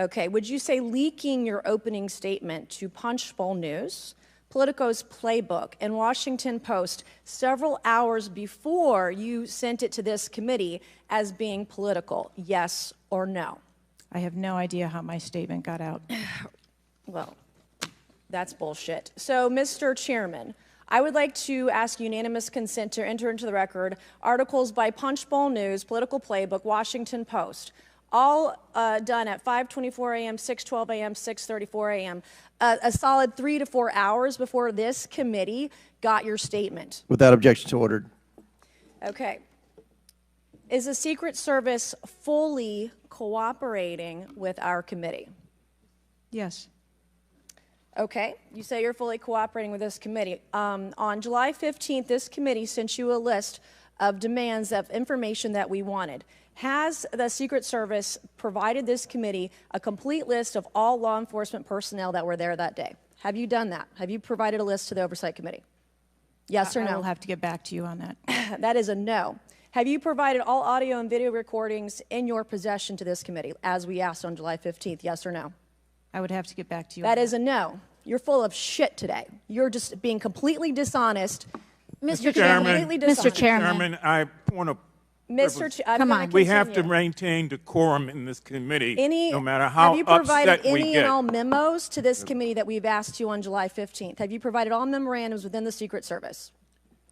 Okay, would you say leaking your opening statement to Punchbowl News, Politico's Playbook, and Washington Post several hours before you sent it to this committee as being political? Yes or no? I have no idea how my statement got out. Well, that's bullshit. So, Mr. Chairman, I would like to ask unanimous consent to enter into the record articles by Punchbowl News, Political Playbook, Washington Post, all done at 5:24 a.m., 6:12 a.m., 6:34 a.m., a solid 3 to 4 hours before this committee got your statement. Without objection, so ordered. Okay. Is the Secret Service fully cooperating with our committee? Yes. Okay, you say you're fully cooperating with this committee. On July 15th, this committee sent you a list of demands of information that we wanted. Has the Secret Service provided this committee a complete list of all law enforcement personnel that were there that day? Have you done that? Have you provided a list to the Oversight Committee? Yes or no? I will have to get back to you on that. That is a no. Have you provided all audio and video recordings in your possession to this committee, as we asked on July 15th? Yes or no? I would have to get back to you. That is a no. You're full of shit today. You're just being completely dishonest. Mr. Chairman, Mr. Chairman, I want to. Come on. We have to maintain decorum in this committee, no matter how upset we get. Have you provided any and all memos to this committee that we've asked you on July 15th? Have you provided all memorandums within the Secret Service?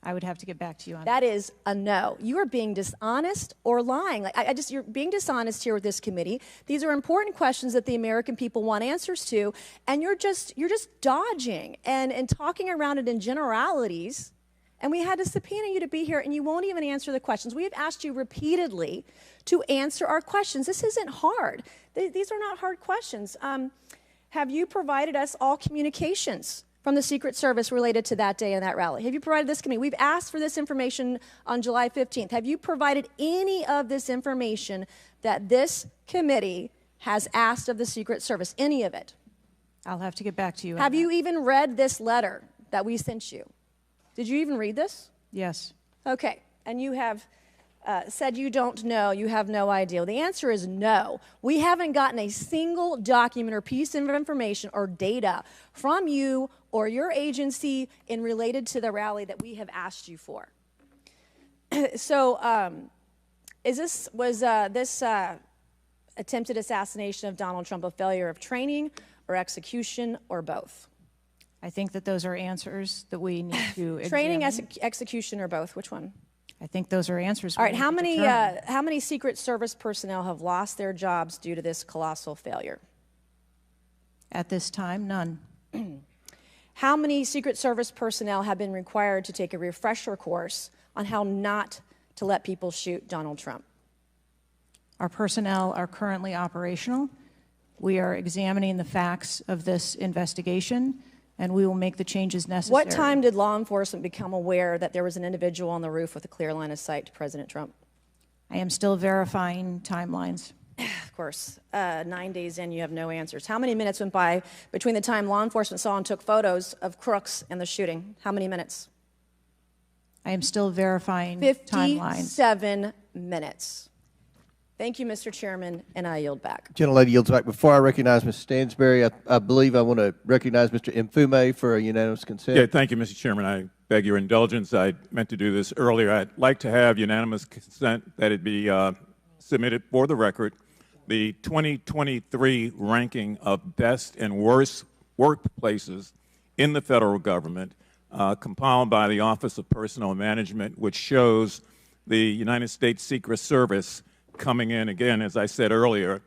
I would have to get back to you on that. That is a no. You are being dishonest or lying. You're being dishonest here with this committee. These are important questions that the American people want answers to, and you're just dodging and talking around it in generalities. And we had to subpoena you to be here, and you won't even answer the questions. We have asked you repeatedly to answer our questions. This isn't hard. These are not hard questions. Have you provided us all communications from the Secret Service related to that day and that rally? Have you provided this committee? We've asked for this information on July 15th. Have you provided any of this information that this committee has asked of the Secret Service? Any of it? I'll have to get back to you. Have you even read this letter that we sent you? Did you even read this? Yes. Okay. And you have said you don't know, you have no idea. Well, the answer is no. We haven't gotten a single document or piece of information or data from you or your agency in related to the rally that we have asked you for. So was this attempted assassination of Donald Trump a failure of training or execution or both? I think that those are answers that we need to examine. Training, execution, or both? Which one? I think those are answers. All right. How many Secret Service personnel have lost their jobs due to this colossal failure? At this time, none. How many Secret Service personnel have been required to take a refresher course on how not to let people shoot Donald Trump? Our personnel are currently operational. We are examining the facts of this investigation, and we will make the changes necessary. What time did law enforcement become aware that there was an individual on the roof with a clear line of sight to President Trump? I am still verifying timelines. Of course. 9 days in, you have no answers. How many minutes went by between the time law enforcement saw and took photos of crooks and the shooting? How many minutes? I am still verifying timelines. 57 minutes. Thank you, Mr. Chairman, and I yield back. Gentlelady yields back. Before I recognize Mr. Stansbury, I believe I want to recognize Mr. Mfume for a unanimous consent. Yeah, thank you, Mr. Chairman. I beg your indulgence. I meant to do this earlier. I'd like to have unanimous consent that it be submitted for the record. The 2023 ranking of best and worst workplaces in the federal government, compiled by the Office of Personnel Management, which shows the United States Secret Service coming in, again, as I said earlier,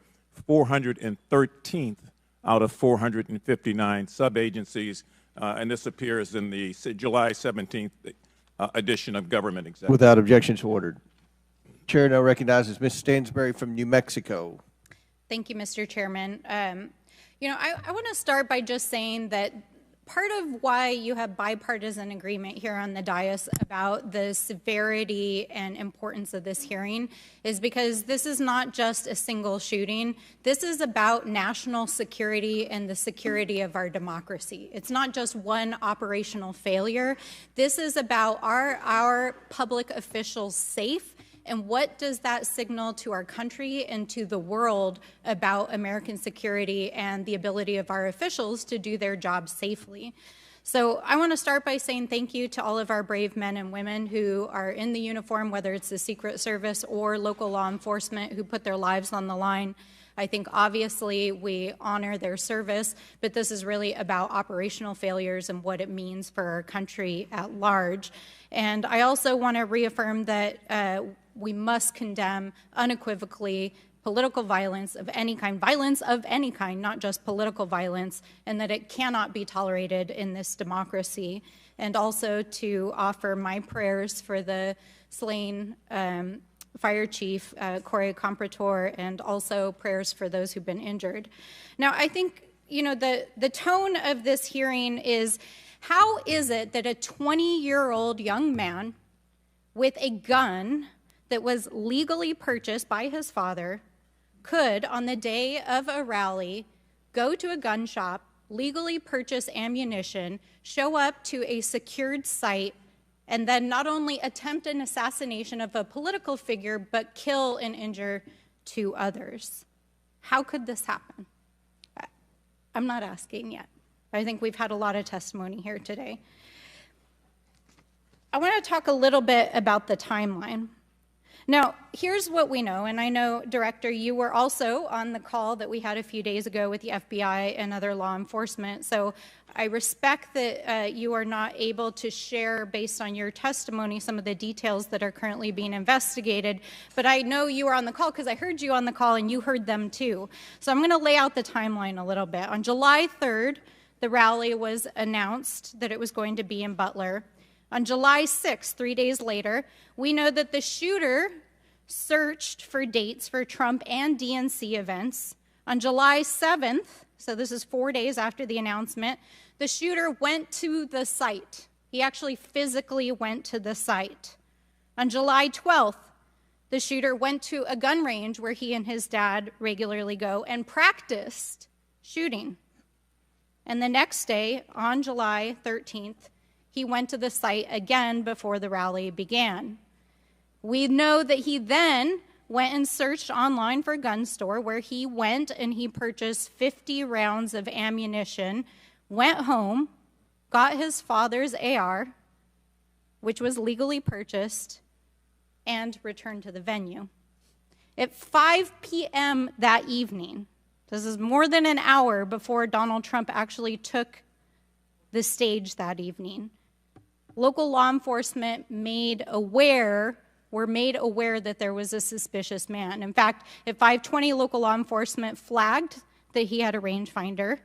413th out of 459 sub-agencies, and this appears in the July 17th edition of Government Executive. Without objection, so ordered. Chair now recognizes Ms. Stansbury from New Mexico. Thank you, Mr. Chairman. I want to start by just saying that part of why you have bipartisan agreement here on the dais about the severity and importance of this hearing is because this is not just a single shooting. This is about national security and the security of our democracy. It's not just one operational failure. This is about our public officials safe And what does that signal to our country and to the world about American security and the ability of our officials to do their job safely? So I want to start by saying thank you to all of our brave men and women who are in the uniform, whether it's the Secret Service or local law enforcement, who put their lives on the line. I think obviously we honor their service, but this is really about operational failures and what it means for our country at large. And I also want to reaffirm that we must condemn unequivocally political violence of any kind, not just political violence, and that it cannot be tolerated in this democracy. And also to offer my prayers for the slain Fire Chief Corey Comprator, and also prayers for those who've been injured. Now, I think, the tone of this hearing is, how is it that a 20-year-old young man with a gun that was legally purchased by his father could, on the day of a rally, go to a gun shop, legally purchase ammunition, show up to a secured site, and then not only attempt an assassination of a political figure, but kill and injure 2 others? How could this happen? I'm not asking yet. I think we've had a lot of testimony here today. I want to talk a little bit about the timeline. Now, here's what we know, and I know, Director, you were also on the call that we had a few days ago with the FBI and other law enforcement, so I respect that you are not able to share, based on your testimony, some of the details that are currently being investigated, but I know you were on the call because I heard you on the call and you heard them too. So I'm going to lay out the timeline a little bit. On July 3rd, the rally was announced that it was going to be in Butler. On July 6th, 3 days later, we know that the shooter searched for dates for Trump and DNC events. On July 7th, so this is 4 days after the announcement, the shooter went to the site. He actually physically went to the site. On July 12th, the shooter went to a gun range where he and his dad regularly go and practiced shooting. And the next day, on July 13th, he went to the site again before the rally began. We know that he then went and searched online for a gun store, where he went and he purchased 50 rounds of ammunition, went home, got his father's AR, which was legally purchased, and returned to the venue. At 5 p.m. that evening, this is more than an hour before Donald Trump actually took the stage that evening, local law enforcement were made aware that there was a suspicious man. In fact, at 5:20, local law enforcement flagged that he had a rangefinder,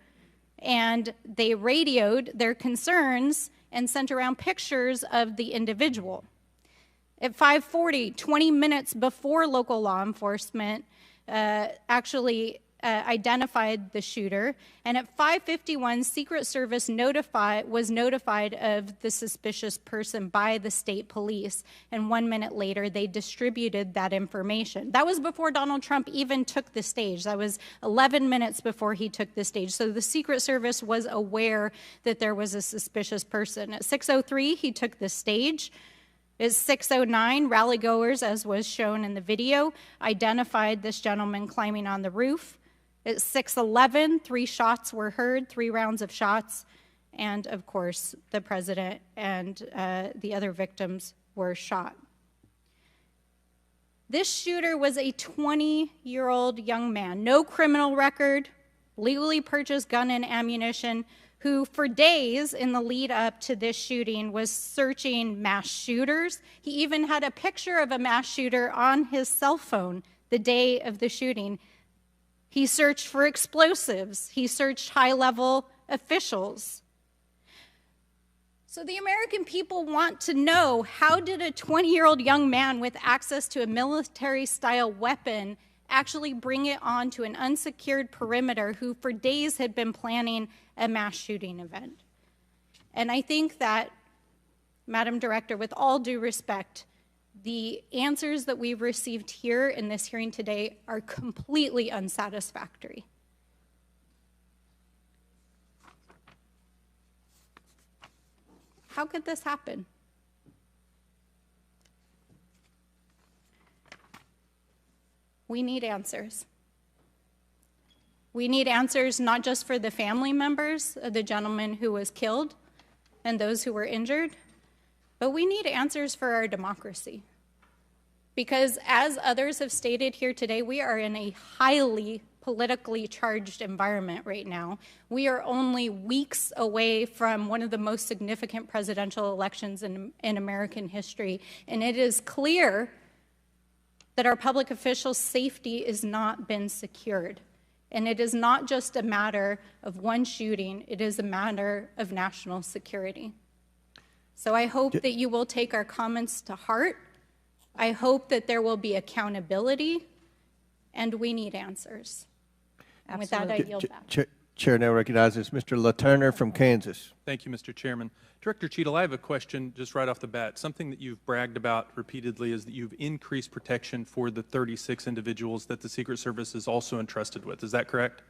and they radioed their concerns and sent around pictures of the individual. At 5:40, 20 minutes before local law enforcement actually identified the shooter, and at 5:51, Secret Service was notified of the suspicious person by the state police, and 1 minute later, they distributed that information. That was before Donald Trump even took the stage. That was 11 minutes before he took the stage. So the Secret Service was aware that there was a suspicious person. At 6:03, he took the stage. At 6:09, rallygoers, as was shown in the video, identified this gentleman climbing on the roof. At 6:11, 3 shots were heard, 3 rounds of shots, and of course, the president and the other victims were shot. This shooter was a 20-year-old young man, no criminal record, legally purchased gun and ammunition, who for days in the lead up to this shooting was searching mass shooters. He even had a picture of a mass shooter on his cell phone the day of the shooting. He searched for explosives. He searched high-level officials. So the American people want to know, how did a 20-year-old young man with access to a military-style weapon actually bring it onto an unsecured perimeter who for days had been planning a mass shooting event? And I think that, Madam Director, with all due respect, the answers that we've received here in this hearing today are completely unsatisfactory. How could this happen? We need answers. We need answers not just for the family members of the gentleman who was killed and those who were injured, but we need answers for our democracy. Because as others have stated here today, we are in a highly politically charged environment right now. We are only weeks away from one of the most significant presidential elections in American history, and it is clear that our public officials' safety has not been secured. And it is not just a matter of one shooting, it is a matter of national security. So I hope that you will take our comments to heart. I hope that there will be accountability, and we need answers. And with that, I yield back. Chair now recognizes Mr. LaTurner from Kansas. Thank you, Mr. Chairman. Director Cheatle, I have a question just right off the bat. Something that you've bragged about repeatedly is that you've increased protection for the 36 individuals that the Secret Service is also entrusted with. Is that correct?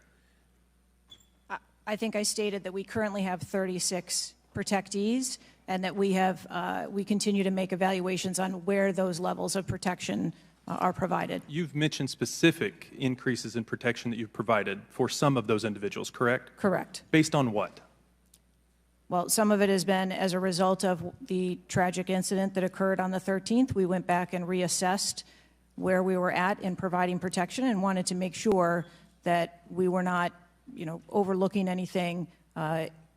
I think I stated that we currently have 36 protectees and that we continue to make evaluations on where those levels of protection are provided. You've mentioned specific increases in protection that you've provided for some of those individuals, correct? Correct. Based on what? Well, some of it has been as a result of the tragic incident that occurred on the 13th. We went back and reassessed where we were at in providing protection and wanted to make sure that we were not, overlooking anything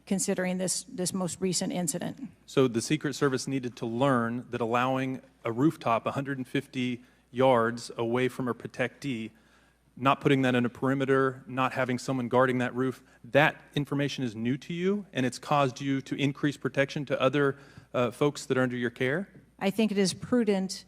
considering this most recent incident. So the Secret Service needed to learn that allowing a rooftop 150 yards away from a protectee, not putting that in a perimeter, not having someone guarding that roof, that information is new to you, and it's caused you to increase protection to other folks that are under your care? I think it is prudent,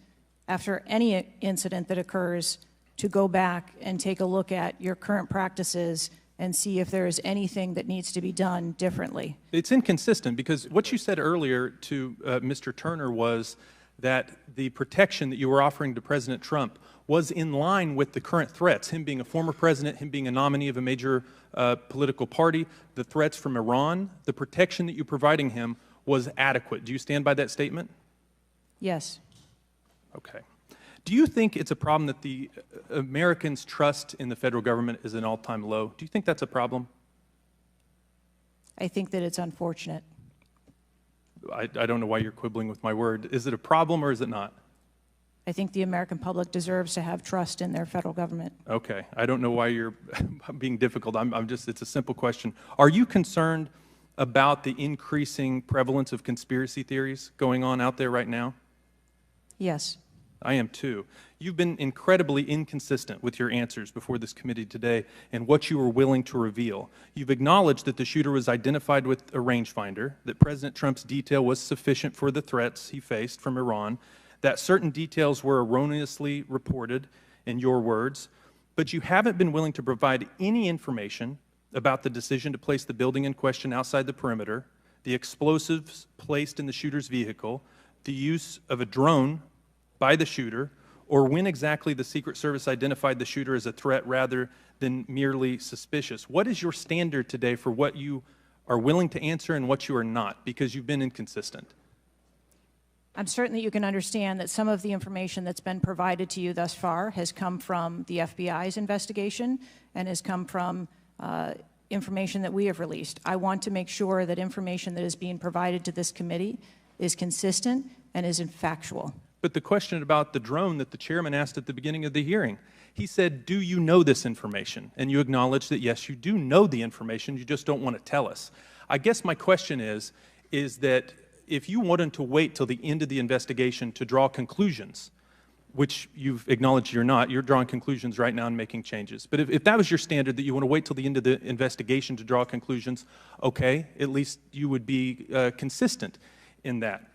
after any incident that occurs, to go back and take a look at your current practices and see if there is anything that needs to be done differently. It's inconsistent, because what you said earlier to Mr. Turner was that the protection that you were offering to President Trump was in line with the current threats, him being a former president, him being a nominee of a major political party, the threats from Iran, the protection that you're providing him was adequate. Do you stand by that statement? Yes. Okay. Do you think it's a problem that the Americans' trust in the federal government is an all-time low? Do you think that's a problem? I think that it's unfortunate. I don't know why you're quibbling with my word. Is it a problem or is it not? I think the American public deserves to have trust in their federal government. Okay. I don't know why you're being difficult. It's a simple question. Are you concerned about the increasing prevalence of conspiracy theories going on out there right now? Yes. I am too. You've been incredibly inconsistent with your answers before this committee today and what you were willing to reveal. You've acknowledged that the shooter was identified with a rangefinder, that President Trump's detail was sufficient for the threats he faced from Iran, that certain details were erroneously reported, in your words, but you haven't been willing to provide any information about the decision to place the building in question outside the perimeter, the explosives placed in the shooter's vehicle, the use of a drone by the shooter, or when exactly the Secret Service identified the shooter as a threat rather than merely suspicious. What is your standard today for what you are willing to answer and what you are not, because you've been inconsistent? I'm certain that you can understand that some of the information that's been provided to you thus far has come from the FBI's investigation and has come from information that we have released. I want to make sure that information that is being provided to this committee is consistent and is factual. But the question about the drone that the chairman asked at the beginning of the hearing, he said, do you know this information? And you acknowledge that, yes, you do know the information, you just don't want to tell us. I guess my question is that if you wanted to wait till the end of the investigation to draw conclusions, which you've acknowledged you're not, you're drawing conclusions right now and making changes. But if that was your standard, that you want to wait till the end of the investigation to draw conclusions, okay, at least you would be consistent in that.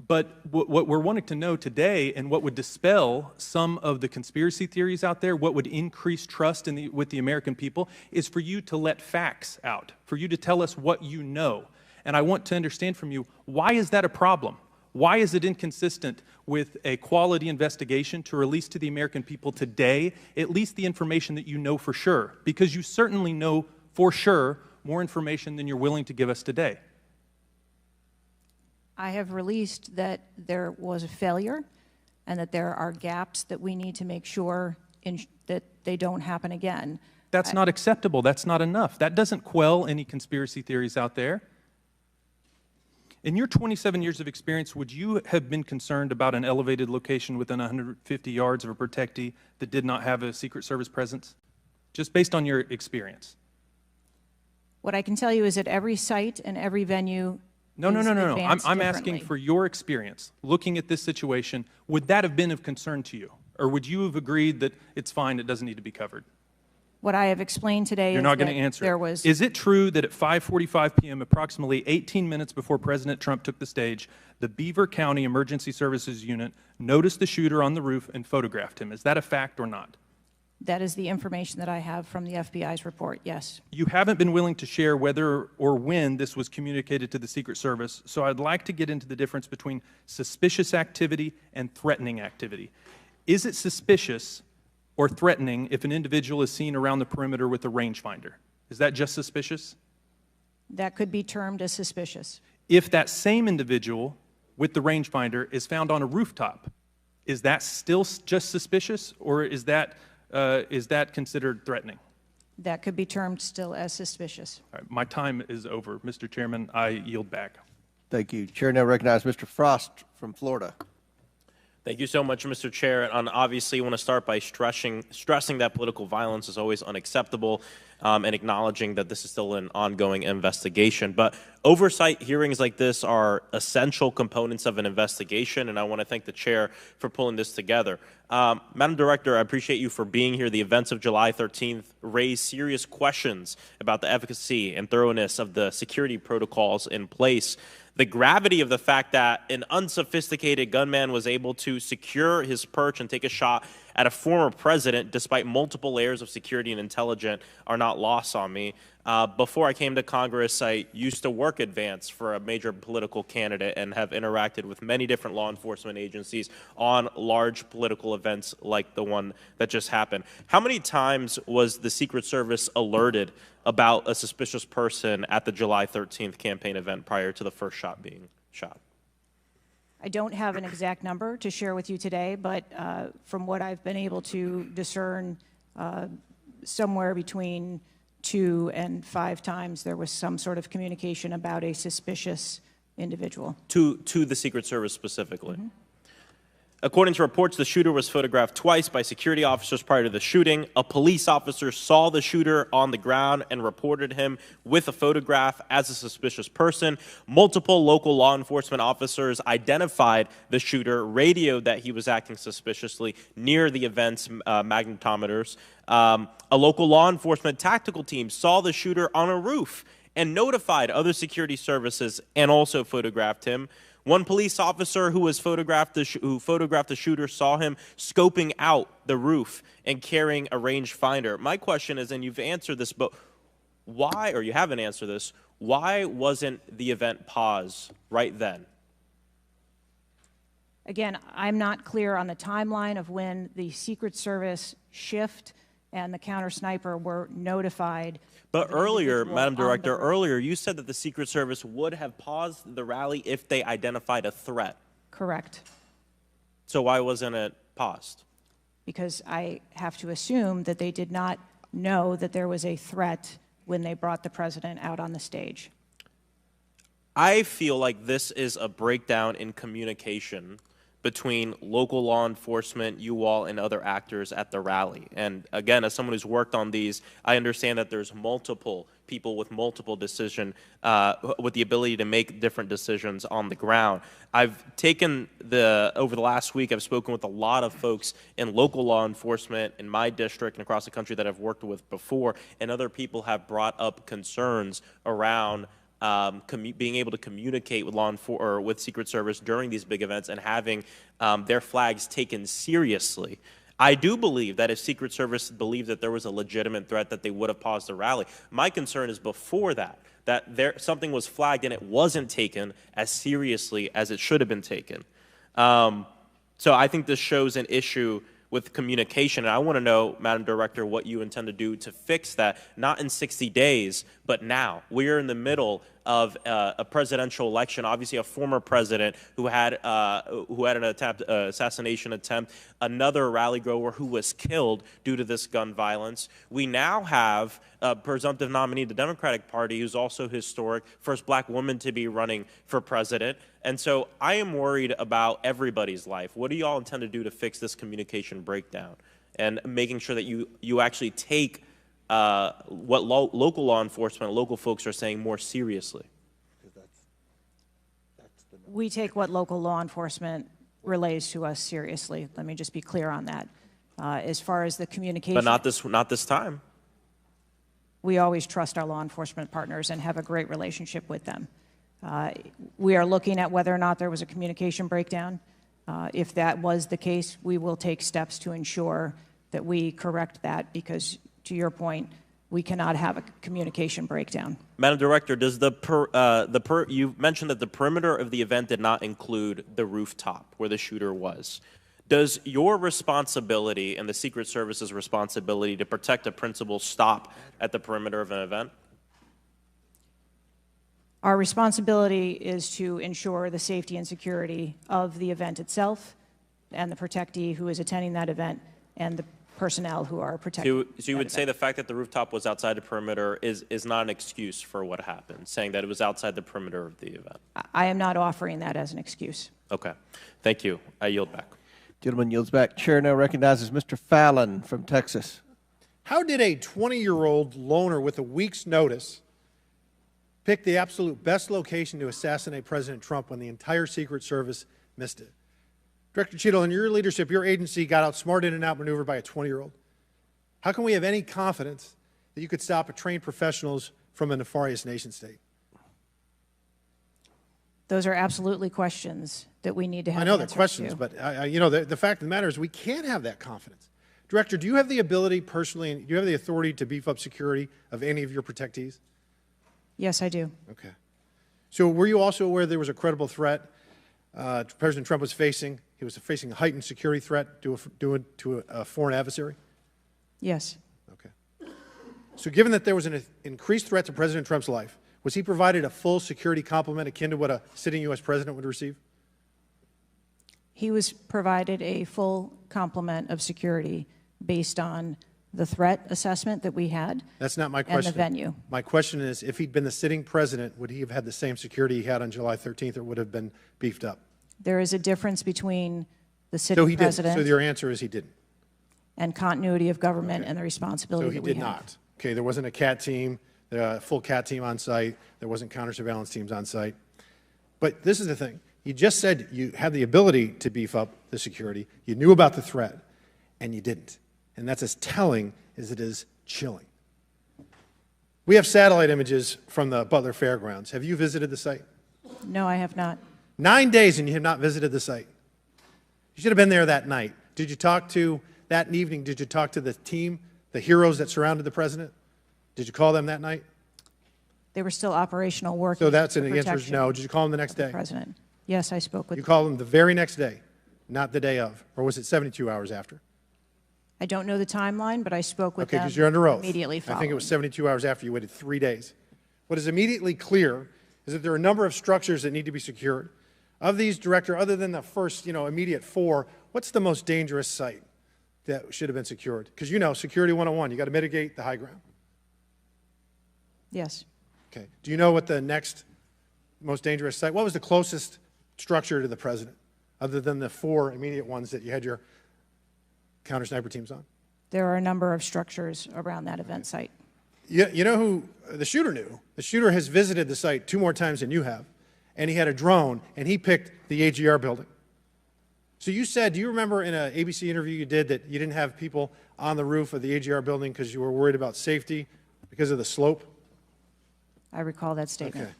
But what we're wanting to know today, and what would dispel some of the conspiracy theories out there, what would increase trust with the American people, is for you to let facts out, for you to tell us what you know. And I want to understand from you, why is that a problem? Why is it inconsistent with a quality investigation to release to the American people today at least the information that you know for sure? Because you certainly know for sure more information than you're willing to give us today. I have released that there was a failure and that there are gaps that we need to make sure that they don't happen again. That's not acceptable. That's not enough. That doesn't quell any conspiracy theories out there. In your 27 years of experience, would you have been concerned about an elevated location within 150 yards of a protectee that did not have a Secret Service presence? Just based on your experience. What I can tell you is that every site and every venue No. I'm asking for your experience. Looking at this situation, would that have been of concern to you? Or would you have agreed that it's fine, it doesn't need to be covered? What I have explained today You're is not that going to answer. there was... Is it true that at 5:45 p.m., approximately 18 minutes before President Trump took the stage, the Beaver County Emergency Services Unit noticed the shooter on the roof and photographed him? Is that a fact or not? That is the information that I have from the FBI's report, yes. You haven't been willing to share whether or when this was communicated to the Secret Service, so I'd like to get into the difference between suspicious activity and threatening activity. Is it suspicious or threatening if an individual is seen around the perimeter with a rangefinder? Is that just suspicious? That could be termed as suspicious. If that same individual with the rangefinder is found on a rooftop, is that still just suspicious, or is that considered threatening? That could be termed still as suspicious. All right, my time is over. Mr. Chairman, I yield back. Thank you. Chair now recognizes Mr. Frost from Florida. Thank you so much, Mr. Chair. And obviously, I want to start by stressing that political violence is always unacceptable, and acknowledging that this is still an ongoing investigation. But oversight hearings like this are essential components of an investigation, and I want to thank the chair for pulling this together. Madam Director, I appreciate you for being here. The events of July 13th raised serious questions about the efficacy and thoroughness of the security protocols in place. The gravity of the fact that an unsophisticated gunman was able to secure his perch and take a shot at a former president despite multiple layers of security and intelligence are not lost on me. Before I came to Congress, I used to work advance for a major political candidate and have interacted with many different law enforcement agencies on large political events like the one that just happened. How many times was the Secret Service alerted about a suspicious person at the July 13th campaign event prior to the first shot being shot? I don't have an exact number to share with you today, but from what I've been able to discern, somewhere between 2 and 5 times there was some sort of communication about a suspicious individual. To the Secret Service specifically? Mm-hmm. According to reports, the shooter was photographed twice by security officers prior to the shooting. A police officer saw the shooter on the ground and reported him with a photograph as a suspicious person. Multiple local law enforcement officers identified the shooter, radioed that he was acting suspiciously near the event's magnetometers. A local law enforcement tactical team saw the shooter on a roof and notified other security services and also photographed him. One police officer who photographed the shooter saw him scoping out the roof and carrying a rangefinder. My question is, and you've answered this, but why, or you haven't answered this, why wasn't the event paused right then? Again, I'm not clear on the timeline of when the Secret Service shift and the counter sniper were notified. But earlier, Madam Director, earlier you said that the Secret Service would have paused the rally if they identified a threat. Correct. So why wasn't it paused? Because I have to assume that they did not know that there was a threat when they brought the president out on the stage. I feel like this is a breakdown in communication between local law enforcement, you all, and other actors at the rally. And again, as someone who's worked on these, I understand that there's multiple people with multiple decision, with the ability to make different decisions on the ground. I've taken over the last week, I've spoken with a lot of folks in local law enforcement in my district and across the country that I've worked with before, and other people have brought up concerns around being able to communicate with with Secret Service during these big events and having their flags taken seriously. I do believe that if Secret Service believed that there was a legitimate threat, that they would have paused the rally. My concern is before that something was flagged and it wasn't taken as seriously as it should have been taken. So I think this shows an issue with communication. And I want to know, Madam Director, what you intend to do to fix that, not in 60 days, but now. We're in the middle of a presidential election. Obviously, a former president who had an assassination attempt, another rally goer who was killed due to this gun violence. We now have a presumptive nominee of the Democratic Party who's also historic, first black woman to be running for president. And so I am worried about everybody's life. What do you all intend to do to fix this communication breakdown and making sure that you actually take what local law enforcement, local folks are saying more seriously? We take what local law enforcement relays to us seriously. Let me just be clear on that. As far as the communication, But not this time. we always trust our law enforcement partners and have a great relationship with them. We are looking at whether or not there was a communication breakdown. If that was the case, we will take steps to ensure that we correct that, because to your point, we cannot have a communication breakdown. Madam Director, does you mentioned that the perimeter of the event did not include the rooftop where the shooter was. Does your responsibility and the Secret Service's responsibility to protect a principal stop at the perimeter of an event? Our responsibility is to ensure the safety and security of the event itself and the protectee who is attending that event and the personnel who are protecting. So you would say the fact that the rooftop was outside the perimeter is not an excuse for what happened, saying that it was outside the perimeter of the event? I am not offering that as an excuse. Okay. Thank you. I yield back. Gentleman yields back. Chair now recognizes Mr. Fallon from Texas. How did a 20-year-old loner with a week's notice pick the absolute best location to assassinate President Trump when the entire Secret Service missed it? Director Cheatle, in your leadership, your agency got outsmarted and outmaneuvered by a 20-year-old. How can we have any confidence that you could stop a trained professionals from a nefarious nation state? Those are absolutely questions that we need to have. I know they're questions, but the fact of the matter is we can't have that confidence. Director, do you have the ability personally, and do you have the authority to beef up security of any of your protectees? Yes, I do. Okay. So were you also aware there was a credible threat President Trump was facing? He was facing a heightened security threat to a foreign adversary? Yes. Okay. So given that there was an increased threat to President Trump's life, was he provided a full security complement akin to what a sitting U.S. president would receive? He was provided a full complement of security based on the threat assessment that we had. That's not my question. And the venue. My question is, if he'd been the sitting president, would he have had the same security he had on July 13th, or would have been beefed up? There is a difference between the sitting president So your answer is he didn't? and continuity of government and the responsibility So he that we did have. not. Okay, there wasn't a CAT team, a full CAT team on site. There wasn't counter-surveillance teams on site. But this is the thing. You just said you had the ability to beef up the security. You knew about the threat, and you didn't. And that's as telling as it is chilling. We have satellite images from the Butler Fairgrounds. Have you visited the site? No, I have not. 9 days and you have not visited the site. You should have been there that night. Did you talk to, that evening, did you talk to the team, the heroes that surrounded the president? Did you call them that night? They were still operational working. So that's for an answer is protection no. Did you call them the next of the day? president. Yes, I spoke with You called them the very next day, not the day of. Or was it 72 hours after? I don't know the timeline, but I spoke with Okay, them because you're under oath. immediately following. I think it was 72 hours after. You waited 3 days. What is immediately clear is that there are a number of structures that need to be secured. Of these, Director, other than the first, immediate 4, what's the most dangerous site that should have been secured? Because Security 101, you got to mitigate the high ground. Yes. Okay. Do you know what the next most dangerous site, what was the closest structure to the president, other than the 4 immediate ones that you had your counter-sniper teams on? There are a number of structures around that event site. You know who the shooter knew? The shooter has visited the site 2 more times than you have, and he had a drone, and he picked the AGR building. So you said, do you remember in an ABC interview you did that you didn't have people on the roof of the AGR building because you were worried about safety because of the slope? I recall that statement. Okay.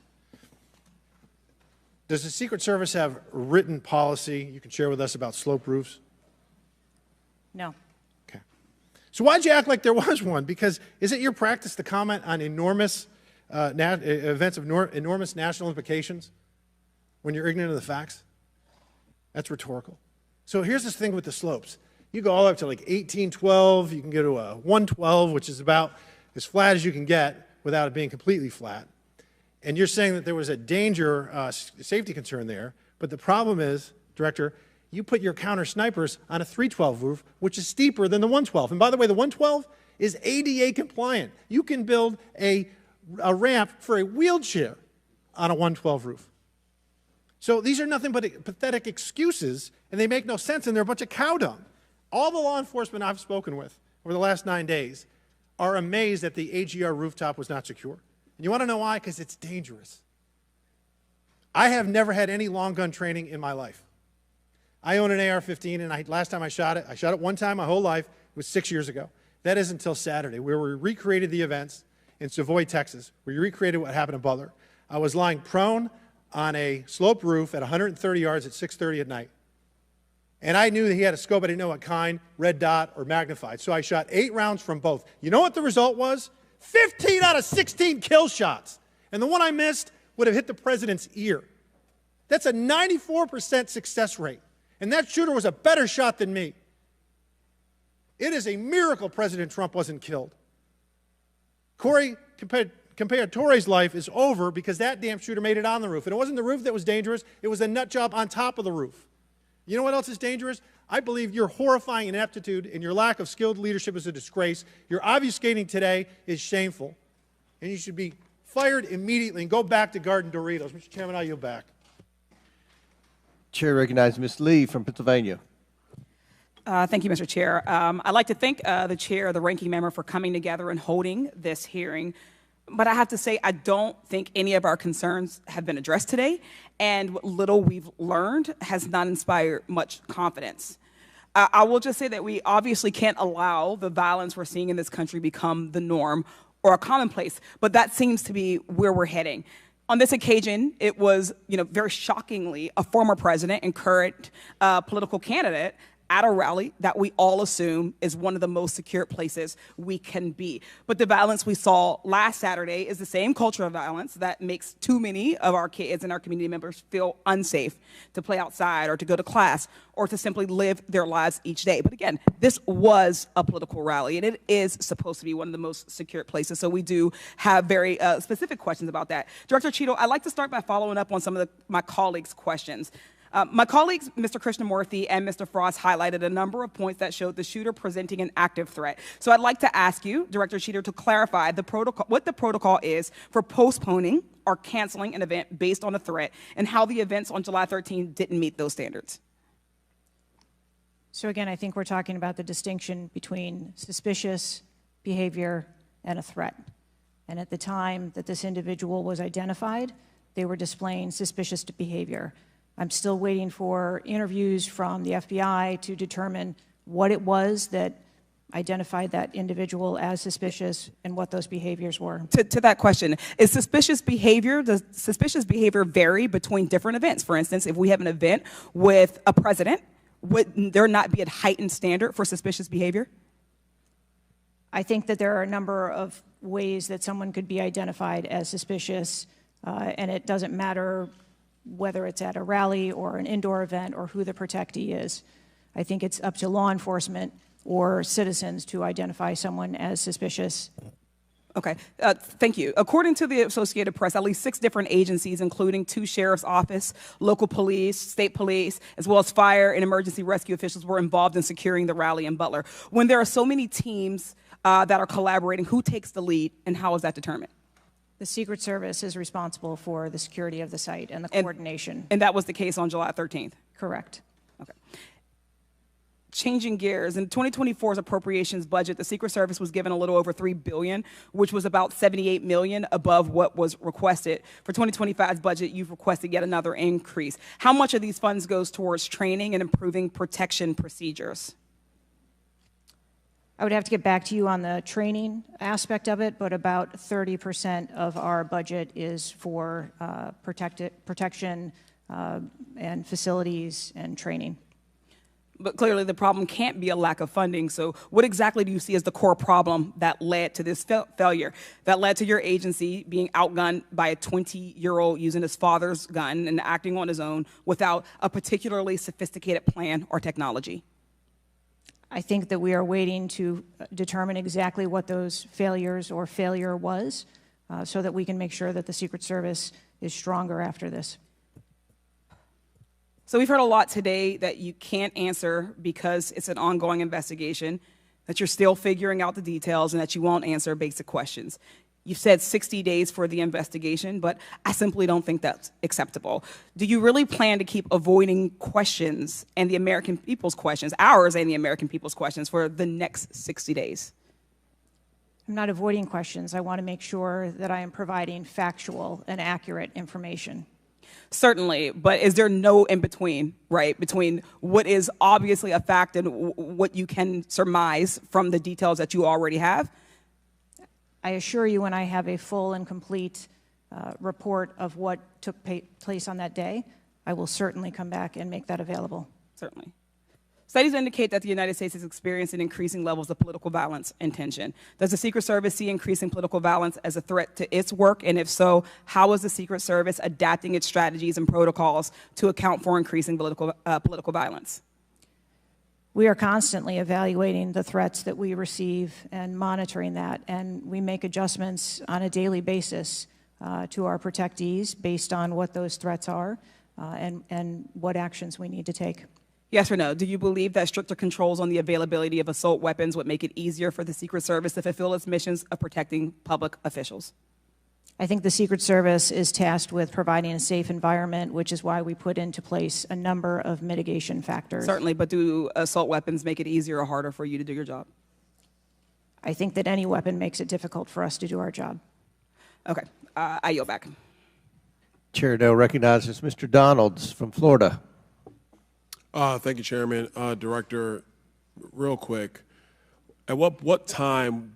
Does the Secret Service have written policy you can share with us about slope roofs? No. Okay. So why'd you act like there was one? Because is it your practice to comment on enormous events of enormous national implications when you're ignorant of the facts? That's rhetorical. So here's this thing with the slopes. You go all up to like 1812. You can go to a 112, which is about as flat as you can get without it being completely flat. And you're saying that there was a danger, safety concern there, but the problem is, Director, you put your counter snipers on a 312 roof, which is steeper than the 112. And by the way, the 112 is ADA compliant. You can build a ramp for a wheelchair on a 112 roof. So these are nothing but pathetic excuses, and they make no sense, and they're a bunch of cow dung. All the law enforcement I've spoken with over the last 9 days are amazed that the AGR rooftop was not secure. And you want to know why? Because it's dangerous. I have never had any long gun training in my life. I own an AR-15, and last time I shot it one time my whole life. It was 6 years ago. That is until Saturday, where we recreated the events in Savoy, Texas. We recreated what happened in Butler. I was lying prone on a sloped roof at 130 yards at 6:30 at night. And I knew that he had a scope. I didn't know what kind, red dot or magnified. So I shot 8 rounds from both. You know what the result was? 15 out of 16 kill shots. And the one I missed would have hit the president's ear. That's a 94% success rate. And that shooter was a better shot than me. It is a miracle President Trump wasn't killed. Corey Compatore's life is over because that damn shooter made it on the roof. And it wasn't the roof that was dangerous. It was a nut job on top of the roof. You know what else is dangerous? I believe your horrifying ineptitude and your lack of skilled leadership is a disgrace. Your obfuscating today is shameful. And you should be fired immediately and go back to Garden Doritos. Mr. Chairman, I yield back. Chair recognizes Ms. Lee from Pennsylvania. Thank you, Mr. Chair. I'd like to thank the chair, the ranking member, for coming together and holding this hearing. But I have to say, I don't think any of our concerns have been addressed today, and what little we've learned has not inspired much confidence. I will just say that we obviously can't allow the violence we're seeing in this country become the norm or a commonplace, but that seems to be where we're heading. On this occasion, it was, very shockingly, a former president and current political candidate at a rally that we all assume is one of the most secure places we can be. But the violence we saw last Saturday is the same culture of violence that makes too many of our kids and our community members feel unsafe to play outside or to go to class or to simply live their lives each day. But again, this was a political rally, and it is supposed to be one of the most secure places. So we do have very specific questions about that. Director Cheatle, I'd like to start by following up on some of my colleagues' questions. My colleagues, Mr. Krishnamurthy and Mr. Frost, highlighted a number of points that showed the shooter presenting an active threat. So I'd like to ask you, Director Cheatle, to clarify what the protocol is for postponing or canceling an event based on a threat, and how the events on July 13 didn't meet those standards. So again, I think we're talking about the distinction between suspicious behavior and a threat. And at the time that this individual was identified, they were displaying suspicious behavior. I'm still waiting for interviews from the FBI to determine what it was that identified that individual as suspicious and what those behaviors were. To that question, does suspicious behavior vary between different events? For instance, if we have an event with a president, would there not be a heightened standard for suspicious behavior? I think that there are a number of ways that someone could be identified as suspicious, and it doesn't matter whether it's at a rally or an indoor event or who the protectee is. I think it's up to law enforcement or citizens to identify someone as suspicious. Okay, thank you. According to the Associated Press, at least 6 different agencies, including 2 sheriff's office, local police, state police, as well as fire and emergency rescue officials, were involved in securing the rally in Butler. When there are so many teams that are collaborating, who takes the lead and how is that determined? The Secret Service is responsible for the security of the site and the coordination. And that was the case on July 13th? Correct. Okay. Changing gears, in 2024's appropriations budget, the Secret Service was given a little over $3 billion, which was about $78 million above what was requested. For 2025's budget, you've requested yet another increase. How much of these funds goes towards training and improving protection procedures? I would have to get back to you on the training aspect of it, but about 30% of our budget is for protection and facilities and training. But clearly the problem can't be a lack of funding. So what exactly do you see as the core problem that led to this failure, that led to your agency being outgunned by a 20-year-old using his father's gun and acting on his own without a particularly sophisticated plan or technology? I think that we are waiting to determine exactly what those failures or failure was. so that we can make sure that the Secret Service is stronger after this. So we've heard a lot today that you can't answer because it's an ongoing investigation, that you're still figuring out the details, and that you won't answer basic questions. You've said 60 days for the investigation, but I simply don't think that's acceptable. Do you really plan to keep avoiding questions and the American people's questions, ours and the American people's questions, for the next 60 days? I'm not avoiding questions. I want to make sure that I am providing factual and accurate information. Certainly, but is there no in-between, right, between what is obviously a fact and what you can surmise from the details that you already have? I assure you, when I have a full and complete report of what took place on that day, I will certainly come back and make that available. Certainly. Studies indicate that the United States is experiencing increasing levels of political violence and tension. Does the Secret Service see increasing political violence as a threat to its work? And if so, how is the Secret Service adapting its strategies and protocols to account for increasing political violence? We are constantly evaluating the threats that we receive and monitoring that, and we make adjustments on a daily basis to our protectees based on what those threats are and what actions we need to take. Yes or no? Do you believe that stricter controls on the availability of assault weapons would make it easier for the Secret Service to fulfill its missions of protecting public officials? I think the Secret Service is tasked with providing a safe environment, which is why we put into place a number of mitigation factors. Certainly, but do assault weapons make it easier or harder for you to do your job? I think that any weapon makes it difficult for us to do our job. Okay, I yield back. Chair now recognizes Mr. Donalds from Florida. Thank you, Chairman. Director, real quick, at what time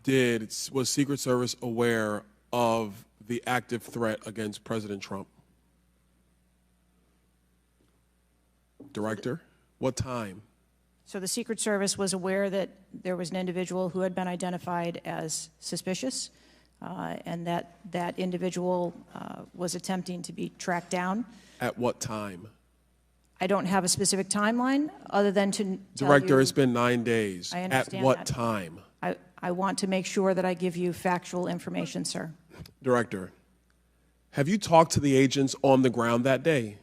was Secret Service aware of the active threat against President Trump? Director, what time? So the Secret Service was aware that there was an individual who had been identified as suspicious, and that individual was attempting to be tracked down. At what time? I don't have a specific timeline other than to tell Director, you, it's been 9 days. I understand At what that. time? I want to make sure that I give you factual information, sir. Director, have you talked to the agents on the ground that day?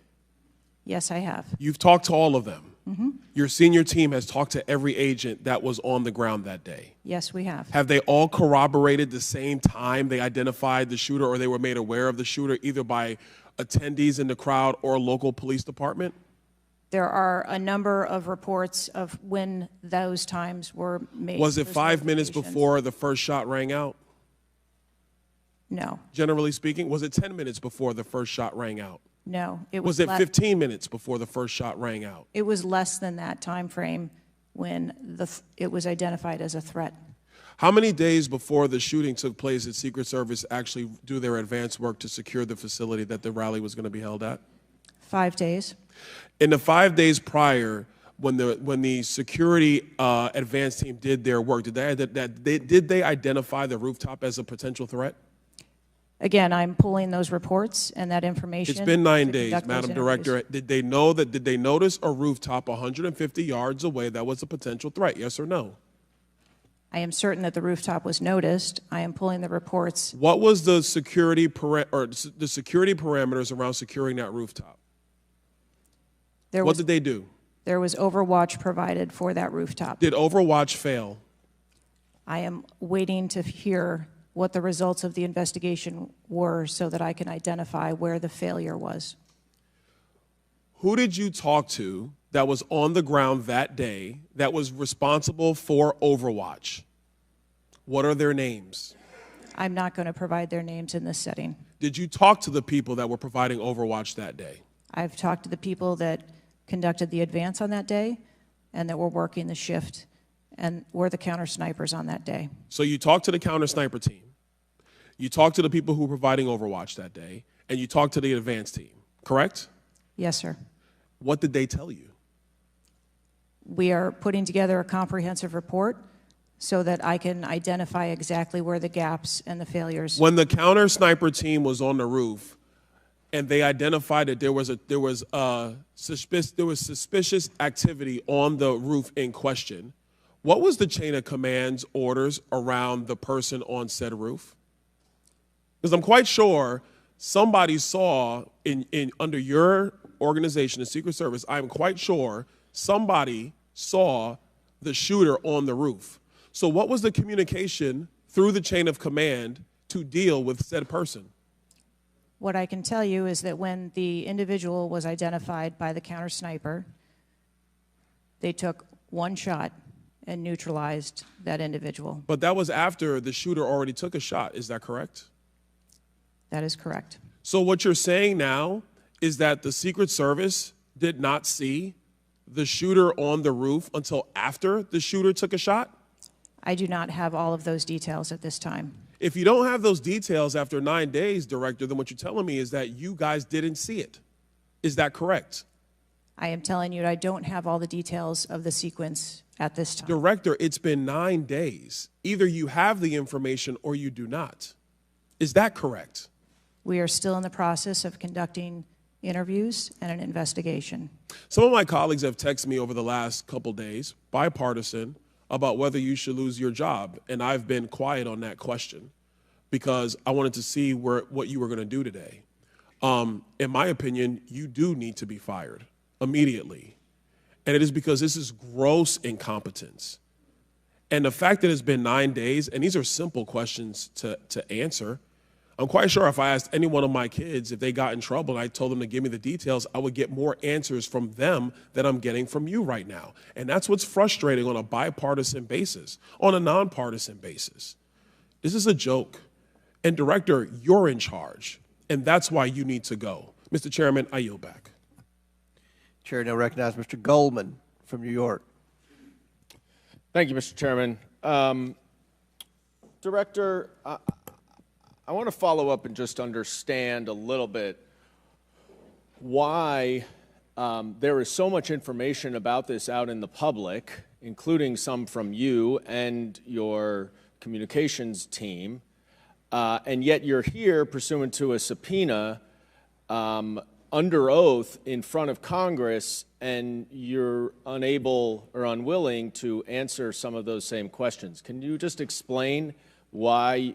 Yes, I have. You've talked to all of them? Mm-hmm. Your senior team has talked to every agent that was on the ground that day? Yes, we have. Have they all corroborated the same time they identified the shooter or they were made aware of the shooter, either by attendees in the crowd or local police department? There are a number of reports of when those times were made. Was it 5 minutes before the first shot rang out? No. Generally speaking, was it 10 minutes before the first shot rang out? No. Was it 15 minutes before the first shot rang out? It was less than that time frame when it was identified as a threat. How many days before the shooting took place did Secret Service actually do their advance work to secure the facility that the rally was going to be held at? 5 days. In the 5 days prior, when the security advance team did their work, did they identify the rooftop as a potential threat? Again, I'm pulling those reports and that information. It's been 9 days, Madam Director. Did they notice a rooftop 150 yards away that was a potential threat? Yes or no? I am certain that the rooftop was noticed. I am pulling the reports. What was the security parameters around securing that rooftop? What did they do? There was Overwatch provided for that rooftop. Did Overwatch fail? I am waiting to hear what the results of the investigation were so that I can identify where the failure was. Who did you talk to that was on the ground that day that was responsible for Overwatch? What are their names? I'm not going to provide their names in this setting. Did you talk to the people that were providing Overwatch that day? I've talked to the people that conducted the advance on that day and that were working the shift and were the counter snipers on that day. So you talked to the counter sniper team, you talked to the people who were providing Overwatch that day, and you talked to the advance team, correct? Yes, sir. What did they tell you? We are putting together a comprehensive report so that I can identify exactly where the gaps and the failures. When the counter sniper team was on the roof and they identified that there was suspicious activity on the roof in question, what was the chain of command's orders around the person on said roof? Because I'm quite sure somebody saw under your organization, the Secret Service, I'm quite sure somebody saw the shooter on the roof. So what was the communication through the chain of command to deal with said person? What I can tell you is that when the individual was identified by the counter sniper, they took one shot and neutralized that individual. But that was after the shooter already took a shot. Is that correct? That is correct. So what you're saying now is that the Secret Service did not see the shooter on the roof until after the shooter took a shot? I do not have all of those details at this time. If you don't have those details after 9 days, Director, then what you're telling me is that you guys didn't see it. Is that correct? I am telling you I don't have all the details of the sequence at this time. Director, it's been 9 days. Either you have the information or you do not. Is that correct? We are still in the process of conducting interviews and an investigation. Some of my colleagues have texted me over the last couple days, bipartisan, about whether you should lose your job, and I've been quiet on that question because I wanted to see what you were going to do today. In my opinion, you do need to be fired immediately, and it is because this is gross incompetence. And the fact that it's been 9 days, and these are simple questions to answer, I'm quite sure if I asked any one of my kids if they got in trouble and I told them to give me the details, I would get more answers from them than I'm getting from you right now. And that's what's frustrating on a bipartisan basis, on a nonpartisan basis. This is a joke. And Director, you're in charge, and that's why you need to go. Mr. Chairman, I yield back. Chair now recognize Mr. Goldman from New York. Thank you, Mr. Chairman. Director, I want to follow up and just understand a little bit why there is so much information about this out in the public, including some from you and your communications team, and yet you're here pursuant to a subpoena under oath in front of Congress, and you're unable or unwilling to answer some of those same questions. Can you just explain why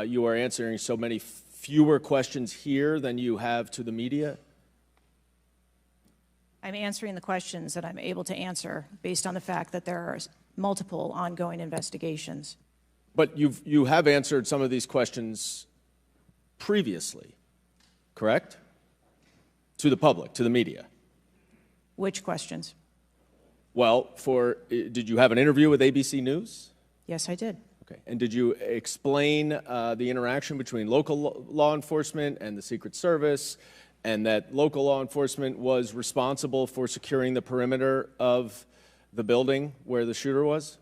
you are answering so many fewer questions here than you have to the media? I'm answering the questions that I'm able to answer based on the fact that there are multiple ongoing investigations. But you have answered some of these questions previously, correct? To the public, to the media. Which questions? Well, did you have an interview with ABC News? Yes, I did. Okay. And did you explain the interaction between local law enforcement and the Secret Service, and that local law enforcement was responsible for securing the perimeter of the building where the shooter was?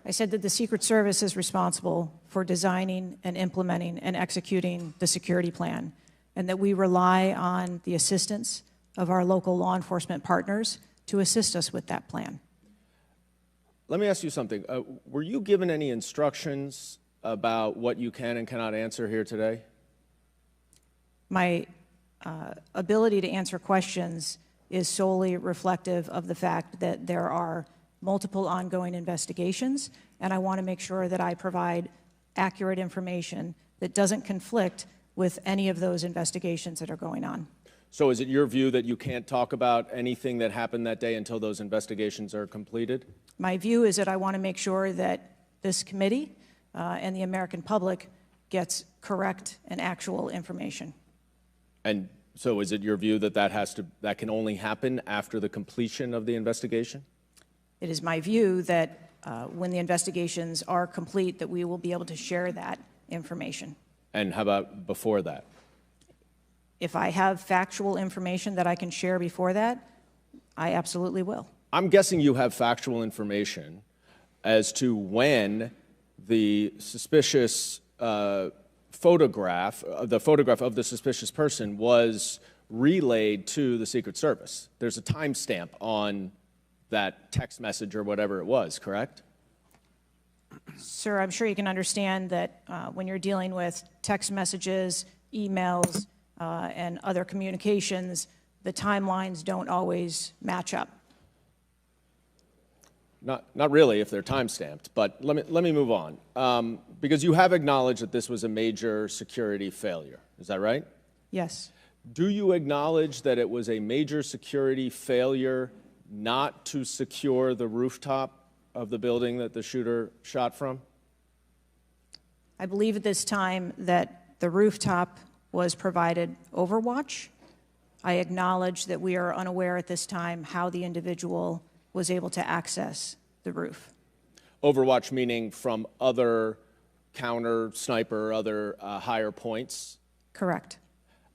I said that the Secret Service is responsible for designing and implementing and executing the security plan, and that we rely on the assistance of our local law enforcement partners to assist us with that plan. Let me ask you something. Were you given any instructions about what you can and cannot answer here today? My ability to answer questions is solely reflective of the fact that there are multiple ongoing investigations, and I want to make sure that I provide accurate information that doesn't conflict with any of those investigations that are going on. So is it your view that you can't talk about anything that happened that day until those investigations are completed? My view is that I want to make sure that this committee and the American public gets correct and actual information. And so is it your view that that can only happen after the completion of the investigation? It is my view that when the investigations are complete, that we will be able to share that information. And how about before that? If I have factual information that I can share before that, I absolutely will. I'm guessing you have factual information as to when the suspicious photograph of the suspicious person was relayed to the Secret Service. There's a timestamp on that text message or whatever it was, correct? Sir, I'm sure you can understand that when you're dealing with text messages, emails, and other communications, the timelines don't always match up. Not really if they're time-stamped, but let me move on. Because you have acknowledged that this was a major security failure. Is that right? Yes. Do you acknowledge that it was a major security failure not to secure the rooftop of the building that the shooter shot from? I believe at this time that the rooftop was provided Overwatch. I acknowledge that we are unaware at this time how the individual was able to access the roof. Overwatch meaning from other counter sniper, other higher points? Correct.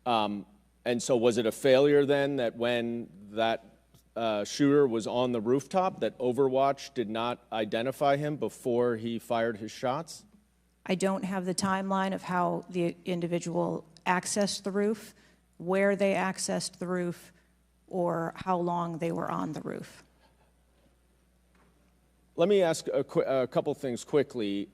And so was it a failure then that when that shooter was on the rooftop that Overwatch did not identify him before he fired his shots? I don't have the timeline of how the individual accessed the roof, where they accessed the roof, or how long they were on the roof. Let me ask a couple things quickly.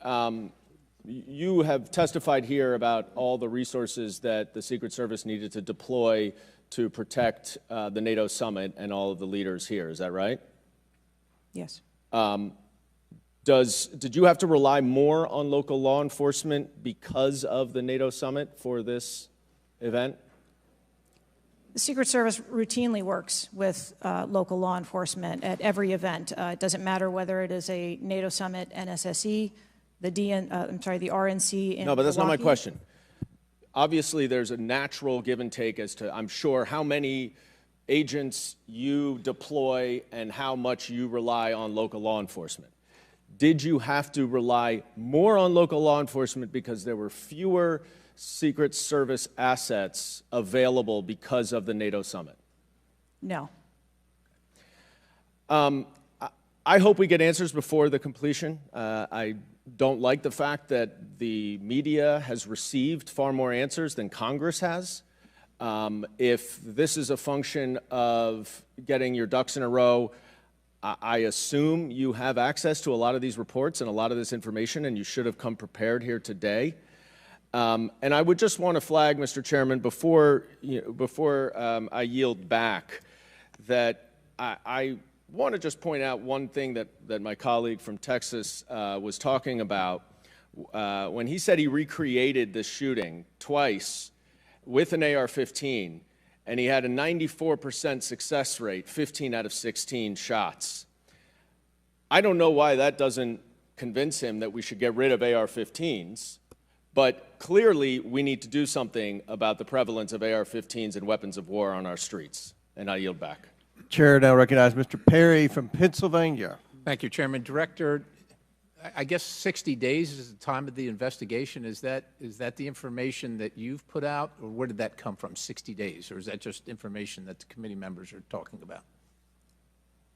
You have testified here about all the resources that the Secret Service needed to deploy to protect the NATO summit and all of the leaders here. Is that right? Yes. Did you have to rely more on local law enforcement because of the NATO summit for this event? The Secret Service routinely works with local law enforcement at every event. It doesn't matter whether it is a NATO summit, NSSE, the RNC in No, but that's not my Milwaukee. question. Obviously, there's a natural give and take as to, I'm sure, how many agents you deploy and how much you rely on local law enforcement. Did you have to rely more on local law enforcement because there were fewer Secret Service assets available because of the NATO summit? No. I hope we get answers before the completion. I don't like the fact that the media has received far more answers than Congress has. If this is a function of getting your ducks in a row, I assume you have access to a lot of these reports and a lot of this information, and you should have come prepared here today. And I would just want to flag, Mr. Chairman, before I yield back, that I want to just point out one thing that my colleague from Texas was talking about. When he said he recreated this shooting twice with an AR-15, and he had a 94% success rate, 15 out of 16 shots. I don't know why that doesn't convince him that we should get rid of AR-15s, but clearly we need to do something about the prevalence of AR-15s and weapons of war on our streets. And I yield back. Chair now recognize Mr. Perry from Pennsylvania. Thank you, Chairman. Director, I guess 60 days is the time of the investigation. Is that the information that you've put out, or where did that come from, 60 days? Or is that just information that the committee members are talking about?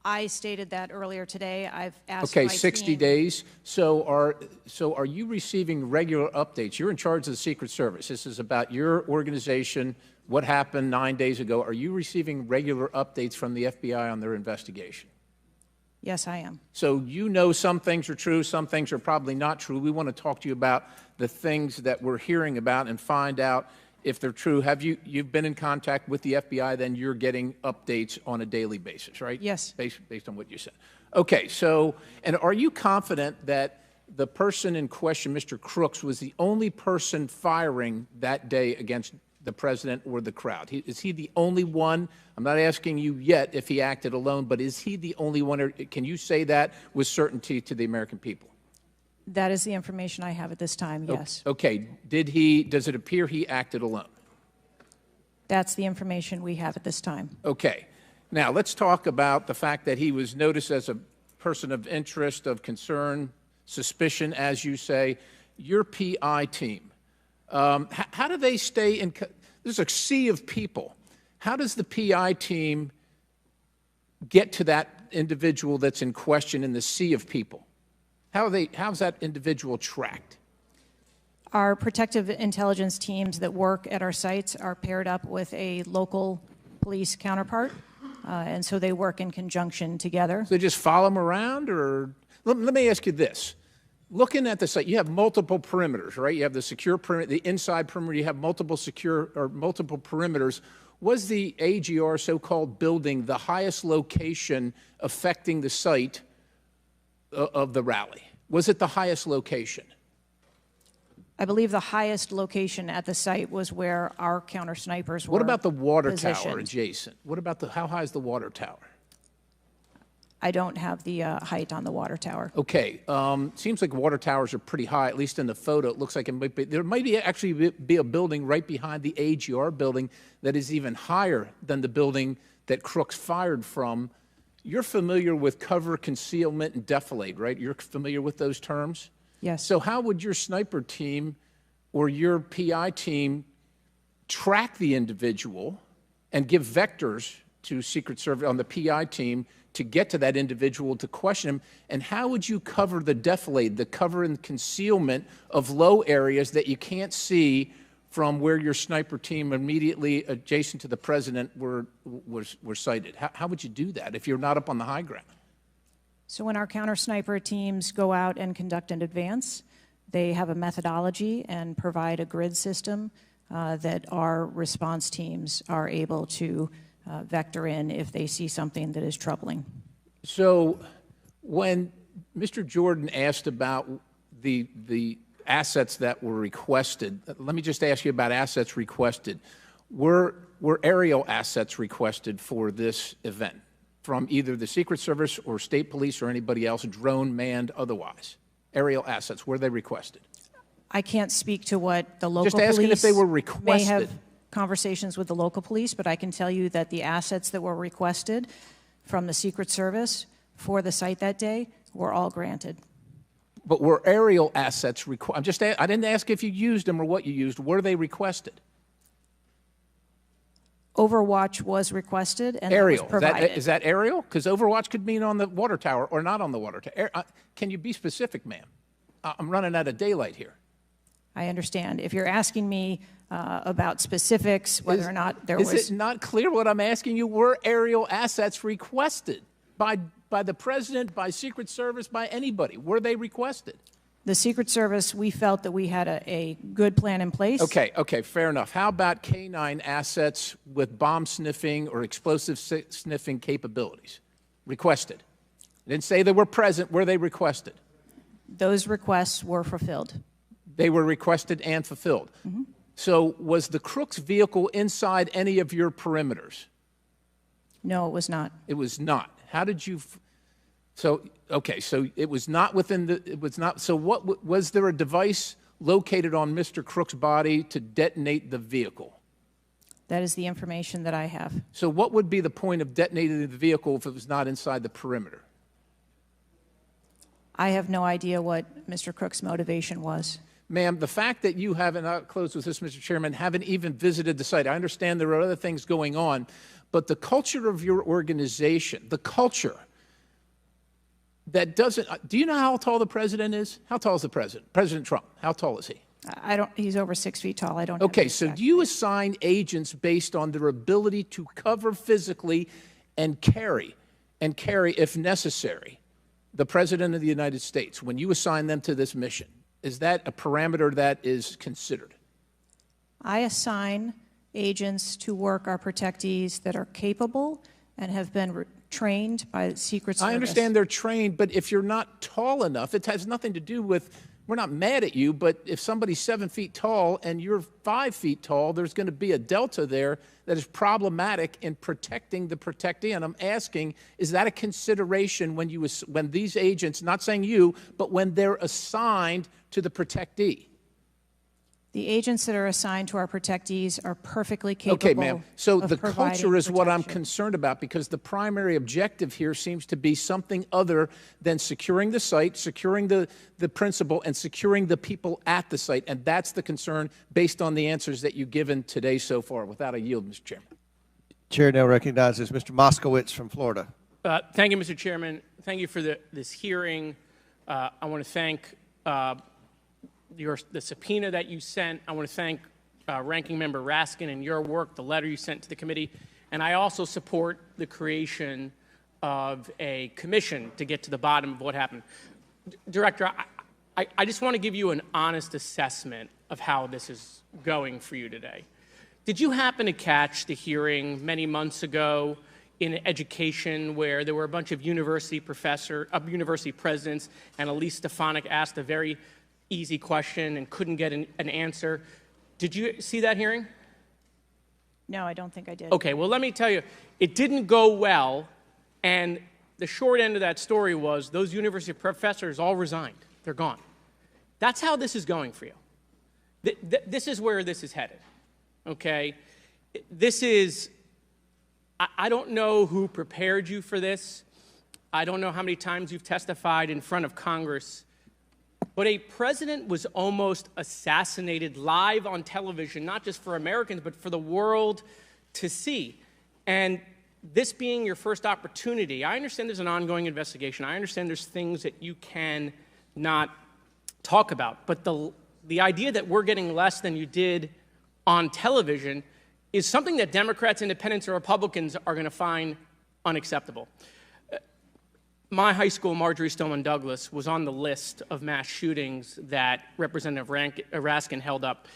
I stated that earlier today. I've asked Okay, my 60 team. days. So are you receiving regular updates? You're in charge of the Secret Service. This is about your organization, what happened 9 days ago. Are you receiving regular updates from the FBI on their investigation? Yes, I am. So you know some things are true, some things are probably not true. We want to talk to you about the things that we're hearing about and find out if they're true. You've been in contact with the FBI, then you're getting updates on a daily basis, right? Yes. Based on what you said. Okay, so, and are you confident that the person in question, Mr. Crooks, was the only person firing that day against the president or the crowd? Is he the only one? I'm not asking you yet if he acted alone, but is he the only one, or can you say that with certainty to the American people? That is the information I have at this time, yes. Okay, does it appear he acted alone? That's the information we have at this time. Okay, now let's talk about the fact that he was noticed as a person of interest, of concern, suspicion, as you say. Your PI team, how do they stay in, there's a sea of people. How does the PI team get to that individual that's in question in the sea of people? How's that individual tracked? Our protective intelligence teams that work at our sites are paired up with a local police counterpart, and so they work in conjunction together. So they just follow them around, or let me ask you this. Looking at the site, you have multiple perimeters, right? You have the secure perimeter, the inside perimeter, you have multiple perimeters. Was the AGR so-called building the highest location affecting the site of the rally? Was it the highest location? I believe the highest location at the site was where our counter snipers were. What about the water positioned. tower adjacent? What about how high is the water tower? I don't have the height on the water tower. Okay, seems like water towers are pretty high, at least in the photo. It looks like there might actually be a building right behind the AGR building that is even higher than the building that Crooks fired from. You're familiar with cover, concealment, and defilade, right? You're familiar with those terms? Yes. So how would your sniper team or your PI team track the individual and give vectors to Secret Service on the PI team to get to that individual to question him? And how would you cover the defilade, the cover and concealment of low areas that you can't see from where your sniper team immediately adjacent to the president were sighted? How would you do that if you're not up on the high ground? So when our counter sniper teams go out and conduct an advance, they have a methodology and provide a grid system that our response teams are able to vector in if they see something that is troubling. So when Mr. Jordan asked about the assets that were requested, let me just ask you about assets requested. Were aerial assets requested for this event from either the Secret Service or state police or anybody else, drone, manned, otherwise? Aerial assets, were they requested? I can't speak to what the local just asking police if they were may requested. have conversations with the local police, but I can tell you that the assets that were requested from the Secret Service for the site that day were all granted. But were aerial assets requested? I didn't ask if you used them or what you used. Were they requested? Overwatch was requested and aerial. That was provided. Is that aerial? Because Overwatch could mean on the water tower or not on the water tower. Can you be specific, ma'am? I'm running out of daylight here. I understand. If you're asking me about specifics, whether or not there was... Is it not clear what I'm asking you? Were aerial assets requested by the President, by Secret Service, by anybody? Were they requested? The Secret Service, we felt that we had a good plan in place. Okay, fair enough. How about K-9 assets with bomb sniffing or explosive sniffing capabilities? Requested. I didn't say they were present. Were they requested? Those requests were fulfilled. They were requested and fulfilled. Mm-hmm. So was the Crooks vehicle inside any of your perimeters? No, it was not. It was not. How did you... So it was not within the... It was not... So what... Was there a device located on Mr. Crook's body to detonate the vehicle? That is the information that I have. So what would be the point of detonating the vehicle if it was not inside the perimeter? I have no idea what Mr. Crook's motivation was. Ma'am, the fact that you haven't, I'll close with this, Mr. Chairman, haven't even visited the site. I understand there are other things going on, but the culture of your organization, the culture that doesn't, do you know how tall the president is? How tall is the president? President Trump, how tall is he? I don't, he's over 6 feet tall. I don't Okay, so do you assign agents based on their ability to cover physically and carry, if necessary, the President of the United States when you assign them to this mission? Is that a parameter that is considered? I assign agents to work our protectees that are capable and have been trained by the Secret Service. I understand they're trained, but if you're not tall enough, it has nothing to do with, we're not mad at you, but if somebody's 7 feet tall and you're 5 feet tall, there's going to be a delta there that is problematic in protecting the protectee. And I'm asking, is that a consideration when these agents, not saying you, but when they're assigned to the protectee? The agents that are assigned to our protectees are perfectly capable. Okay, ma'am. So of the culture is providing what I'm protection. concerned about, because the primary objective here seems to be something other than securing the site, securing the principal, and securing the people at the site. And that's the concern based on the answers that you've given today so far. Without a yield, Mr. Chairman. Chair now recognizes Mr. Moskowitz from Florida. Thank you, Mr. Chairman. Thank you for this hearing. I want to thank the subpoena that you sent. I want to thank Ranking Member Raskin and your work, the letter you sent to the committee. And I also support the creation of a commission to get to the bottom of what happened. Director, I just want to give you an honest assessment of how this is going for you today. Did you happen to catch the hearing many months ago in education where there were a bunch of university presidents, and Elise Stefanik asked a very easy question and couldn't get an answer. Did you see that hearing? No, I don't think I did. Okay, well, let me tell you, it didn't go well, and the short end of that story was those university professors all resigned. They're gone. That's how this is going for you. This is where this is headed, okay? This is, I don't know who prepared you for this. I don't know how many times you've testified in front of Congress, but a president was almost assassinated live on television, not just for Americans, but for the world to see. And this being your first opportunity, I understand there's an ongoing investigation. I understand there's things that you can not talk about. But the idea that we're getting less than you did on television is something that Democrats, Independents, or Republicans are going to find unacceptable. My high school, Marjorie Stoneman Douglas, was on the list of mass shootings that Representative Raskin held up.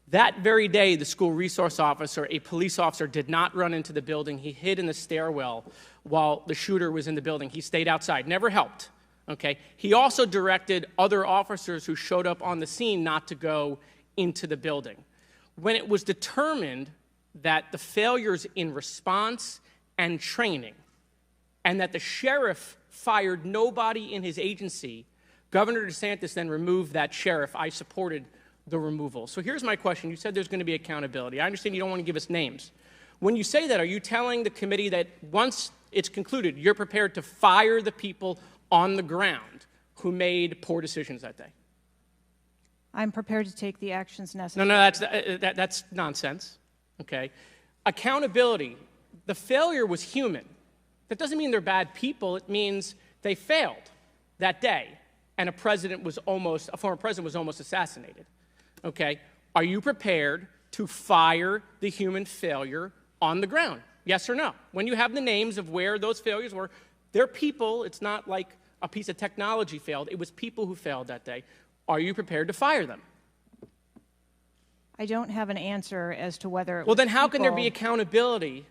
That very day, the school resource officer, a police officer, did not run into the building. He hid in the stairwell while the shooter was in the building. He stayed outside, never helped. Okay? He also directed other officers who showed up on the scene not to go into the building. When it was determined that the failures in response and training, and that the sheriff fired nobody in his agency, Governor DeSantis then removed that sheriff. I supported the removal. So here's my question. You said there's going to be accountability. I understand you don't want to give us names. When you say that, are you telling the committee that once it's concluded, you're prepared to fire the people on the ground who made poor decisions that day? I'm prepared to take the actions necessary. No, that's nonsense. Okay? Accountability. The failure was human. That doesn't mean they're bad people. It means they failed that day, and a former president was almost assassinated. Okay? Are you prepared to fire the human failure on the ground? Yes or no? When you have the names of where those failures were, they're people. It's not like a piece of technology failed. It was people who failed that day. Are you prepared to fire them? I don't have an answer as to whether Well, then how can there be accountability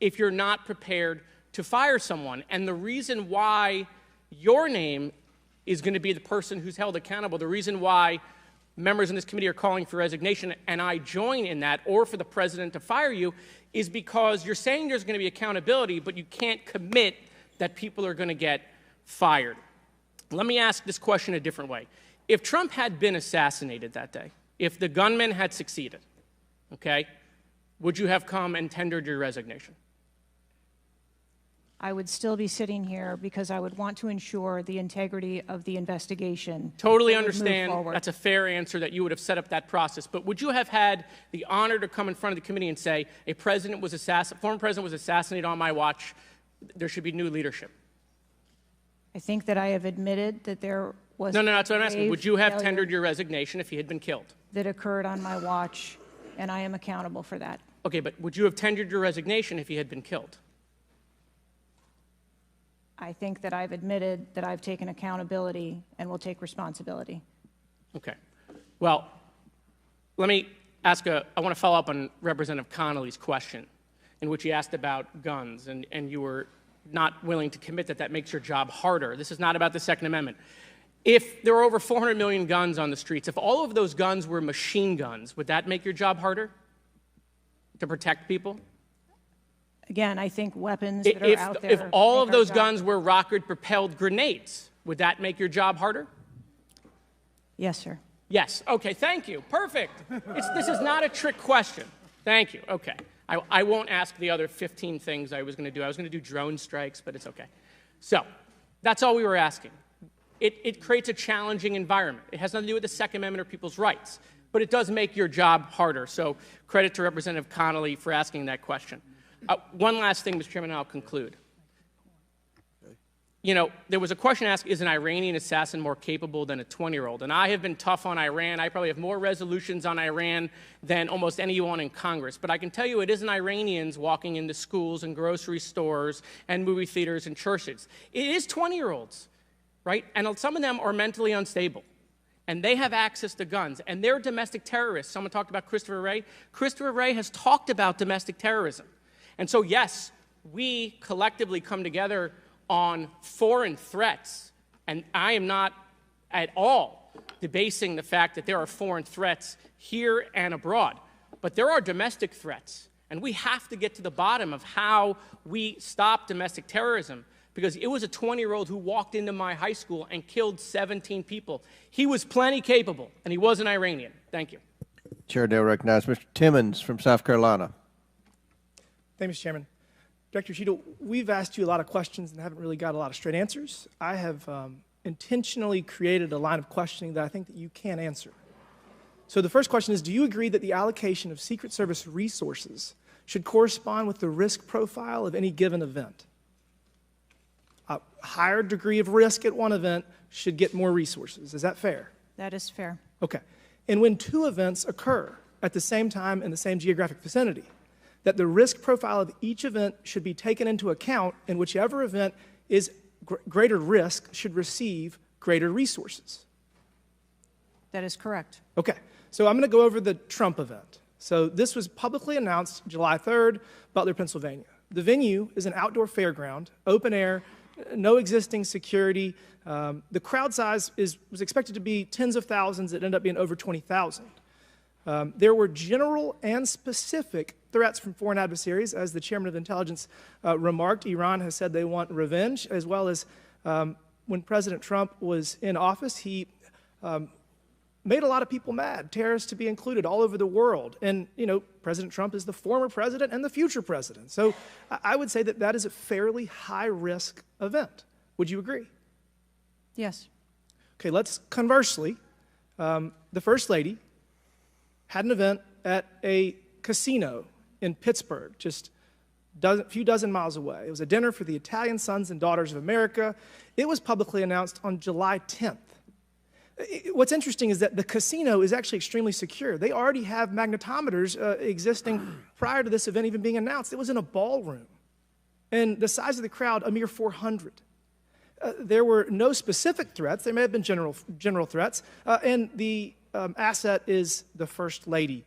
if you're not prepared to fire someone? And the reason why your name is going to be the person who's held accountable, the reason why members in this committee are calling for resignation, and I join in that, or for the president to fire you, is because you're saying there's going to be accountability, but you can't commit that people are going to get fired. Let me ask this question a different way. If Trump had been assassinated that day, if the gunman had succeeded, okay, would you have come and tendered your resignation? I would still be sitting here because I would want to ensure the integrity of the investigation. Totally understand. That's a fair answer, that you would have set up that process. But would you have had the honor to come in front of the committee and say, a former president was assassinated on my watch, there should be new leadership? I think that I have admitted that there was No, that's what I'm asking. Would you have tendered your resignation if he had been killed? That occurred on my watch, and I am accountable for that. Okay, but would you have tendered your resignation if he had been killed? I think that I've admitted that I've taken accountability and will take responsibility. Okay. Well, let me ask I want to follow up on Representative Connolly's question, in which he asked about guns, and you were not willing to commit that makes your job harder. This is not about the Second Amendment. If there are over 400 million guns on the streets, if all of those guns were machine guns, would that make your job harder to protect people? Again, I think weapons that are out there. If all of those guns were rocket-propelled grenades, would that make your job harder? Yes, sir. Yes. Okay, thank you. Perfect. This is not a trick question. Thank you. Okay. I won't ask the other 15 things I was going to do. I was going to do drone strikes, but it's okay. So that's all we were asking. It creates a challenging environment. It has nothing to do with the Second Amendment or people's rights, but it does make your job harder. So credit to Representative Connolly for asking that question. One last thing, Mr. Chairman, and I'll conclude. You know, there was a question asked, is an Iranian assassin more capable than a 20-year-old? And I have been tough on Iran. I probably have more resolutions on Iran than almost anyone in Congress. But I can tell you it isn't Iranians walking into schools and grocery stores and movie theaters and churches. It is 20-year-olds, right? And some of them are mentally unstable. And they have access to guns. And they're domestic terrorists. Someone talked about Christopher Wray. Christopher Wray has talked about domestic terrorism. And so, yes, we collectively come together on foreign threats, and I am not at all debasing the fact that there are foreign threats here and abroad, but there are domestic threats, and we have to get to the bottom of how we stop domestic terrorism, because it was a 20-year-old who walked into my high school and killed 17 people. He was plenty capable, and he was an Iranian. Thank you. Chair now recognizes Mr. Timmons from South Carolina. Thank you, Mr. Chairman. Director Cheatle, we've asked you a lot of questions and haven't really got a lot of straight answers. I have intentionally created a line of questioning that I think that you can answer. So the first question is, do you agree that the allocation of Secret Service resources should correspond with the risk profile of any given event? A higher degree of risk at one event should get more resources. Is that fair? That is fair. Okay. And when two events occur at the same time in the same geographic vicinity, that the risk profile of each event should be taken into account, and whichever event is greater risk should receive greater resources. That is correct. Okay. So I'm going to go over the Trump event. So this was publicly announced July 3rd, Butler, Pennsylvania. The venue is an outdoor fairground, open air, no existing security. The crowd size was expected to be tens of thousands. It ended up being over 20,000. There were general and specific threats from foreign adversaries. As the chairman of intelligence remarked, Iran has said they want revenge, as well as when President Trump was in office, he made a lot of people mad, terrorists to be included all over the world. And, you know, President Trump is the former president and the future president. So I would say that that is a fairly high-risk event. Would you agree? Yes. Okay, let's conversely, the First Lady had an event at a casino in Pittsburgh, just a few dozen miles away. It was a dinner for the Italian Sons and Daughters of America. It was publicly announced on July 10th. What's interesting is that the casino is actually extremely secure. They already have magnetometers existing prior to this event even being announced. It was in a ballroom. And the size of the crowd, a mere 400. There were no specific threats. There may have been general threats. And the asset is the First Lady.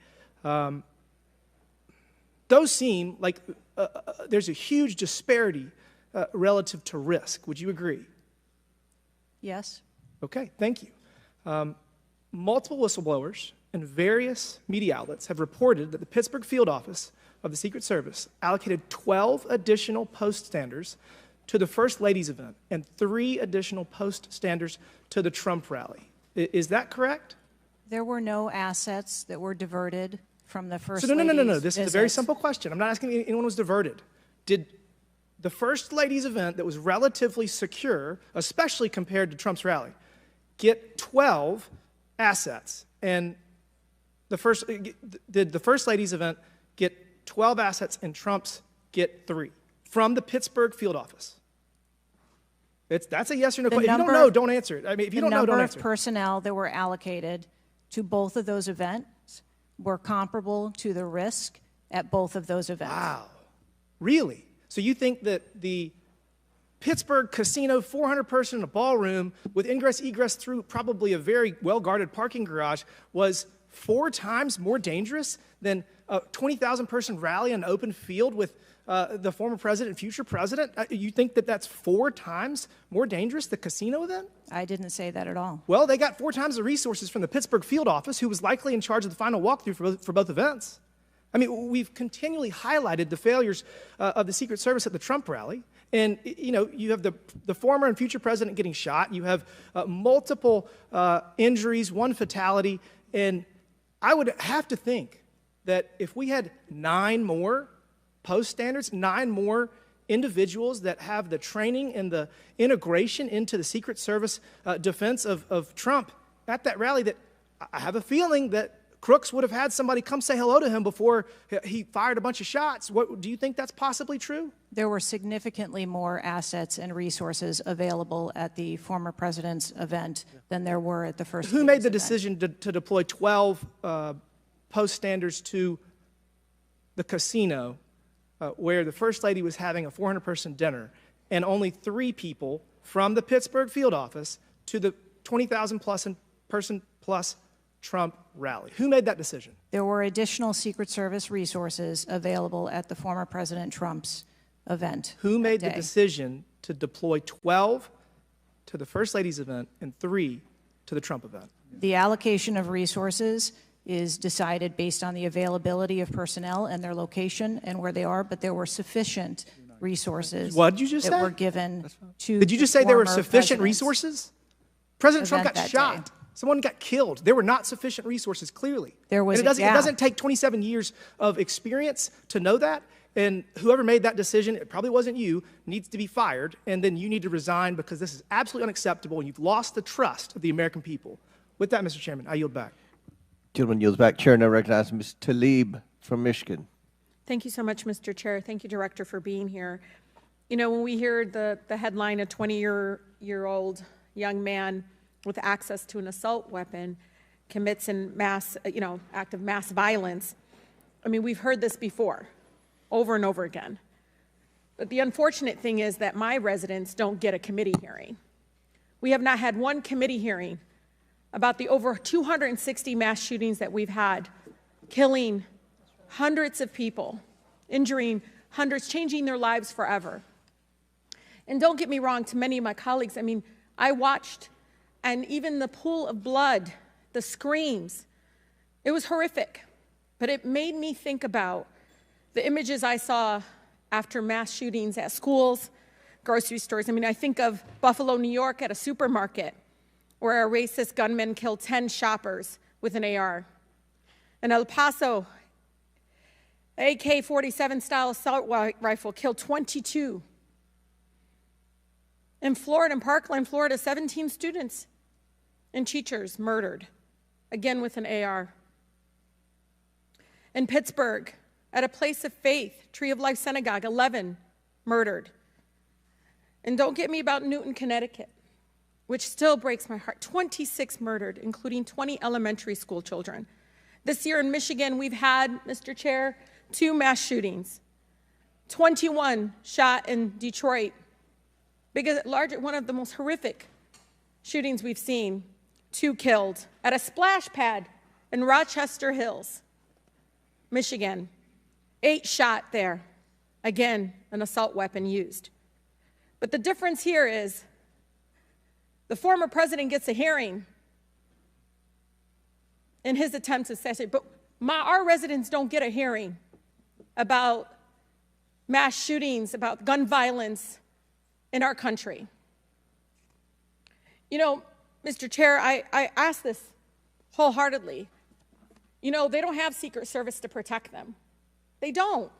Those seem like there's a huge disparity relative to risk. Would you agree? Yes. Okay, thank you. Multiple whistleblowers and various media outlets have reported that the Pittsburgh field office of the Secret Service allocated 12 additional post standers to the First Lady's event and 3 additional post standers to the Trump rally. Is that correct? There were no assets that were diverted from the First Lady's Lady's No. This visits. is a very simple question. I'm not asking if anyone was diverted. Did the First Lady's event that was relatively secure, especially compared to Trump's rally, get 12 assets? And did the First Lady's event get 12 assets and Trump's get 3 from the Pittsburgh field office? That's a yes or no question. If you don't know, don't answer it. I mean, if you don't know, don't answer it. The number of personnel that were allocated to both of those events were comparable to the risk at both of those events. Wow. Really? So you think that the Pittsburgh casino, 400-person in a ballroom with ingress-egress through probably a very well-guarded parking garage was 4 times more dangerous than a 20,000-person rally in an open field with the former president and future president? You think that that's 4 times more dangerous, the casino event? I didn't say that at all. Well, they got 4 times the resources from the Pittsburgh field office, who was likely in charge of the final walkthrough for both events. I mean, we've continually highlighted the failures of the Secret Service at the Trump rally. And, you know, you have the former and future president getting shot. You have multiple injuries, 1 fatality. And I would have to think that if we had 9 more post standards, 9 more individuals that have the training and the integration into the Secret Service defense of Trump at that rally, that I have a feeling that Crooks would have had somebody come say hello to him before he fired a bunch of shots. Do you think that's possibly true? There were significantly more assets and resources available at the former president's event than there were at the First Lady's Who made the event. decision to deploy 12 post standards to the casino where the First Lady was having a 400-person dinner, and only 3 people from the Pittsburgh field office to the 20,000-person plus Trump rally? Who made that decision? There were additional Secret Service resources available at the former President Trump's event. Who made the day. decision to deploy 12 to the First Lady's event and 3 to the Trump event? The allocation of resources is decided based on the availability of personnel and their location and where they are, but there were sufficient resources What did you just that say? were given to Did you just say there were former sufficient presidents. resources? President Trump Event got that shot. day. Someone got killed. There were not sufficient resources, clearly. There was And a it gap. doesn't take 27 years of experience to know that. And whoever made that decision, it probably wasn't you, needs to be fired. And then you need to resign because this is absolutely unacceptable and you've lost the trust of the American people. With that, Mr. Chairman, I yield back. Gentleman yields back. Chair now recognizes Ms. Talib from Michigan. Thank you so much, Mr. Chair. Thank you, Director, for being here. You know, when we hear the headline, a 20-year-old young man with access to an assault weapon commits an act of mass violence, I mean, we've heard this before, over and over again. But the unfortunate thing is that my residents don't get a committee hearing. We have not had one committee hearing about the over 260 mass shootings that we've had, killing hundreds of people, injuring hundreds, changing their lives forever. And don't get me wrong, to many of my colleagues, I mean, I watched, and even the pool of blood, the screams, it was horrific. But it made me think about the images I saw after mass shootings at schools, grocery stores. I mean, I think of Buffalo, New York, at a supermarket where a racist gunman killed 10 shoppers with an AR. In El Paso, AK-47 style assault rifle killed 22. In Florida, in Parkland, Florida, 17 students and teachers murdered, again with an AR. In Pittsburgh, at a place of faith, Tree of Life Synagogue, 11 murdered. And don't get me about Newton, Connecticut, which still breaks my heart. 26 murdered, including 20 elementary school children. This year in Michigan, we've had, Mr. Chair, 2 mass shootings. 21 shot in Detroit. One of the most horrific shootings we've seen. 2 killed at a splash pad in Rochester Hills, Michigan. 8 shot there. Again, an assault weapon used. But the difference here is the former president gets a hearing in his attempt to assassinate, but our residents don't get a hearing about mass shootings, about gun violence in our country. You know, Mr. Chair, I ask this wholeheartedly. You know, they don't have Secret Service to protect them. They don't.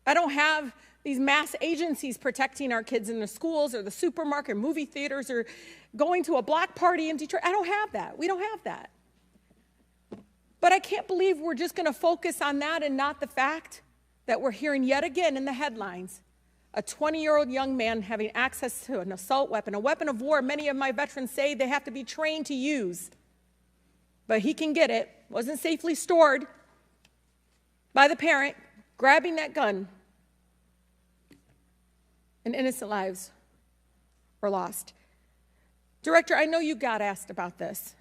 I don't have these mass agencies protecting our kids in the schools or the supermarket, or movie theaters, or going to a block party in Detroit. I don't have that. We don't have that. But I can't believe we're just going to focus on that and not the fact that we're hearing yet again in the headlines a 20-year-old young man having access to an assault weapon, a weapon of war many of my veterans say they have to be trained to use. But he can get it, wasn't safely stored by the parent, grabbing that gun, and innocent lives were lost. Director, I know you got asked about this,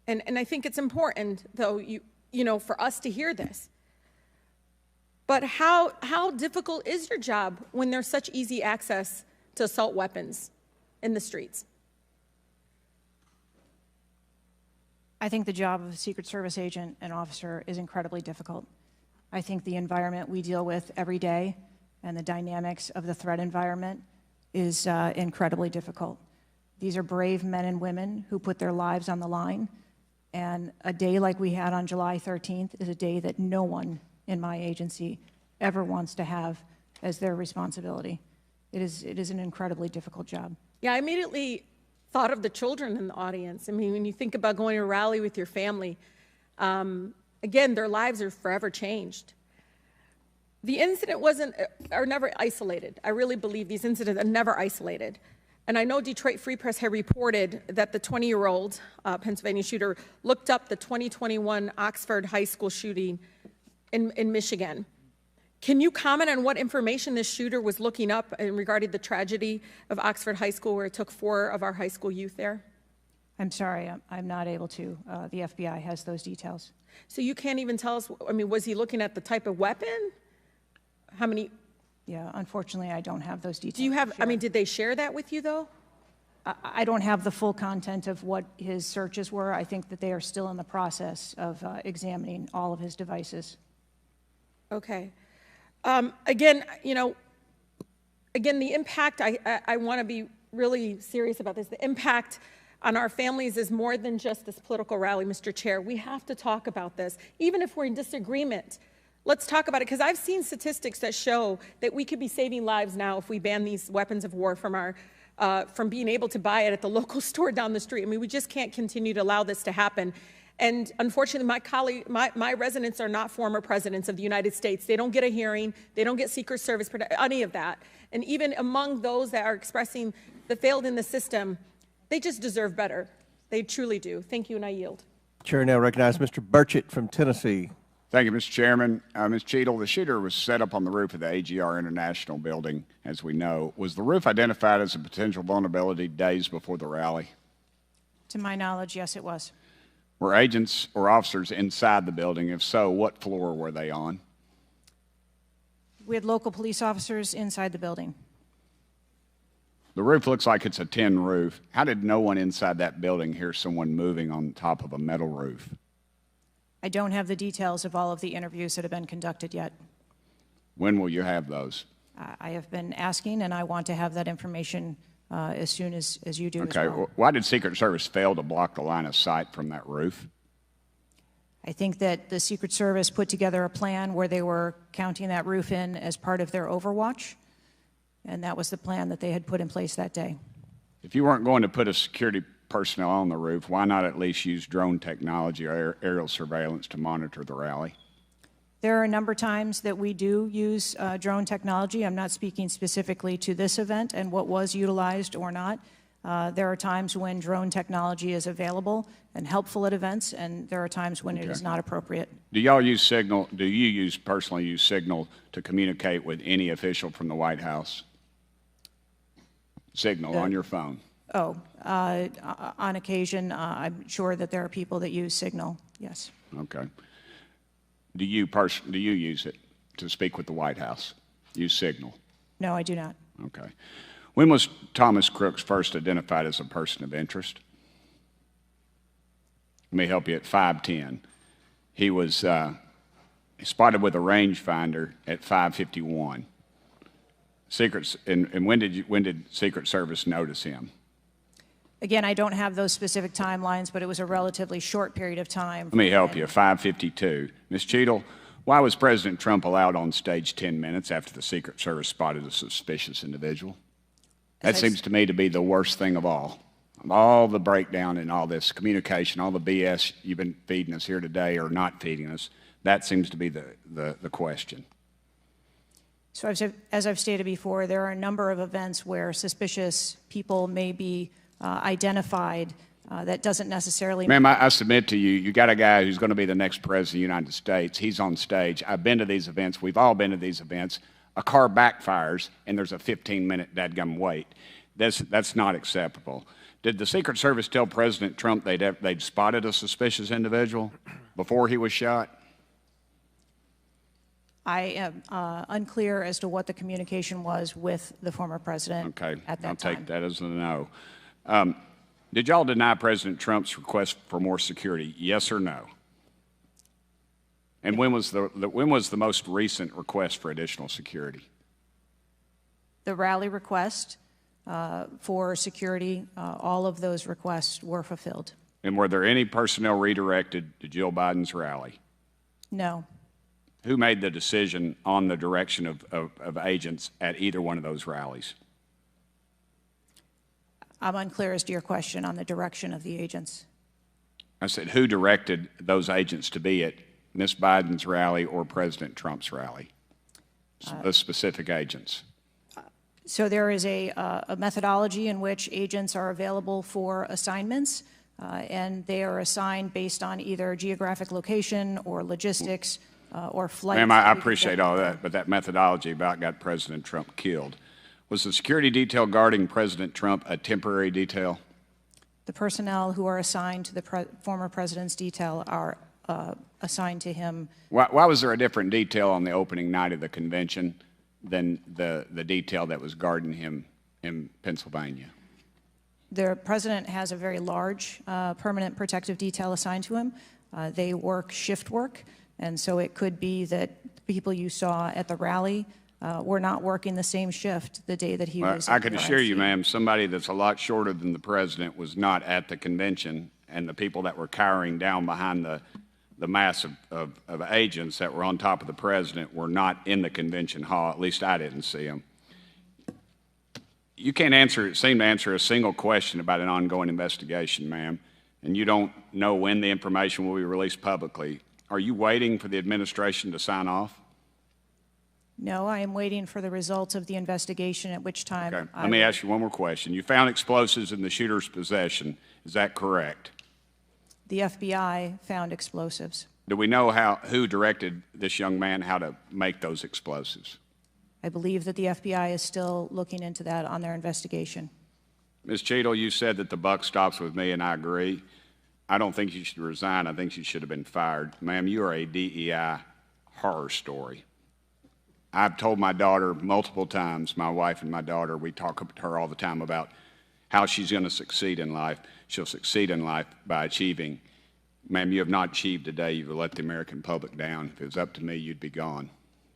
and I think it's important, though, you know, for us to hear this. But how difficult is your job when there's such easy access to assault weapons in the streets? I think the job of a Secret Service agent and officer is incredibly difficult. I think the environment we deal with every day and the dynamics of the threat environment is incredibly difficult. These are brave men and women who put their lives on the line, and a day like we had on July 13th is a day that no one in my agency ever wants to have as their responsibility. It is an incredibly difficult job. Yeah, I immediately thought of the children in the audience. I mean, when you think about going to a rally with your family, again, their lives are forever changed. The incident are never isolated. I really believe these incidents are never isolated. And I know Detroit Free Press had reported that the 20-year-old Pennsylvania shooter looked up the 2021 Oxford High School shooting in Michigan. Can you comment on what information this shooter was looking up in regarding the tragedy of Oxford High School, where it took 4 of our high school youth there? I'm sorry, I'm not able to. The FBI has those details. So you can't even tell us, I mean, was he looking at the type of weapon? How many Yeah, unfortunately, I don't have those details. Do you have, I mean, did they share that with you, though? I don't have the full content of what his searches were. I think that they are still in the process of examining all of his devices. Okay. Again, you know, again, the impact, I want to be really serious about this. The impact on our families is more than just this political rally, Mr. Chair. We have to talk about this, even if we're in disagreement. Let's talk about it, because I've seen statistics that show that we could be saving lives now if we ban these weapons of war from our from being able to buy it at the local store down the street. I mean, we just can't continue to allow this to happen. And unfortunately, my residents are not former presidents of the United States. They don't get a hearing. They don't get Secret Service, any of that. And even among those that are expressing the failed in the system, they just deserve better. They truly do. Thank you, and I yield. Chair now recognizes Mr. Burchett from Tennessee. Thank you, Mr. Chairman. Ms. Cheatle, the shooter was set up on the roof of the AGR International building, as we know. Was the roof identified as a potential vulnerability days before the rally? To my knowledge, yes, it was. Were agents or officers inside the building? If so, what floor were they on? We had local police officers inside the building. The roof looks like it's a tin roof. How did no one inside that building hear someone moving on top of a metal roof? I don't have the details of all of the interviews that have been conducted yet. When will you have those? I have been asking, and I want to have that information as soon as you do Okay. as well. Why did Secret Service fail to block the line of sight from that roof? I think that the Secret Service put together a plan where they were counting that roof in as part of their overwatch, and that was the plan that they had put in place that day. If you weren't going to put a security personnel on the roof, why not at least use drone technology or aerial surveillance to monitor the rally? There are a number of times that we do use drone technology. I'm not speaking specifically to this event and what was utilized or not. There are times when drone technology is available and helpful at events, and there are times when it is not appropriate. Do y'all use Signal? Do you personally use Signal to communicate with any official from the White House? Signal on your phone? Oh, on occasion, I'm sure that there are people that use Signal, yes. Okay. Do you use it to speak with the White House? Use Signal? No, I do not. Okay. When was Thomas Crooks first identified as a person of interest? Let me help you. At 5:10, he was spotted with a rangefinder at 5:51. And when did Secret Service notice him? Again, I don't have those specific timelines, but it was a relatively short period of time. Let me help you. 5:52. Ms. Cheatle, why was President Trump allowed on stage 10 minutes after the Secret Service spotted a suspicious individual? That seems to me to be the worst thing of all. Of all the breakdown in all this communication, all the BS you've been feeding us here today or not feeding us, that seems to be the question. So as I've stated before, there are a number of events where suspicious people may be identified. That doesn't necessarily... Ma'am, I submit to you, you got a guy who's going to be the next president of the United States. He's on stage. I've been to these events. We've all been to these events. A car backfires, and there's a 15-minute dadgum wait. That's not acceptable. Did the Secret Service tell President Trump they'd spotted a suspicious individual before he was shot? I am unclear as to what the communication was with the former president at that time. I'll take that as a no. Did y'all deny President Trump's request for more security, yes or no? And when was the most recent request for additional security? The rally request for security, all of those requests were fulfilled. And were there any personnel redirected to Jill Biden's rally? No. Who made the decision on the direction of agents at either one of those rallies? I'm unclear as to your question on the direction of the agents. I said, who directed those agents to be at Ms. Biden's rally or President Trump's rally? The specific agents. So there is a methodology in which agents are available for assignments, and they are assigned based on either geographic location or logistics or flight. Ma'am, I appreciate all that, but that methodology about got President Trump killed. Was the security detail guarding President Trump a temporary detail? The personnel who are assigned to the former president's detail are assigned to him. Why was there a different detail on the opening night of the convention than the detail that was guarding him in Pennsylvania? The president has a very large permanent protective detail assigned to him. They work shift work, and so it could be that people you saw at the rally were not working the same shift the day that he was. I can assure you, ma'am, somebody that's a lot shorter than the president was not at the convention, and the people that were cowering down behind the mass of agents that were on top of the president were not in the convention hall. At least I didn't see them. You can't seem to answer a single question about an ongoing investigation, ma'am, and you don't know when the information will be released publicly. Are you waiting for the administration to sign off? No, I am waiting for the results of the investigation, at which time. Okay. Let me ask you one more question. You found explosives in the shooter's possession. Is that correct? The FBI found explosives. Do we know who directed this young man how to make those explosives? I believe that the FBI is still looking into that on their investigation. Ms. Cheatle, you said that the buck stops with me, and I agree. I don't think you should resign. I think you should have been fired. Ma'am, you are a DEI horror story. I've told my daughter multiple times, my wife and my daughter, we talk to her all the time about how she's going to succeed in life. She'll succeed in life by achieving. Ma'am, you have not achieved today. You've let the American public down. If it was up to me, you'd be gone.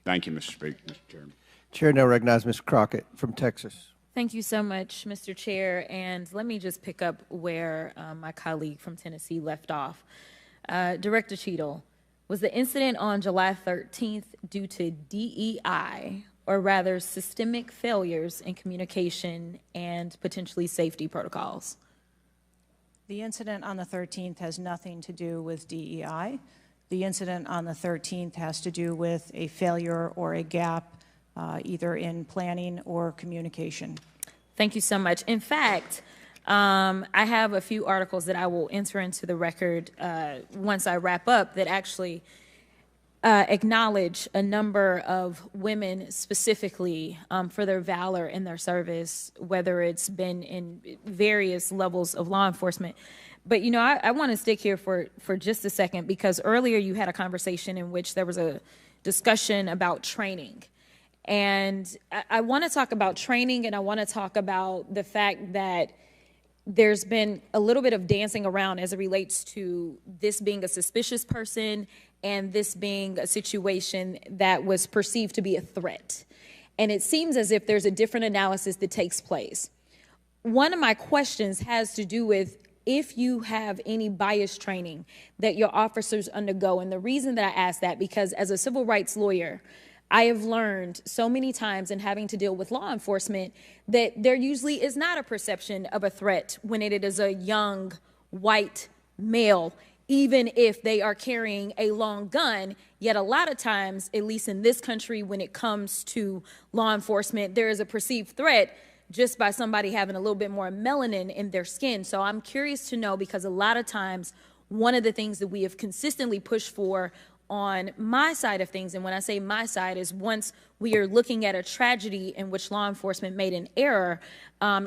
Thank you, Mr. Speaker, Mr. Chairman. Chair now recognizes Ms. Crockett from Texas. Thank you so much, Mr. Chair. And let me just pick up where my colleague from Tennessee left off. Director Cheatle, was the incident on July 13th due to DEI, or rather systemic failures in communication and potentially safety protocols? The incident on the 13th has nothing to do with DEI. The incident on the 13th has to do with a failure or a gap either in planning or communication. Thank you so much. In fact, I have a few articles that I will enter into the record once I wrap up that actually acknowledge a number of women specifically for their valor in their service, whether it's been in various levels of law enforcement. But, you know, I want to stick here for just a second, because earlier you had a conversation in which there was a discussion about training. And I want to talk about training, and I want to talk about the fact that there's been a little bit of dancing around as it relates to this being a suspicious person and this being a situation that was perceived to be a threat. And it seems as if there's a different analysis that takes place. One of my questions has to do with if you have any bias training that your officers undergo. And the reason that I ask that, because as a civil rights lawyer, I have learned so many times in having to deal with law enforcement that there usually is not a perception of a threat when it is a young white male, even if they are carrying a long gun. Yet a lot of times, at least in this country, when it comes to law enforcement, there is a perceived threat just by somebody having a little bit more melanin in their skin. So I'm curious to know, because a lot of times, one of the things that we have consistently pushed for on my side of things, and when I say my side, is once we are looking at a tragedy in which law enforcement made an error,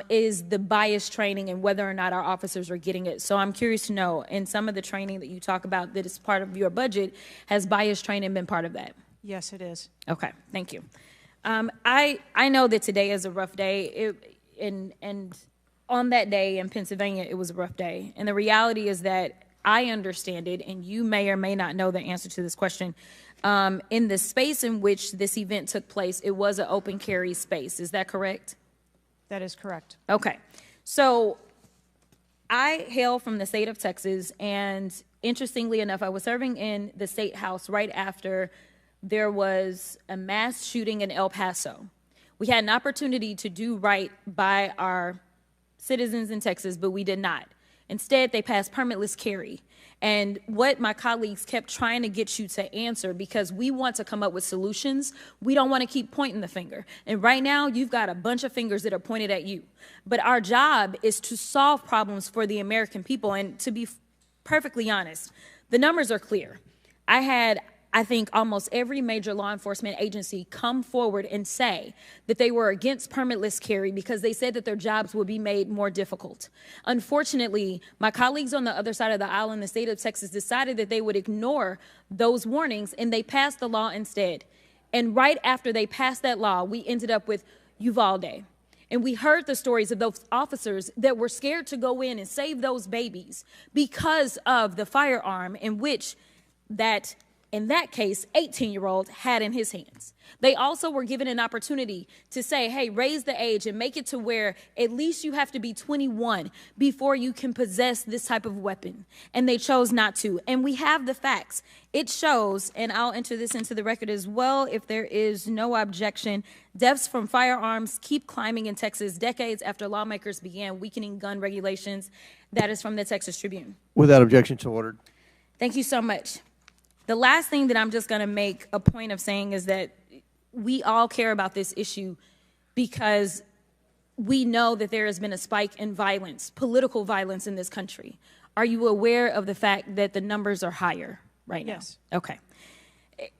is the bias training and whether or not our officers are getting it. So I'm curious to know, in some of the training that you talk about that is part of your budget, has bias training been part of that? Yes, it is. Okay, thank you. I know that today is a rough day, and on that day in Pennsylvania, it was a rough day. And the reality is that I understand it, and you may or may not know the answer to this question. In the space in which this event took place, it was an open carry space. Is that correct? That is correct. Okay. So I hail from the state of Texas, and interestingly enough, I was serving in the state house right after there was a mass shooting in El Paso. We had an opportunity to do right by our citizens in Texas, but we did not. Instead, they passed permitless carry. And what my colleagues kept trying to get you to answer, because we want to come up with solutions, we don't want to keep pointing the finger. And right now, you've got a bunch of fingers that are pointed at you. But our job is to solve problems for the American people. And to be perfectly honest, the numbers are clear. I think almost every major law enforcement agency come forward and say that they were against permitless carry because they said that their jobs would be made more difficult. Unfortunately, my colleagues on the other side of the aisle in the state of Texas decided that they would ignore those warnings, and they passed the law instead. And right after they passed that law, we ended up with Uvalde. And we heard the stories of those officers that were scared to go in and save those babies because of the firearm in which that, in that case, 18-year-old had in his hands. They also were given an opportunity to say, hey, raise the age and make it to where at least you have to be 21 before you can possess this type of weapon. And they chose not to. And we have the facts. It shows, and I'll enter this into the record as well if there is no objection, deaths from firearms keep climbing in Texas decades after lawmakers began weakening gun regulations. That is from the Texas Tribune. Without objection, so ordered. Thank you so much. The last thing that I'm just going to make a point of saying is that we all care about this issue because we know that there has been a spike in violence, political violence in this country. Are you aware of the fact that the numbers are higher right now? Yes. Okay.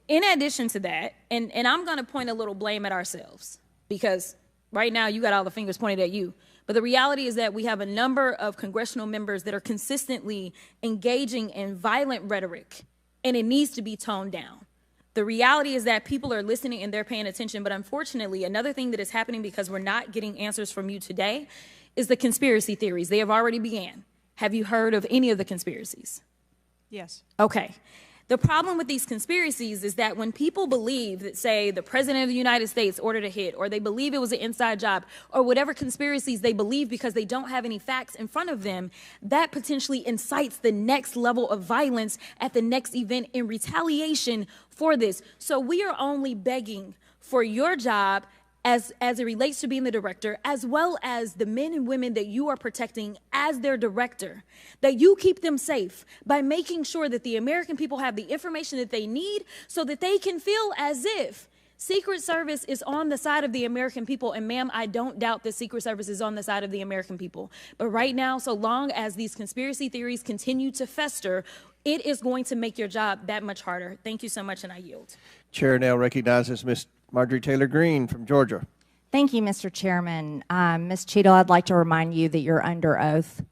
In addition to that, and I'm going to point a little blame at ourselves because right now you got all the fingers pointed at you. But the reality is that we have a number of congressional members that are consistently engaging in violent rhetoric, and it needs to be toned down. The reality is that people are listening and they're paying attention, but unfortunately, another thing that is happening because we're not getting answers from you today is the conspiracy theories. They have already began. Have you heard of any of the conspiracies? Yes. Okay. The problem with these conspiracies is that when people believe that, say, the President of the United States ordered a hit, or they believe it was an inside job, or whatever conspiracies they believe because they don't have any facts in front of them, that potentially incites the next level of violence at the next event in retaliation for this. So we are only begging for your job as it relates to being the director, as well as the men and women that you are protecting as their director, that you keep them safe by making sure that the American people have the information that they need so that they can feel as if Secret Service is on the side of the American people. And ma'am, I don't doubt that Secret Service is on the side of the American people. But right now, so long as these conspiracy theories continue to fester, it is going to make your job that much harder. Thank you so much, and I yield. Chair now recognizes Ms. Marjorie Taylor-Greene from Georgia. Thank you, Mr. Chairman. Ms. Cheatle, I'd like to remind you that you're under oath.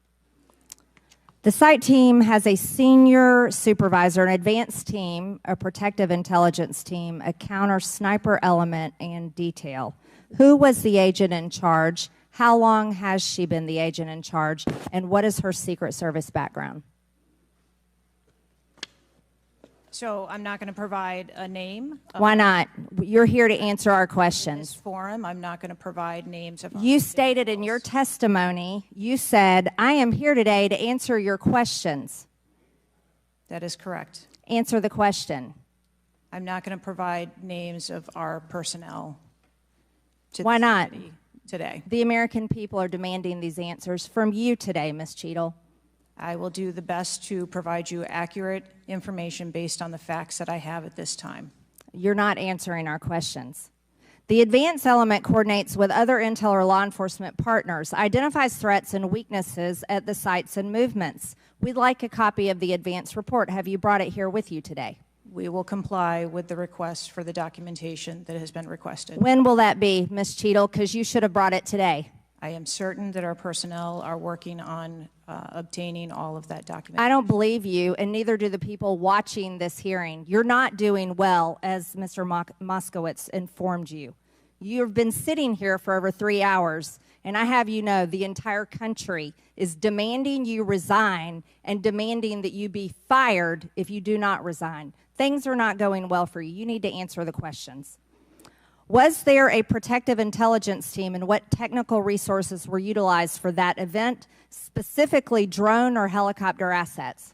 The site team has a senior supervisor, an advanced team, a protective intelligence team, a counter sniper element, and detail. Who was the agent in charge? How long has she been the agent in charge? And what is her Secret Service background? So I'm not going to provide a name. Why not? You're here to answer our In questions. this forum, I'm not going to provide names of. You stated in your testimony, you said, I am here today to answer your questions. That is correct. Answer the question. I'm not going to provide names of our personnel. Why not? Today. The American people are demanding these answers from you today, Ms. Cheatle. I will do the best to provide you accurate information based on the facts that I have at this time. You're not answering our questions. The advance element coordinates with other intel or law enforcement partners, identifies threats and weaknesses at the sites and movements. We'd like a copy of the advance report. Have you brought it here with you today? We will comply with the request for the documentation that has been requested. When will that be, Ms. Cheatle? Because you should have brought it today. I am certain that our personnel are working on obtaining all of that documentation. I don't believe you, and neither do the people watching this hearing. You're not doing well, as Mr. Moskowitz informed you. You've been sitting here for over 3 hours, and I have you know the entire country is demanding you resign and demanding that you be fired if you do not resign. Things are not going well for you. You need to answer the questions. Was there a protective intelligence team, and what technical resources were utilized for that event, specifically drone or helicopter assets?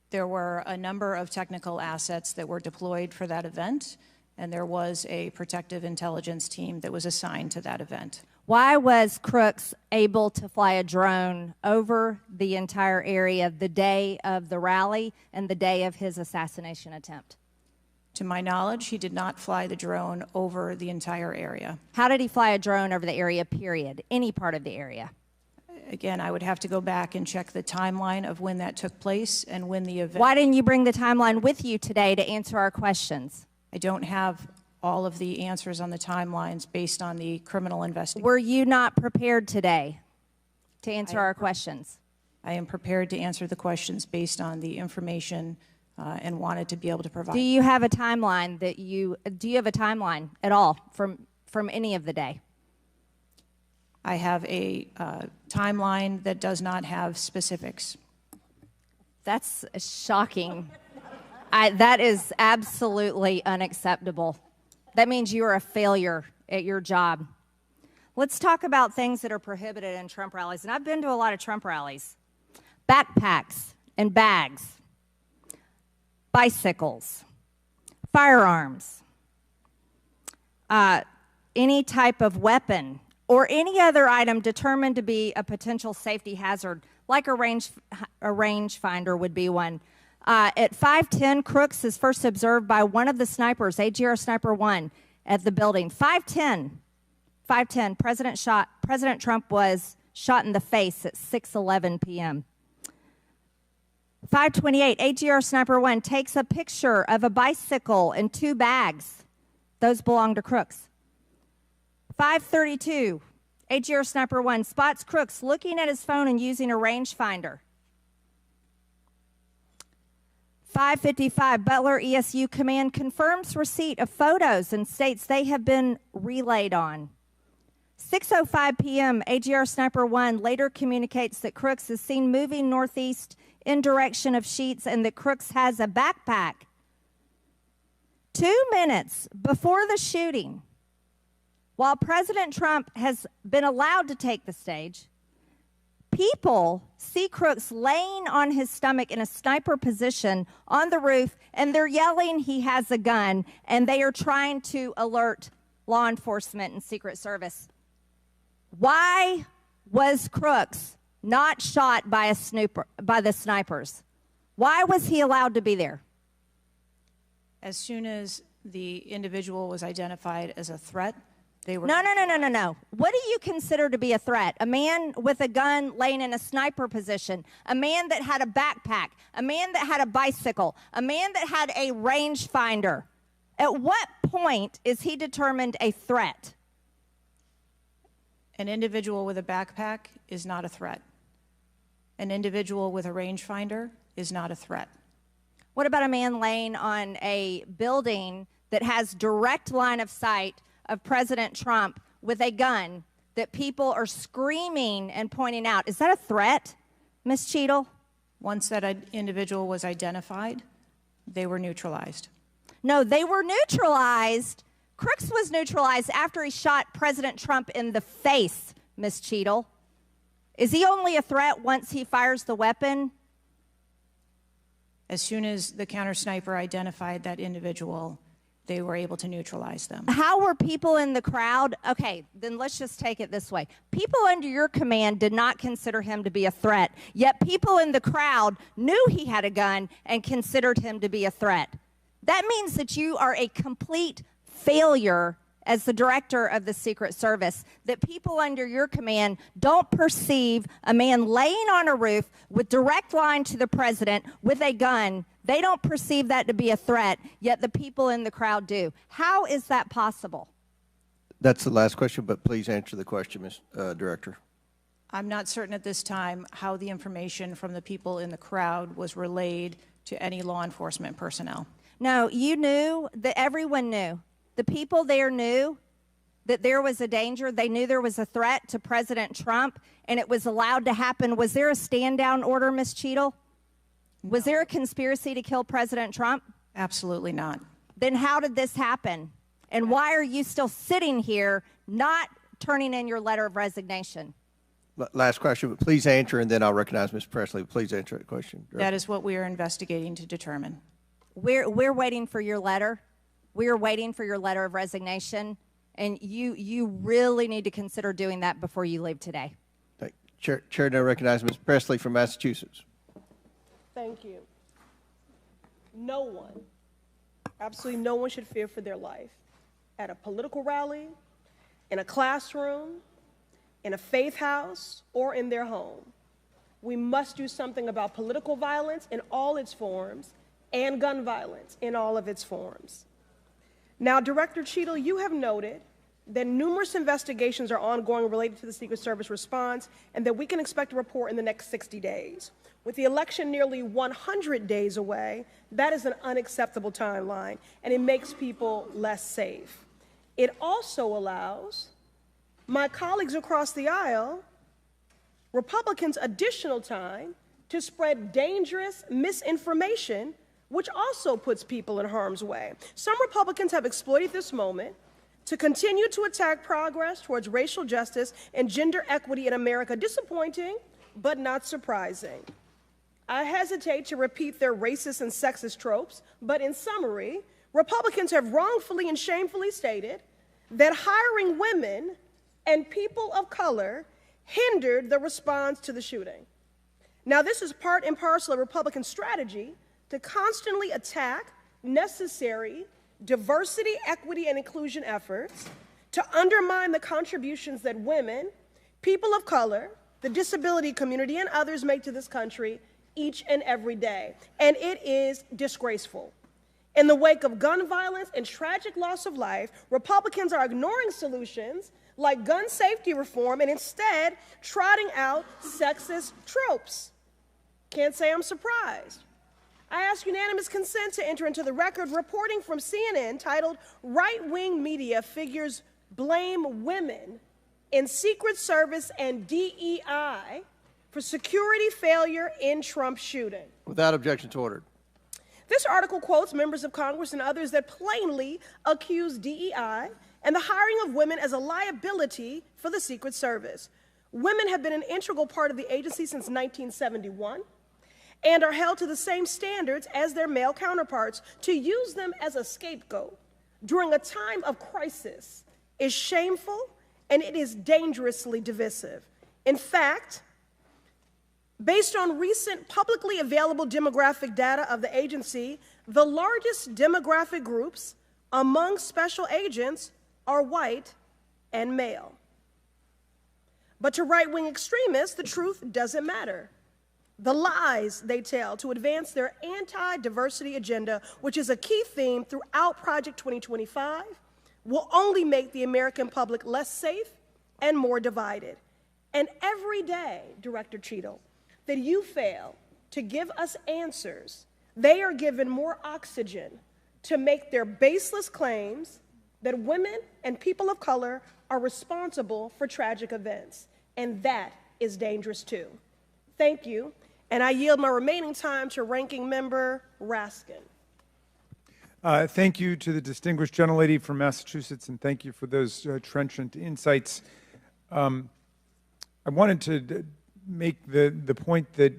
There were a number of technical assets that were deployed for that event, and there was a protective intelligence team that was assigned to that event. Why was Crooks able to fly a drone over the entire area the day of the rally and the day of his assassination attempt? To my knowledge, he did not fly the drone over the entire area. How did he fly a drone over the area, period? Any part of the area? Again, I would have to go back and check the timeline of when that took place and when the event. Why didn't you bring the timeline with you today to answer our questions? I don't have all of the answers on the timelines based on the criminal investigation. Were you not prepared today to answer our questions? I am prepared to answer the questions based on the information and wanted to be able to provide. Do you have a timeline do you have a timeline at all from any of the day? I have a timeline that does not have specifics. That's shocking. That is absolutely unacceptable. That means you are a failure at your job. Let's talk about things that are prohibited in Trump rallies. And I've been to a lot of Trump rallies. Backpacks and bags, bicycles, firearms, any type of weapon, or any other item determined to be a potential safety hazard, like a rangefinder would be one. At 5:10, Crooks is first observed by one of the snipers, AGR Sniper 1, at the building. 5:10, President Trump was shot in the face at 6:11 p.m. 5:28, AGR Sniper 1 takes a picture of a bicycle and 2 bags. Those belong to Crooks. 5:32, AGR Sniper 1 spots Crooks looking at his phone and using a rangefinder. 5:55, Butler ESU Command confirms receipt of photos and states they have been relayed on. 6:05 p.m., AGR Sniper 1 later communicates that Crooks is seen moving northeast in direction of Sheets and that Crooks has a backpack. 2 minutes before the shooting, while President Trump has been allowed to take the stage, people see Crooks laying on his stomach in a sniper position on the roof, and they're yelling he has a gun, and they are trying to alert law enforcement and Secret Service. Why was Crooks not shot by the snipers? Why was he allowed to be there? As soon as the individual was identified as a threat, they were... No. What do you consider to be a threat? A man with a gun laying in a sniper position, a man that had a backpack, a man that had a bicycle, a man that had a rangefinder. At what point is he determined a threat? An individual with a backpack is not a threat. An individual with a rangefinder is not a threat. What about a man laying on a building that has direct line of sight of President Trump with a gun that people are screaming and pointing out? Is that a threat, Ms. Cheatle? Once that individual was identified, they were neutralized. No, they were neutralized. Crooks was neutralized after he shot President Trump in the face, Ms. Cheatle. Is he only a threat once he fires the weapon? As soon as the counter sniper identified that individual, they were able to neutralize them. How were people in the crowd? Okay, then let's just take it this way. People under your command did not consider him to be a threat, yet people in the crowd knew he had a gun and considered him to be a threat. That means that you are a complete failure as the director of the Secret Service, that people under your command don't perceive a man laying on a roof with direct line to the president with a gun. They don't perceive that to be a threat, yet the people in the crowd do. How is that possible? That's the last question, but please answer the question, Ms. Director. I'm not certain at this time how the information from the people in the crowd was relayed to any law enforcement personnel. No, you knew, that everyone knew. The people there knew that there was a danger. They knew there was a threat to President Trump, and it was allowed to happen. Was there a stand-down order, Ms. Cheatle? Was there a conspiracy to kill President Trump? Absolutely not. Then how did this happen? And why are you still sitting here not turning in your letter of resignation? Last question, but please answer, and then I'll recognize Ms. Presley. Please answer that question. Director. That is what we are investigating to determine. We're waiting for your letter. We are waiting for your letter of resignation, and you really need to consider doing that before you leave today. Chair now recognizes Ms. Presley from Massachusetts. Thank you. No one, absolutely no one should fear for their life at a political rally, in a classroom, in a faith house, or in their home. We must do something about political violence in all its forms and gun violence in all of its forms. Now, Director Cheatle, you have noted that numerous investigations are ongoing related to the Secret Service response and that we can expect a report in the next 60 days. With the election nearly 100 days away, that is an unacceptable timeline, and it makes people less safe. It also allows my colleagues across the aisle, Republicans, additional time to spread dangerous misinformation, which also puts people in harm's way. Some Republicans have exploited this moment to continue to attack progress towards racial justice and gender equity in America. Disappointing, but not surprising. I hesitate to repeat their racist and sexist tropes, but in summary, Republicans have wrongfully and shamefully stated that hiring women and people of color hindered the response to the shooting. Now, this is part and parcel of Republican strategy to constantly attack necessary diversity, equity, and inclusion efforts, to undermine the contributions that women, people of color, the disability community, and others make to this country each and every day. And it is disgraceful. In the wake of gun violence and tragic loss of life, Republicans are ignoring solutions like gun safety reform and instead trotting out sexist tropes. Can't say I'm surprised. I ask unanimous consent to enter into the record reporting from CNN titled "Right-Wing Media Figures Blame Women in Secret Service and DEI for Security Failure in Trump Shooting." Without objection to ordered. This article quotes members of Congress and others that plainly accuse DEI and the hiring of women as a liability for the Secret Service. Women have been an integral part of the agency since 1971 and are held to the same standards as their male counterparts. To use them as a scapegoat during a time of crisis is shameful and it is dangerously divisive. In fact, based on recent publicly available demographic data of the agency, the largest demographic groups among special agents are white and male. But to right-wing extremists, the truth doesn't matter. The lies they tell to advance their anti-diversity agenda, which is a key theme throughout Project 2025, will only make the American public less safe and more divided. And every day, Director Cheatle, that you fail to give us answers, they are given more oxygen to make their baseless claims that women and people of color are responsible for tragic events. And that is dangerous too. Thank you. And I yield my remaining time to Ranking Member Raskin. Thank you to the distinguished gentlelady from Massachusetts, and thank you for those trenchant insights. I wanted to make the point that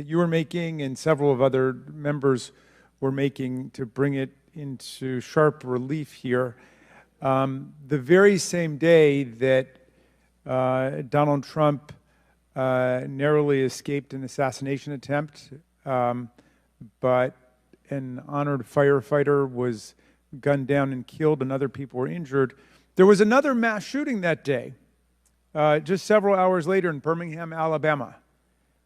you were making and several of other members were making to bring it into sharp relief here. The very same day that Donald Trump narrowly escaped an assassination attempt, but an honored firefighter was gunned down and killed and other people were injured. There was another mass shooting that day, just several hours later in Birmingham, Alabama.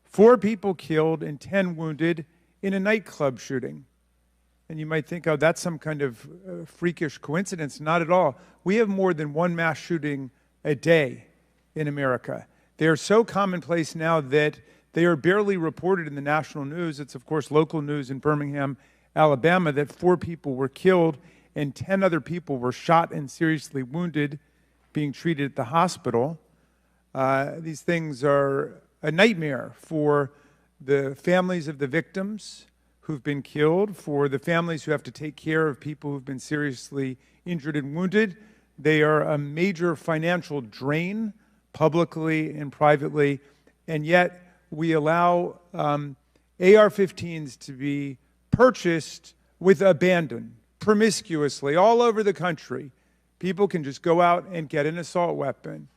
4 people killed and 10 wounded in a nightclub shooting. And you might think, oh, that's some kind of freakish coincidence. Not at all. We have more than one mass shooting a day in America. They are so commonplace now that they are barely reported in the national news. It's, of course, local news in Birmingham, Alabama, that 4 people were killed and 10 other people were shot and seriously wounded, being treated at the hospital. These things are a nightmare for the families of the victims who've been killed, for the families who have to take care of people who've been seriously injured and wounded. They are a major financial drain, publicly and privately, and yet we allow AR-15s to be purchased with abandon, promiscuously, all over the country. People can just go out and get an assault weapon.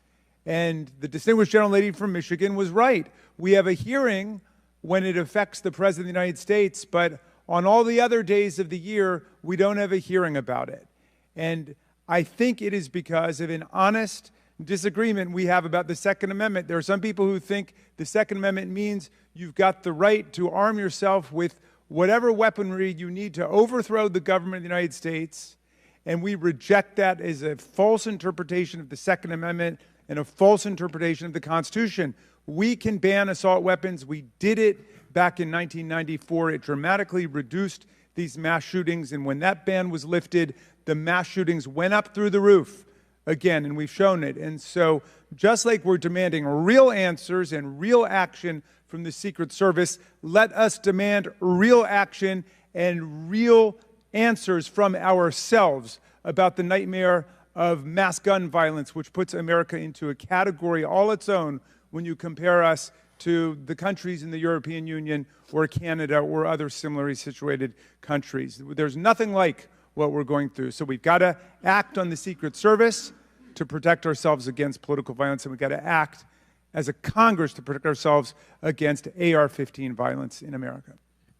And the distinguished gentlelady from Michigan was right. We have a hearing when it affects the President of the United States, but on all the other days of the year, we don't have a hearing about it. And I think it is because of an honest disagreement we have about the Second Amendment. There are some people who think the Second Amendment means you've got the right to arm yourself with whatever weaponry you need to overthrow the government of the United States, and we reject that as a false interpretation of the Second Amendment and a false interpretation of the Constitution. We can ban assault weapons. We did it back in 1994. It dramatically reduced these mass shootings, and when that ban was lifted, the mass shootings went up through the roof again, and we've shown it. And so just like we're demanding real answers and real action from the Secret Service, let us demand real action and real answers from ourselves about the nightmare of mass gun violence, which puts America into a category all its own when you compare us to the countries in the European Union or Canada or other similarly situated countries. There's nothing like what we're going through. So we've got to act on the Secret Service to protect ourselves against political violence, and we've got to act as a Congress to protect ourselves against AR-15 violence in America.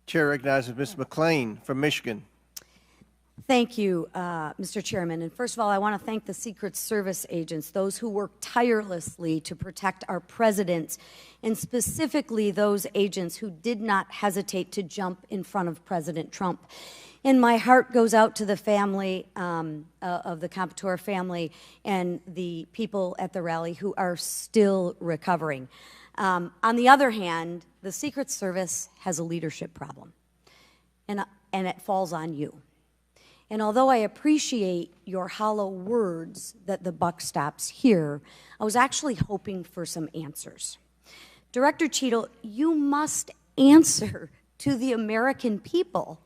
Chair recognizes Ms. McLean from Michigan. Thank you, Mr. Chairman. And first of all, I want to thank the Secret Service agents, those who work tirelessly to protect our presidents, and specifically those agents who did not hesitate to jump in front of President Trump. And my heart goes out to the family of the Comptoir family and the people at the rally who are still recovering. On the other hand, the Secret Service has a leadership problem, and it falls on you. And although I appreciate your hollow words that the buck stops here, I was actually hoping for some answers. Director Cheatle, you must answer to the American people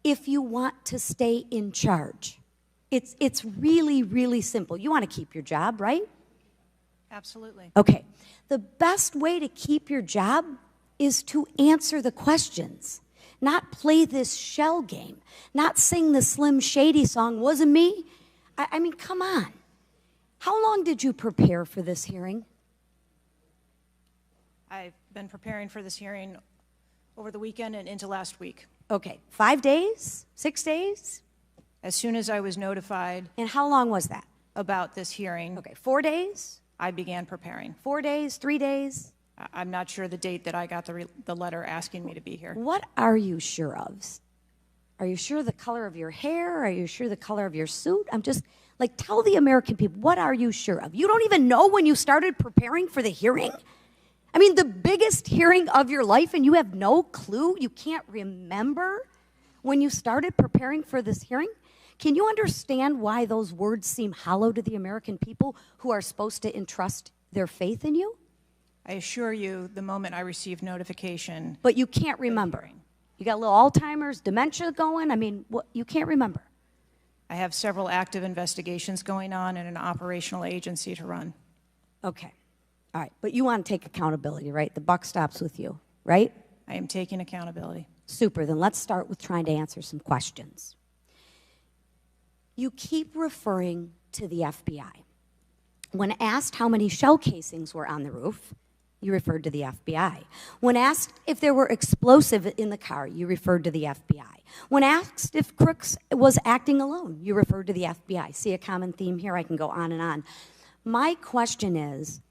if you want to stay in charge. It's really, really simple. You want to keep your job, right? Absolutely. Okay. The best way to keep your job is to answer the questions, not play this shell game, not sing the Slim Shady song, wasn't me. I mean, come on. How long did you prepare for this hearing? I've been preparing for this hearing over the weekend and into last week. Okay, 5 days, 6 days? As soon as I was notified. And how long was that? About this hearing. Okay, 4 days? I began preparing. 4 days, 3 days? I'm not sure the date that I got the letter asking me to be here. What are you sure of? Are you sure the color of your hair? Are you sure the color of your suit? I'm just, like, tell the American people, what are you sure of? You don't even know when you started preparing for the hearing? I mean, the biggest hearing of your life, and you have no clue? You can't remember when you started preparing for this hearing? Can you understand why those words seem hollow to the American people who are supposed to entrust their faith in you? I assure you, the moment I received notification. But you can't remember. You got a little Alzheimer's, dementia going? I mean, you can't remember. I have several active investigations going on and an operational agency to run. Okay. All right. But you want to take accountability, right? The buck stops with you, right? I am taking accountability. Super. Then let's start with trying to answer some questions. You keep referring to the FBI. When asked how many shell casings were on the roof, you referred to the FBI. When asked if there were explosives in the car, you referred to the FBI. When asked if Crooks was acting alone, you referred to the FBI. See a common theme here? I can go on and on. My question is,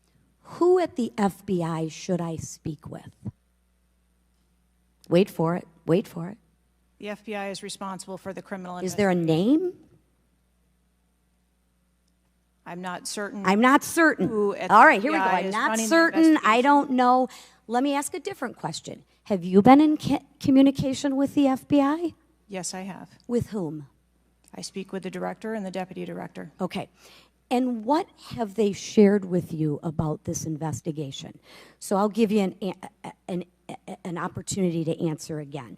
who at the FBI should I speak with? Wait for it. Wait for it. The FBI is responsible for the criminal investigation. Is there a name? I'm not certain. I'm not certain. All right, here we go. I'm not certain. I don't know. Let me ask a different question. Have you been in communication with the FBI? Yes, I have. With whom? I speak with the director and the deputy director. Okay. And what have they shared with you about this investigation? So I'll give you an opportunity to answer again.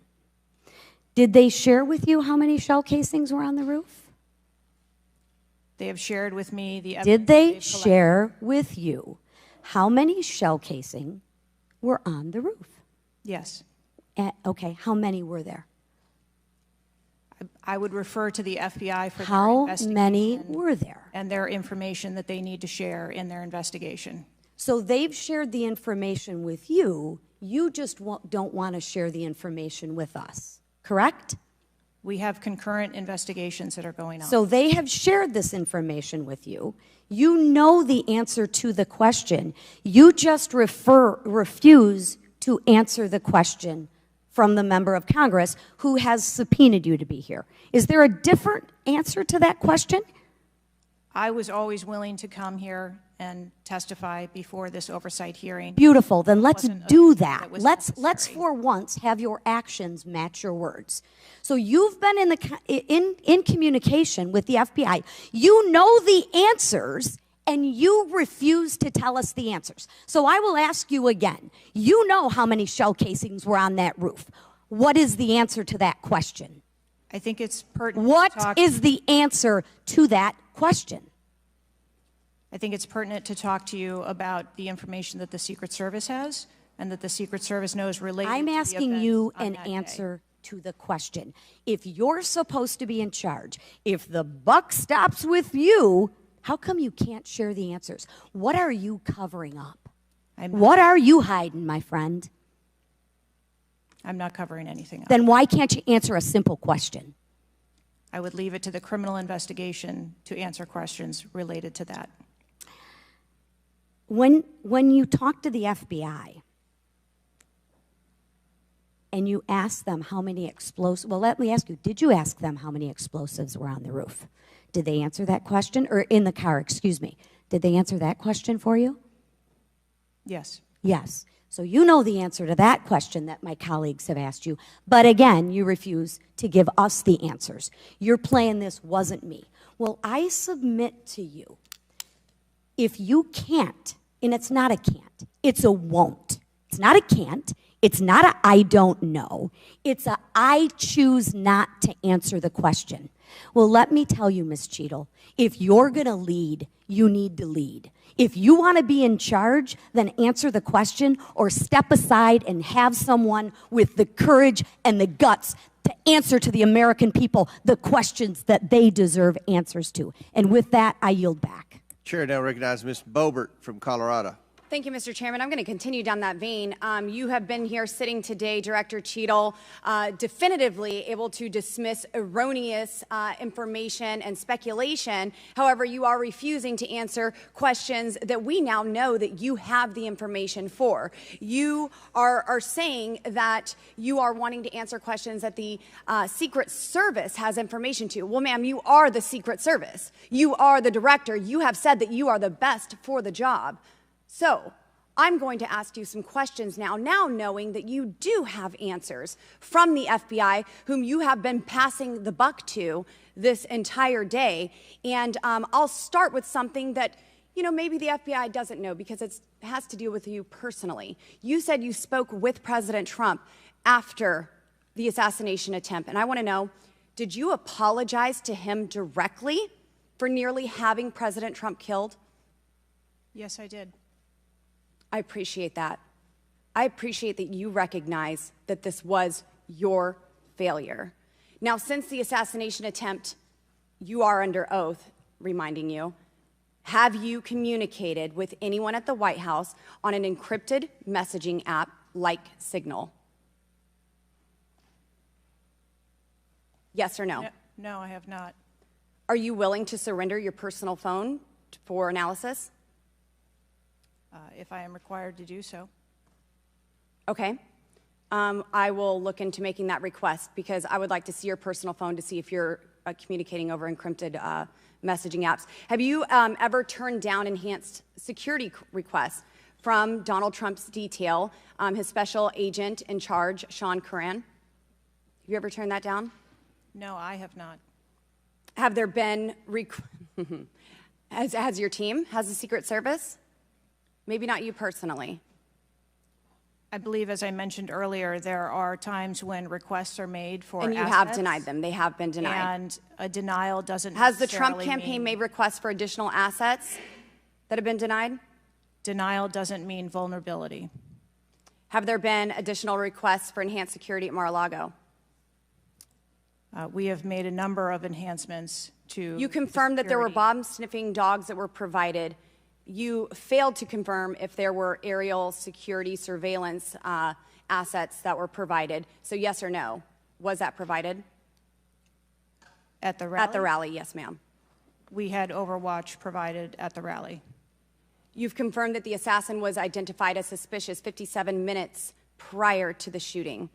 Did they share with you how many shell casings were on the roof? They have shared with me the evidence. Did they share with you how many shell casing were on the roof? Yes. Okay, how many were there? I would refer to the FBI for how their investigation. How many were there? And their information that they need to share in their investigation. So they've shared the information with you. You just don't want to share the information with us, correct? We have concurrent investigations that are going on. So they have shared this information with you. You know the answer to the question. You just refuse to answer the question from the member of Congress who has subpoenaed you to be here. Is there a different answer to that question? I was always willing to come here and testify before this oversight hearing. Beautiful. Then let's do that. was Let's for once have your actions match your words. So you've been in communication with the FBI. You know the answers, and you refuse to tell us the answers. So I will ask you again. You know how many shell casings were on that roof. What is the answer to that question? I think it's pertinent. What is the answer to that question? I think it's pertinent to talk to you about the information that the Secret Service has and that the Secret Service knows related I'm to the asking events you on an that day. answer to the question. If you're supposed to be in charge, if the buck stops with you, how come you can't share the answers? What are you covering up? What are you hiding, my friend? I'm not covering anything up. Then why can't you answer a simple question? I would leave it to the criminal investigation to answer questions related to that. When you talk to the FBI and you ask them how many explosives, well, let me ask you, did you ask them how many explosives were on the roof? Did they answer that question? Or in the car, excuse me. Did they answer that question for you? Yes. Yes. So you know the answer to that question that my colleagues have asked you. But again, you refuse to give us the answers. You're playing this wasn't me. Well, I submit to you, if you can't, and it's not a can't, it's a won't. It's not a can't. It's not a I don't know. It's a I choose not to answer the question. Well, let me tell you, Ms. Cheatle, if you're going to lead, you need to lead. If you want to be in charge, then answer the question or step aside and have someone with the courage and the guts to answer to the American people the questions that they deserve answers to. And with that, I yield back. Chair now recognizes Ms. Bobert from Colorado. Thank you, Mr. Chairman. I'm going to continue down that vein. You have been here sitting today, Director Cheatle, definitively able to dismiss erroneous information and speculation. However, you are refusing to answer questions that we now know that you have the information for. You are saying that you are wanting to answer questions that the Secret Service has information to. Well, ma'am, you are the Secret Service. You are the director. You have said that you are the best for the job. So I'm going to ask you some questions now knowing that you do have answers from the FBI, whom you have been passing the buck to this entire day. And I'll start with something that, you know, maybe the FBI doesn't know because it has to do with you personally. You said you spoke with President Trump after the assassination attempt. And I want to know, did you apologize to him directly for nearly having President Trump killed? Yes, I did. I appreciate that. I appreciate that you recognize that this was your failure. Now, since the assassination attempt, you are under oath, reminding you, have you communicated with anyone at the White House on an encrypted messaging app like Signal? Yes or no? No, I have not. Are you willing to surrender your personal phone for analysis? If I am required to do so. Okay. I will look into making that request because I would like to see your personal phone to see if you're communicating over encrypted messaging apps. Have you ever turned down enhanced security requests from Donald Trump's detail, his special agent in charge, Sean Curran? Have you ever turned that down? No, I have not. Have there been, has your team, has the Secret Service? Maybe not you personally. I believe, as I mentioned earlier, there are times when requests are made for and you assets, have denied them. They have been denied. And a denial doesn't Has the Trump necessarily campaign mean, made requests for additional assets that have been denied? Denial doesn't mean vulnerability. Have there been additional requests for enhanced security at Mar-a-Lago? We have made a number of enhancements to. You confirmed that there were bomb-sniffing dogs that were provided. You failed to confirm if there were aerial security surveillance assets that were provided. So yes or no, was that provided? At the rally? At the rally, yes, ma'am. We had Overwatch provided at the rally. You've confirmed that the assassin was identified as suspicious 57 minutes prior to the shooting.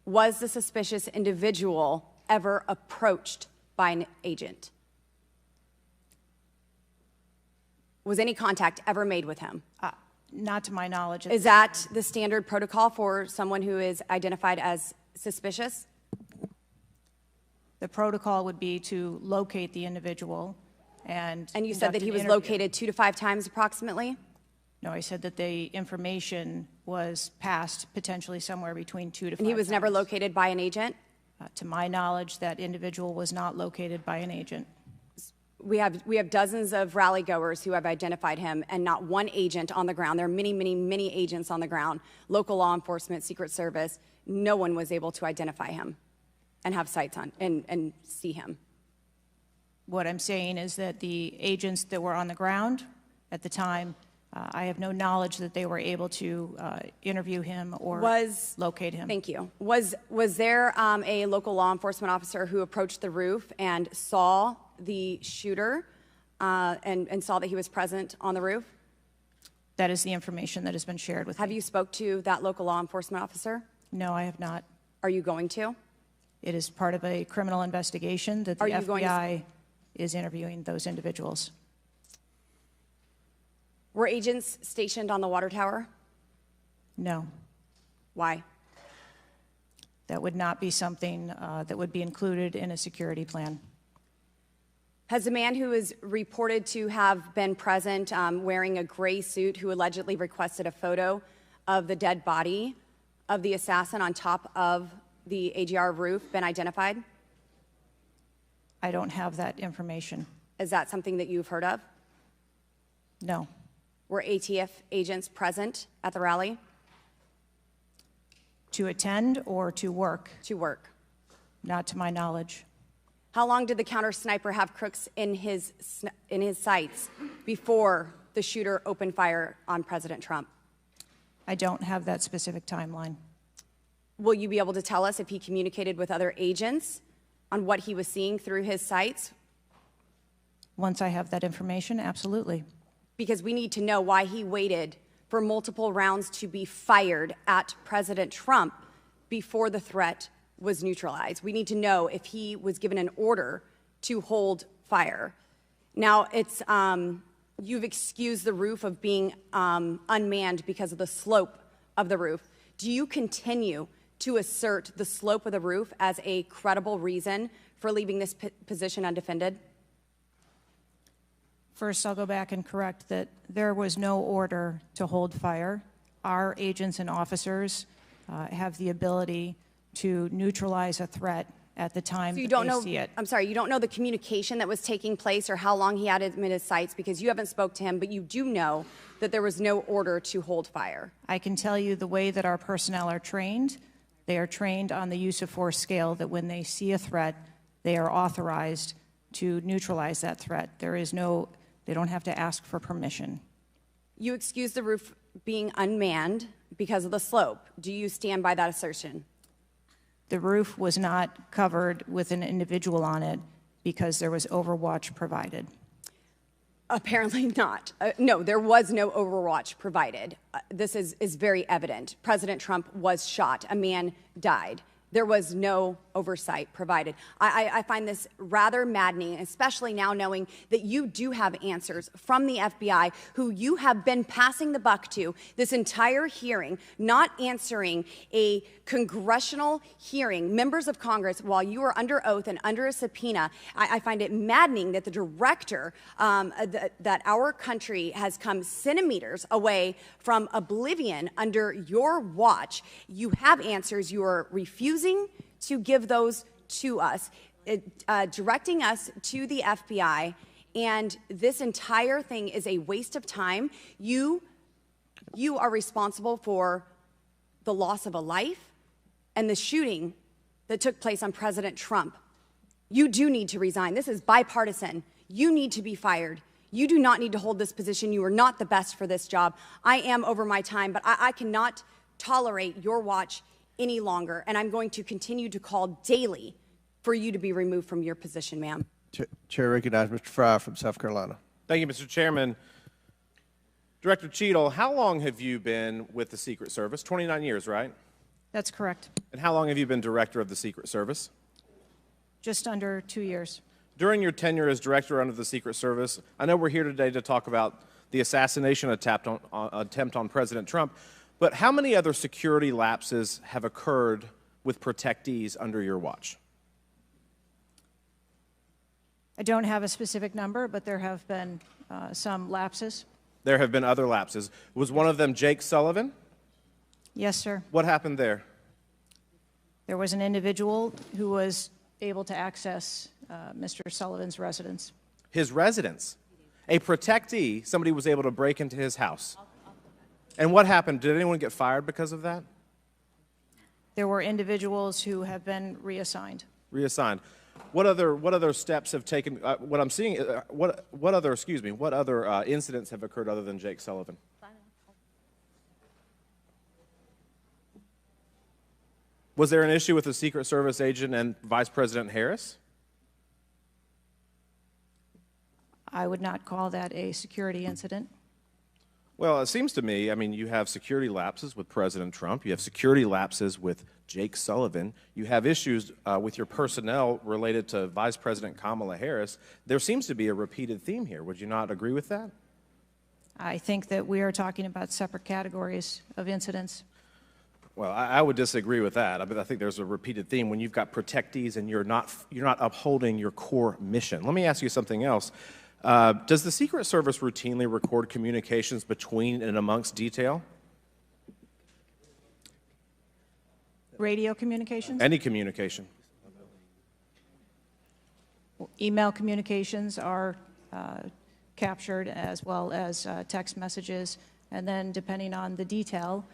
Was the suspicious individual ever approached by an agent? Was any contact ever made with him? Not to my knowledge. Is that the standard protocol for someone who is identified as suspicious? The protocol would be to locate the individual And you said that he was located 2 to 5 times approximately? No, I said that the information was passed potentially somewhere between 2 to 5 And he was times. never located by an agent? To my knowledge, that individual was not located by an agent. We have dozens of rally goers who have identified him and not one agent on the ground. There are many, many, many agents on the ground, local law enforcement, Secret Service. No one was able to identify him and have sights on and see him. What I'm saying is that the agents that were on the ground at the time, I have no knowledge that they were able to interview him or locate him. Thank you. Was there a local law enforcement officer who approached the roof and saw the shooter and saw that he was present on the roof? That is the information that has been shared with me. Have you spoke to that local law enforcement officer? No, I have not. Are you going to? It is part of a criminal investigation that the FBI is interviewing those individuals. Were agents stationed on the water tower? No. Why? That would not be something that would be included in a security plan. Has the man who is reported to have been present wearing a gray suit who allegedly requested a photo of the dead body of the assassin on top of the AGR roof been identified? I don't have that information. Is that something that you've heard of? No. Were ATF agents present at the rally? To attend or to work? To work. Not to my knowledge. How long did the counter sniper have crooks in his sights before the shooter opened fire on President Trump? I don't have that specific timeline. Will you be able to tell us if he communicated with other agents on what he was seeing through his sights? Once I have that information, absolutely. Because we need to know why he waited for multiple rounds to be fired at President Trump before the threat was neutralized. We need to know if he was given an order to hold fire. Now, it's you've excused the roof of being unmanned because of the slope of the roof. Do you continue to assert the slope of the roof as a credible reason for leaving this position undefended? First, I'll go back and correct that there was no order to hold fire. Our agents and officers have the ability to neutralize a threat at the time that they see it. I'm sorry, you don't know the communication that was taking place or how long he had him in his sights because you haven't spoke to him, but you do know that there was no order to hold fire. I can tell you the way that our personnel are trained. They are trained on the use of force scale that when they see a threat, they are authorized to neutralize that threat. They don't have to ask for permission. You excuse the roof being unmanned because of the slope. Do you stand by that assertion? The roof was not covered with an individual on it because there was overwatch provided. Apparently not. No, there was no overwatch provided. This is very evident. President Trump was shot. A man died. There was no oversight provided. I find this rather maddening, especially now knowing that you do have answers from the FBI, who you have been passing the buck to this entire hearing, not answering a congressional hearing, members of Congress, while you are under oath and under a subpoena. I find it maddening that the director, that our country has come centimeters away from oblivion under your watch. You have answers. You are refusing to give those to us, directing us to the FBI, and this entire thing is a waste of time. You are responsible for the loss of a life and the shooting that took place on President Trump. You do need to resign. This is bipartisan. You need to be fired. You do not need to hold this position. You are not the best for this job. I am over my time, but I cannot tolerate your watch any longer, and I'm going to continue to call daily for you to be removed from your position, ma'am. Chair recognizes Mr. Fry from South Carolina. Thank you, Mr. Chairman. Director Cheatle, how long have you been with the Secret Service? 29 years, right? That's correct. And how long have you been director of the Secret Service? Just under 2 years. During your tenure as director under the Secret Service, I know we're here today to talk about the assassination attempt on President Trump, but how many other security lapses have occurred with protectees under your watch? I don't have a specific number, but there have been some lapses. There have been other lapses. Was one of them Jake Sullivan? Yes, sir. What happened there? There was an individual who was able to access Mr. Sullivan's residence. His residence? A protectee, somebody was able to break into his house. And what happened? Did anyone get fired because of that? There were individuals who have been reassigned. Reassigned. What other steps have taken? What I'm seeing. What other incidents have occurred other than Jake Sullivan? Was there an issue with the Secret Service agent and Vice President Harris? I would not call that a security incident. Well, it seems to me, I mean, you have security lapses with President Trump. You have security lapses with Jake Sullivan. You have issues with your personnel related to Vice President Kamala Harris. There seems to be a repeated theme here. Would you not agree with that? I think that we are talking about separate categories of incidents. Well, I would disagree with that. I mean, I think there's a repeated theme when you've got protectees and you're not upholding your core mission. Let me ask you something else. Does the Secret Service routinely record communications between and amongst detail? Radio communications? Any communication. Email communications are captured, as well as text messages, and then depending on the detail,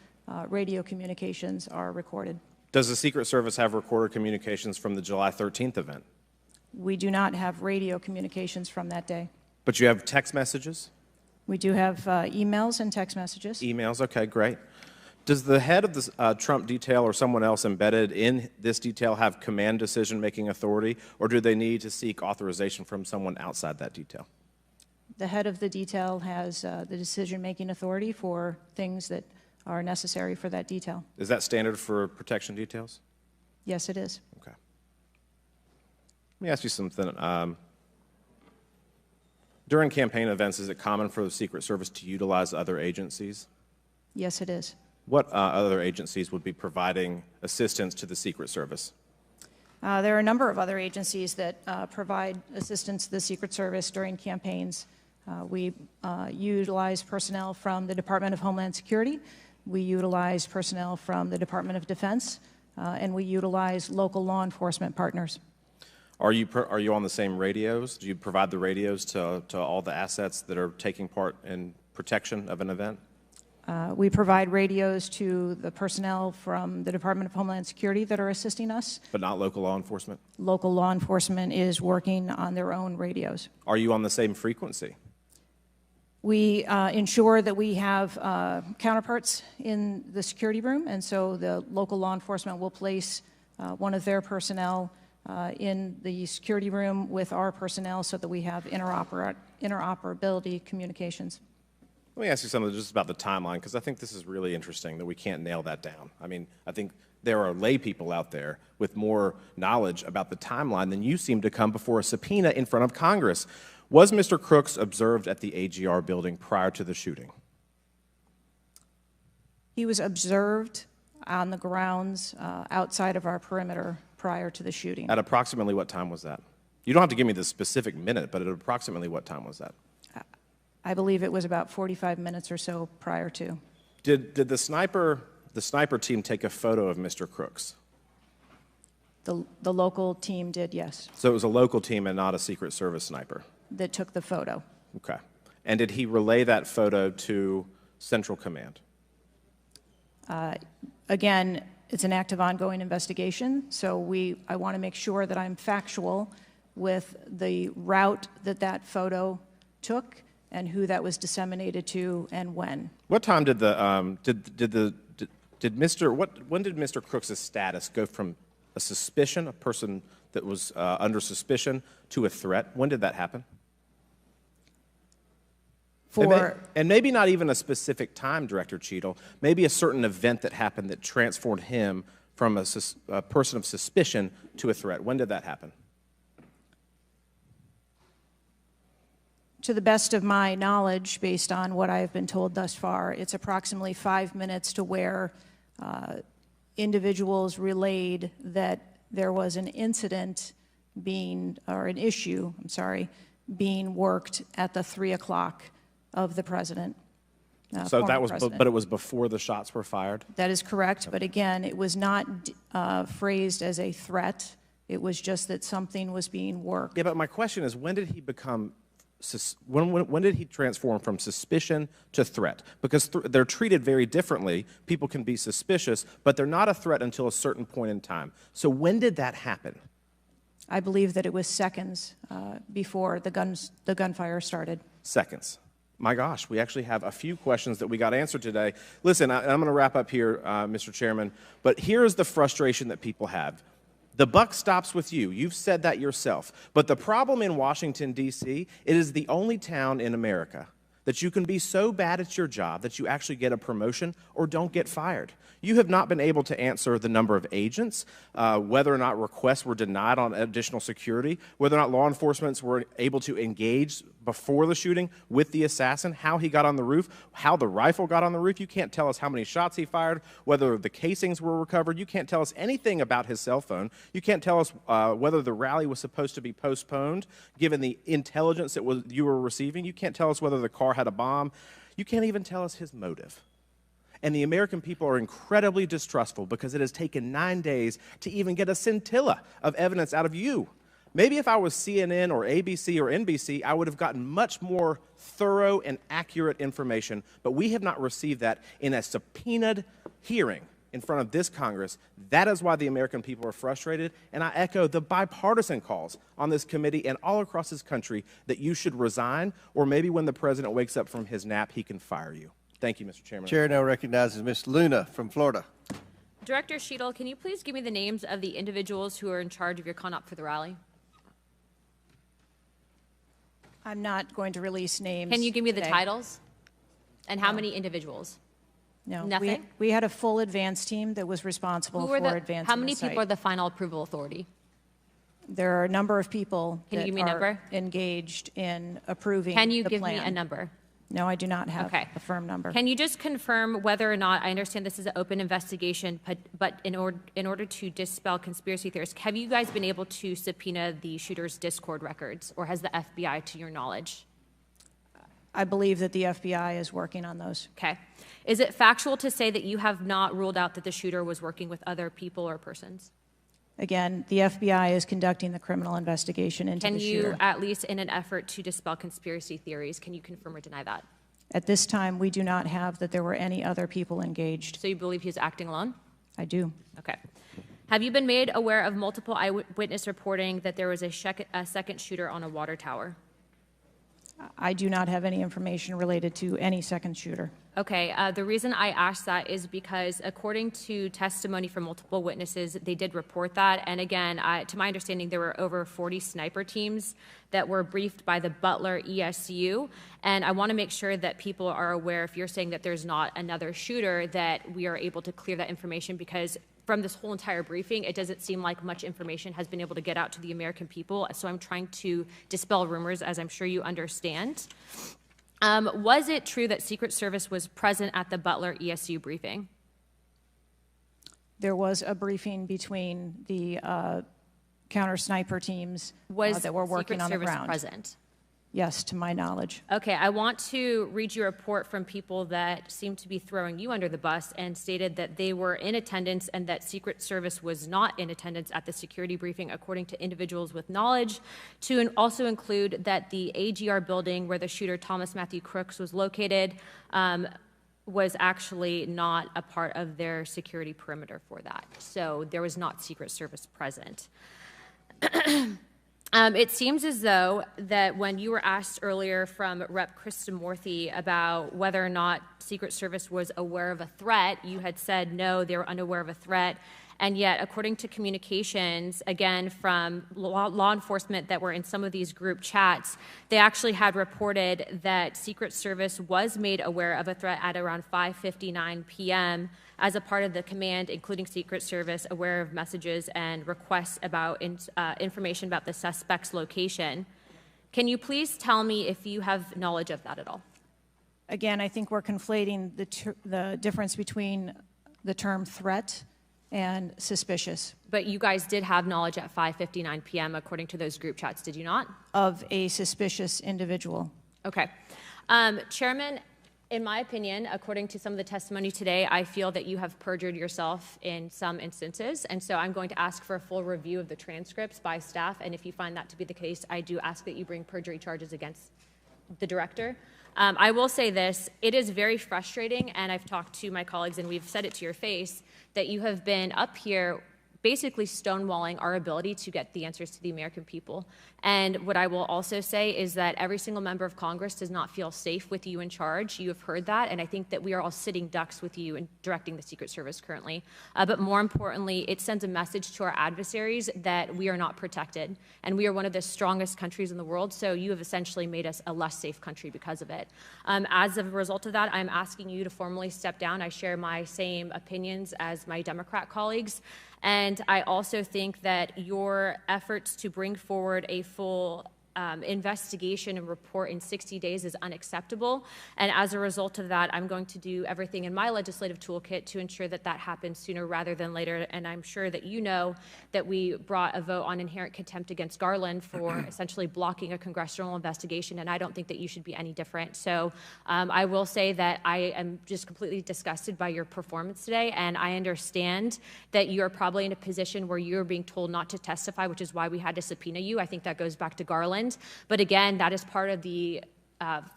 radio communications are recorded. Does the Secret Service have recorded communications from the July 13th event? We do not have radio communications from that day. But you have text messages? We do have emails and text messages. Emails, okay, great. Does the head of the Trump detail or someone else embedded in this detail have command decision-making authority, or do they need to seek authorization from someone outside that detail? The head of the detail has the decision-making authority for things that are necessary for that detail. Is that standard for protection details? Yes, it is. Okay. Let me ask you something. During campaign events, is it common for the Secret Service to utilize other agencies? Yes, it is. What other agencies would be providing assistance to the Secret Service? There are a number of other agencies that provide assistance to the Secret Service during campaigns. We utilize personnel from the Department of Homeland Security. We utilize personnel from the Department of Defense, and we utilize local law enforcement partners. Are you on the same radios? Do you provide the radios to all the assets that are taking part in protection of an event? We provide radios to the personnel from the Department of Homeland Security that are assisting us. But not local law enforcement? Local law enforcement is working on their own radios. Are you on the same frequency? We ensure that we have counterparts in the security room, and so the local law enforcement will place one of their personnel in the security room with our personnel so that we have interoperability communications. Let me ask you something just about the timeline, because I think this is really interesting that we can't nail that down. I mean, I think there are lay people out there with more knowledge about the timeline than you seem to come before a subpoena in front of Congress. Was Mr. Crooks observed at the AGR building prior to the shooting? He was observed on the grounds outside of our perimeter prior to the shooting. At approximately what time was that? You don't have to give me the specific minute, but at approximately what time was that? I believe it was about 45 minutes or so prior to. Did the sniper team take a photo of Mr. Crooks? The local team did, yes. So it was a local team and not a Secret Service sniper? That took the photo. Okay. And did he relay that photo to Central Command? Again, it's an active ongoing investigation, so I want to make sure that I'm factual with the route that photo took and who that was disseminated to and when. What time did when did Mr. Crooks' status go from a suspicion, a person that was under suspicion, to a threat? When did that happen? And maybe not even a specific time, Director Cheatle, maybe a certain event that happened that transformed him from a person of suspicion to a threat. When did that happen? To the best of my knowledge, based on what I have been told thus far, it's approximately 5 minutes to where individuals relayed that there was an incident or an issue, being worked at the 3 o'clock of the president. So that was, but it was before the shots were fired? That is correct, but again, it was not phrased as a threat. It was just that something was being worked. Yeah, but my question is, when did he become, when did he transform from suspicion to threat? Because they're treated very differently. People can be suspicious, but they're not a threat until a certain point in time. So when did that happen? I believe that it was seconds before the gunfire started. Seconds. My gosh, we actually have a few questions that we got answered today. Listen, I'm going to wrap up here, Mr. Chairman, but here's the frustration that people have. The buck stops with you. You've said that yourself. But the problem in Washington, D.C., it is the only town in America that you can be so bad at your job that you actually get a promotion or don't get fired. You have not been able to answer the number of agents, whether or not requests were denied on additional security, whether or not law enforcement were able to engage before the shooting with the assassin, how he got on the roof, how the rifle got on the roof. You can't tell us how many shots he fired, whether the casings were recovered. You can't tell us anything about his cell phone. You can't tell us whether the rally was supposed to be postponed, given the intelligence that you were receiving. You can't tell us whether the car had a bomb. You can't even tell us his motive. And the American people are incredibly distrustful because it has taken 9 days to even get a scintilla of evidence out of you. Maybe if I was CNN or ABC or NBC, I would have gotten much more thorough and accurate information, but we have not received that in a subpoenaed hearing in front of this Congress. That is why the American people are frustrated, and I echo the bipartisan calls on this committee and all across this country that you should resign, or maybe when the president wakes up from his nap, he can fire you. Thank you, Mr. Chairman. Chair now recognizes Ms. Luna from Florida. Director Cheatle, can you please give me the names of the individuals who are in charge of your conduct for the rally? I'm not going to release names. Can you give me the today. titles? And how many individuals? No. Nothing? We had a full advance team that was responsible for advancing How many the site. people are the final approval authority? There are a number of people Can you that give me a are number? engaged in approving the plan. Can you give me a number? No, I do not have Okay. a firm number. Can you just confirm whether or not, I understand this is an open investigation, but in order to dispel conspiracy theories, have you guys been able to subpoena the shooter's Discord records, or has the FBI, to your knowledge? I believe that the FBI is working on those. Okay. Is it factual to say that you have not ruled out that the shooter was working with other people or persons? Again, the FBI is conducting the criminal investigation into Can the you, shooter. at least in an effort to dispel conspiracy theories, can you confirm or deny that? At this time, we do not have that there were any other people engaged. So you believe he's acting alone? I do. Okay. Have you been made aware of multiple eyewitness reporting that there was a second shooter on a water tower? I do not have any information related to any second shooter. Okay, the reason I asked that is because according to testimony from multiple witnesses, they did report that. And again, to my understanding, there were over 40 sniper teams that were briefed by the Butler ESU. And I want to make sure that people are aware, if you're saying that there's not another shooter, that we are able to clear that information, because from this whole entire briefing, it doesn't seem like much information has been able to get out to the American people. So I'm trying to dispel rumors, as I'm sure you understand. Was it true that Secret Service was present at the Butler ESU briefing? There was a briefing between the counter sniper teams that were working Secret on the Service ground. present? Yes, to my knowledge. Okay, I want to read you a report from people that seem to be throwing you under the bus and stated that they were in attendance and that Secret Service was not in attendance at the security briefing, according to individuals with knowledge, to also include that the AGR building where the shooter Thomas Matthew Crooks was located was actually not a part of their security perimeter for that. So there was not Secret Service present. It seems as though that when you were asked earlier from Rep. Kristamorthy about whether or not Secret Service was aware of a threat, you had said no, they were unaware of a threat. And yet, according to communications, again, from law enforcement that were in some of these group chats, they actually had reported that Secret Service was made aware of a threat at around 5:59 p.m. as a part of the command, including Secret Service, aware of messages and requests about information about the suspect's location. Can you please tell me if you have knowledge of that at all? Again, I think we're conflating the difference between the term threat and suspicious. But you guys did have knowledge at 5:59 p.m. according to those group chats, did you not? Of a suspicious individual. Okay. Chairman, in my opinion, according to some of the testimony today, I feel that you have perjured yourself in some instances, and so I'm going to ask for a full review of the transcripts by staff, and if you find that to be the case, I do ask that you bring perjury charges against the director. I will say this, it is very frustrating, and I've talked to my colleagues and we've said it to your face, that you have been up here basically stonewalling our ability to get the answers to the American people. And what I will also say is that every single member of Congress does not feel safe with you in charge. You have heard that, and I think that we are all sitting ducks with you in directing the Secret Service currently. But more importantly, it sends a message to our adversaries that we are not protected, and we are one of the strongest countries in the world, so you have essentially made us a less safe country because of it. As a result of that, I'm asking you to formally step down. I share my same opinions as my Democrat colleagues. And I also think that your efforts to bring forward a full investigation and report in 60 days is unacceptable. And as a result of that, I'm going to do everything in my legislative toolkit to ensure that that happens sooner rather than later. And I'm sure that you know that we brought a vote on inherent contempt against Garland for essentially blocking a congressional investigation, and I don't think that you should be any different. So I will say that I am just completely disgusted by your performance today, and I understand that you're probably in a position where you're being told not to testify, which is why we had to subpoena you. I think that goes back to Garland. But again, that is part of the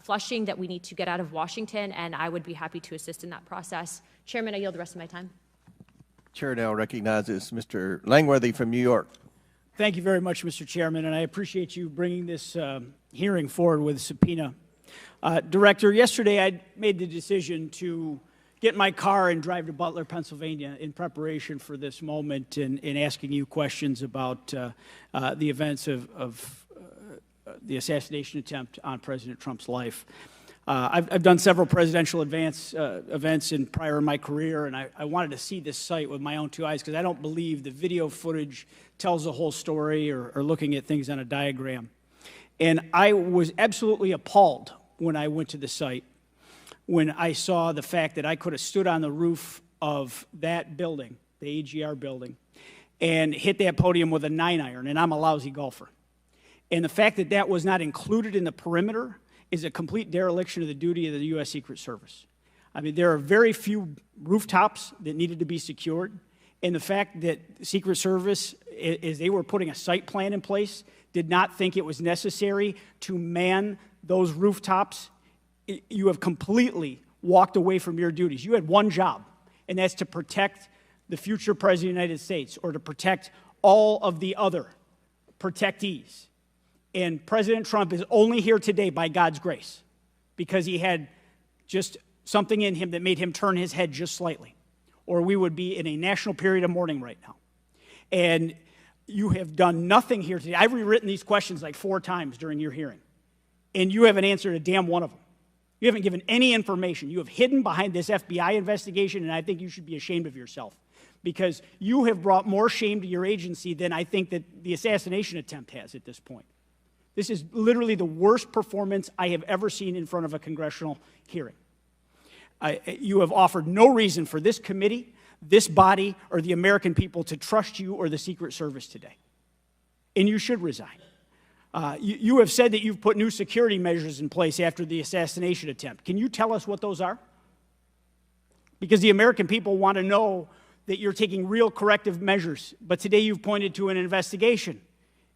flushing that we need to get out of Washington, and I would be happy to assist in that process. Chairman, I yield the rest of my time. Chair now recognizes Mr. Langworthy from New York. Thank you very much, Mr. Chairman, and I appreciate you bringing this hearing forward with a subpoena. Director, yesterday I made the decision to get in my car and drive to Butler, Pennsylvania in preparation for this moment and asking you questions about the events of the assassination attempt on President Trump's life. I've done several presidential events prior in my career, and I wanted to see this site with my own two eyes because I don't believe the video footage tells the whole story or looking at things on a diagram. And I was absolutely appalled when I went to the site, when I saw the fact that I could have stood on the roof of that building, the AGR building, and hit that podium with a 9-iron, and I'm a lousy golfer. And the fact that that was not included in the perimeter is a complete dereliction of the duty of the U.S. Secret Service. I mean, there are very few rooftops that needed to be secured, and the fact that the Secret Service, as they were putting a site plan in place, did not think it was necessary to man those rooftops, you have completely walked away from your duties. You had one job, and that's to protect the future President of the United States or to protect all of the other protectees. And President Trump is only here today by God's grace because he had just something in him that made him turn his head just slightly, or we would be in a national period of mourning right now. And you have done nothing here today. I've rewritten these questions like 4 times during your hearing, and you haven't answered a damn one of them. You haven't given any information. You have hidden behind this FBI investigation, and I think you should be ashamed of yourself because you have brought more shame to your agency than I think that the assassination attempt has at this point. This is literally the worst performance I have ever seen in front of a congressional hearing. You have offered no reason for this committee, this body, or the American people to trust you or the Secret Service today. And you should resign. You have said that you've put new security measures in place after the assassination attempt. Can you tell us what those are? Because the American people want to know that you're taking real corrective measures. But today you've pointed to an investigation.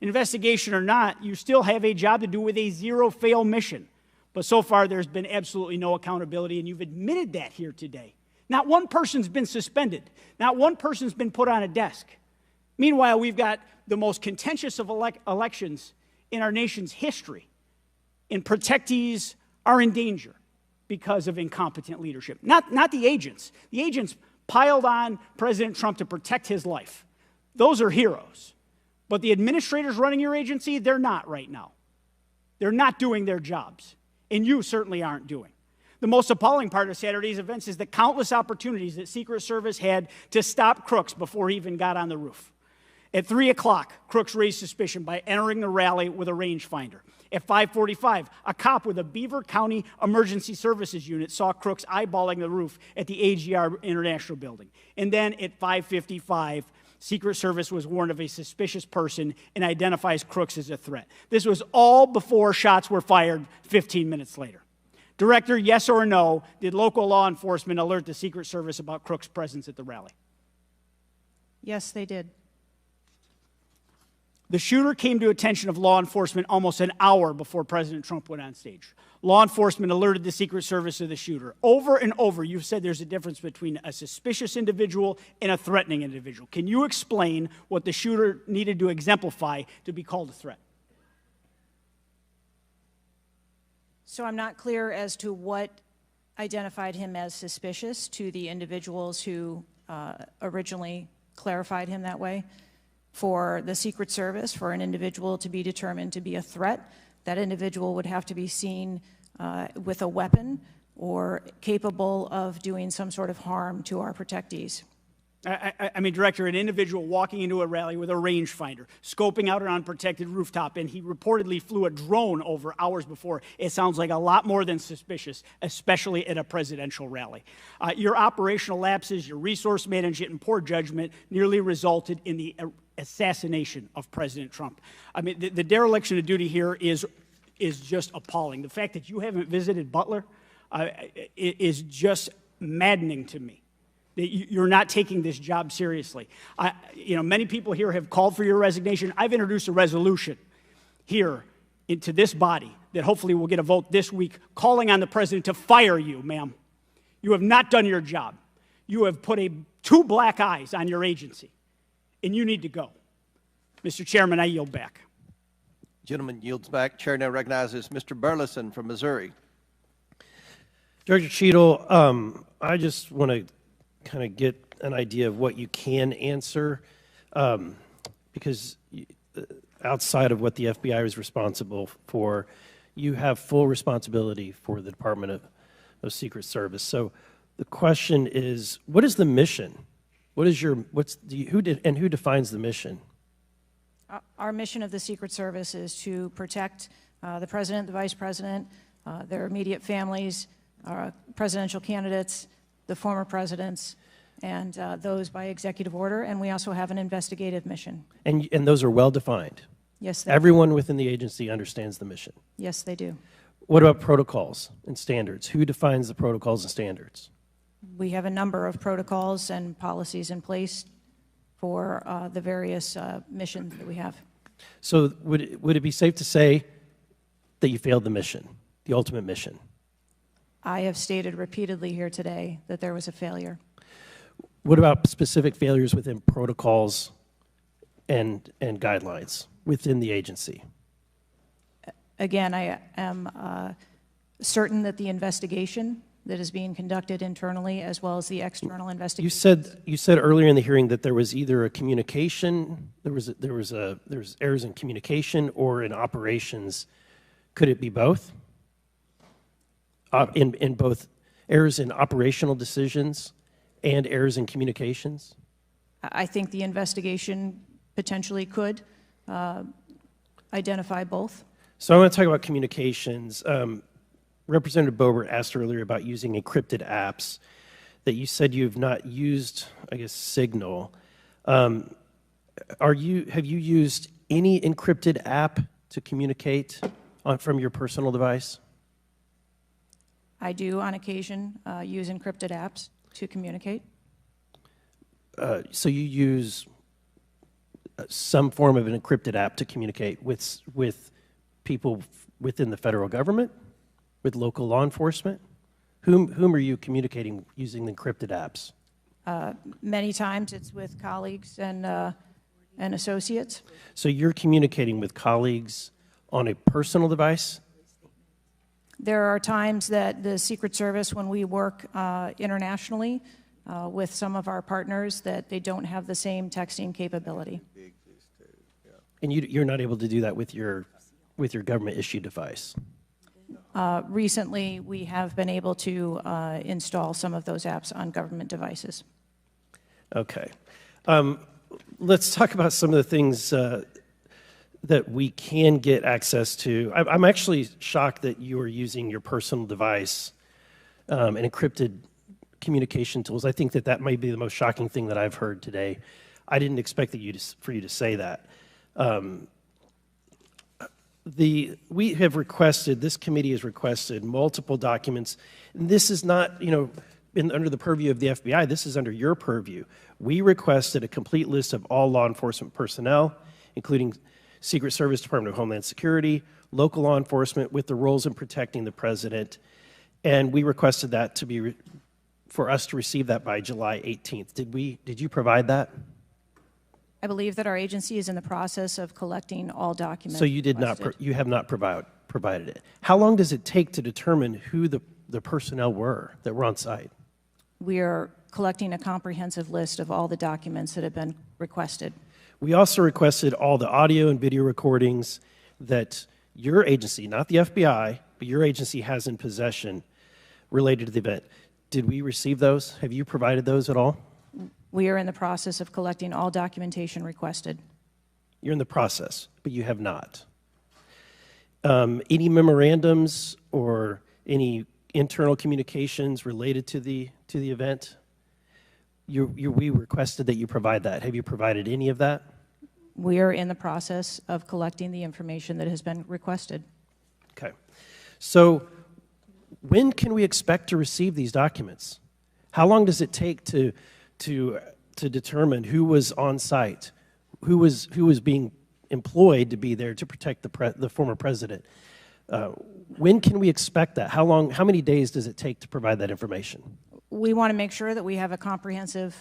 Investigation or not, you still have a job to do with a zero-fail mission. But so far, there's been absolutely no accountability, and you've admitted that here today. Not one person's been suspended. Not one person's been put on a desk. Meanwhile, we've got the most contentious of elections in our nation's history, and protectees are in danger because of incompetent leadership. Not the agents. The agents piled on President Trump to protect his life. Those are heroes. But the administrators running your agency, they're not right now. They're not doing their jobs, and you certainly aren't doing. The most appalling part of Saturday's events is the countless opportunities that Secret Service had to stop crooks before he even got on the roof. At 3 o'clock, Crooks raised suspicion by entering the rally with a rangefinder. At 5:45, a cop with a Beaver County Emergency Services unit saw Crooks eyeballing the roof at the AGR International Building. And then at 5:55, Secret Service was warned of a suspicious person and identifies Crooks as a threat. This was all before shots were fired 15 minutes later. Director, yes or no, did local law enforcement alert the Secret Service about Crooks' presence at the rally? Yes, they did. The shooter came to attention of law enforcement almost an hour before President Trump went on stage. Law enforcement alerted the Secret Service of the shooter. Over and over, you've said there's a difference between a suspicious individual and a threatening individual. Can you explain what the shooter needed to exemplify to be called a threat? So I'm not clear as to what identified him as suspicious to the individuals who originally clarified him that way. For the Secret Service, for an individual to be determined to be a threat, that individual would have to be seen with a weapon or capable of doing some sort of harm to our protectees. I mean, Director, an individual walking into a rally with a rangefinder, scoping out an unprotected rooftop, and he reportedly flew a drone over hours before. It sounds like a lot more than suspicious, especially at a presidential rally. Your operational lapses, your resource management, and poor judgment nearly resulted in the assassination of President Trump. I mean, the dereliction of duty here is just appalling. The fact that you haven't visited Butler is just maddening to me. You're not taking this job seriously. Many people here have called for your resignation. I've introduced a resolution here into this body that hopefully will get a vote this week calling on the president to fire you, ma'am. You have not done your job. You have put two black eyes on your agency, and you need to go. Mr. Chairman, I yield back. Gentleman yields back. Chair now recognizes Mr. Burleson from Missouri. Director Cheatle, I just want to kind of get an idea of what you can answer, because outside of what the FBI is responsible for, you have full responsibility for the Department of Secret Service. So the question is, what is the mission? Who defines the mission? Our mission of the Secret Service is to protect the President, the Vice President, their immediate families, presidential candidates, the former presidents, and those by executive order. And we also have an investigative mission. And those are well defined? Yes, they Everyone within the agency understands the mission? Yes, they do. What about protocols and standards? Who defines the protocols and standards? We have a number of protocols and policies in place for the various missions that we have. So would it be safe to say that you failed the mission, the ultimate mission? I have stated repeatedly here today that there was a failure. What about specific failures within protocols and guidelines within the agency? Again, I am certain that the investigation that is being conducted internally as well as the external investigation. You said earlier in the hearing that there was either a communication, there was errors in communication or in operations. Could it be both? In both errors in operational decisions and errors in communications? I think the investigation potentially could identify both. So I want to talk about communications. Representative Bobert asked earlier about using encrypted apps, that you said you have not used, I guess, Signal. Have you used any encrypted app to communicate from your personal device? I do, on occasion, use encrypted apps to communicate. So you use some form of an encrypted app to communicate with people within the federal government, with local law enforcement? Whom are you communicating using the encrypted apps? Many times it's with colleagues and associates. So you're communicating with colleagues on a personal device? There are times that the Secret Service, when we work internationally with some of our partners, that they don't have the same texting capability. And you're not able to do that with your government-issued device? Recently, we have been able to install some of those apps on government devices. Okay. let's talk about some of the things that we can get access to. I'm actually shocked that you are using your personal device and encrypted communication tools. I think that might be the most shocking thing that I've heard today. I didn't expect for you to say that. We have requested, this committee has requested multiple documents. And this is not, under the purview of the FBI, this is under your purview. We requested a complete list of all law enforcement personnel, including Secret Service, Department of Homeland Security, local law enforcement with the roles in protecting the president. And we requested that to be, for us to receive that by July 18th. Did you provide that? I believe that our agency is in the process of collecting all documents. So you did not, you have not provided it. How long does it take to determine who the personnel were that were on site? We are collecting a comprehensive list of all the documents that have been requested. We also requested all the audio and video recordings that your agency, not the FBI, but your agency has in possession related to the event. Did we receive those? Have you provided those at all? We are in the process of collecting all documentation requested. You're in the process, but you have not. Any memorandums or any internal communications related to the event? We requested that you provide that. Have you provided any of that? We are in the process of collecting the information that has been requested. Okay. So when can we expect to receive these documents? How long does it take to determine who was on site, who was being employed to be there to protect the former president? When can we expect that? How many days does it take to provide that information? We want to make sure that we have a comprehensive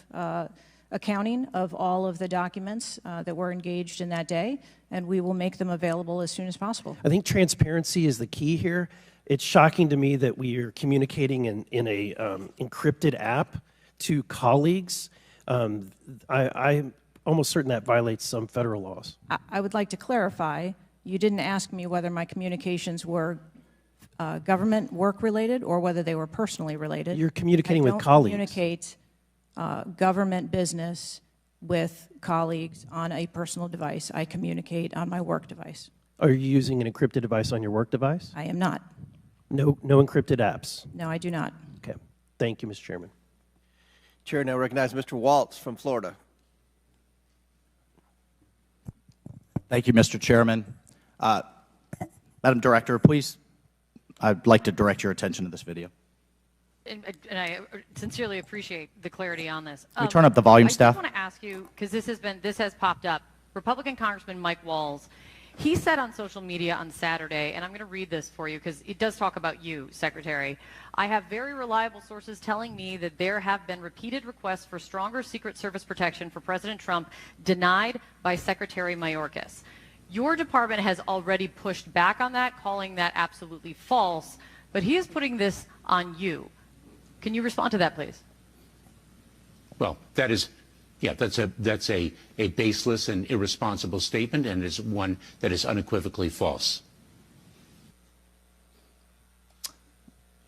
accounting of all of the documents that were engaged in that day, and we will make them available as soon as possible. I think transparency is the key here. It's shocking to me that we are communicating in a encrypted app to colleagues. I'm almost certain that violates some federal laws. I would like to clarify, you didn't ask me whether my communications were government work related or whether they were personally related. You're communicating with colleagues. I don't communicate government business with colleagues on a personal device. I communicate on my work device. Are you using an encrypted device on your work device? I am not. No encrypted apps? No, I do not. Okay. Thank you, Mr. Chairman. Chair now recognizes Mr. Waltz from Florida. Thank you, Mr. Chairman. Madam Director, please, I'd like to direct your attention to this video. And I sincerely appreciate the clarity on this. Can we turn up the volume, staff? I just want to ask you, because this has popped up. Republican Congressman Mike Walz, he said on social media on Saturday, and I'm going to read this for you because it does talk about you, Secretary. I have very reliable sources telling me that there have been repeated requests for stronger Secret Service protection for President Trump denied by Secretary Mayorkas. Your department has already pushed back on that, calling that absolutely false, but he is putting this on you. Can you respond to that, please? Well, that is, yeah, that's a baseless and irresponsible statement, and is one that is unequivocally false.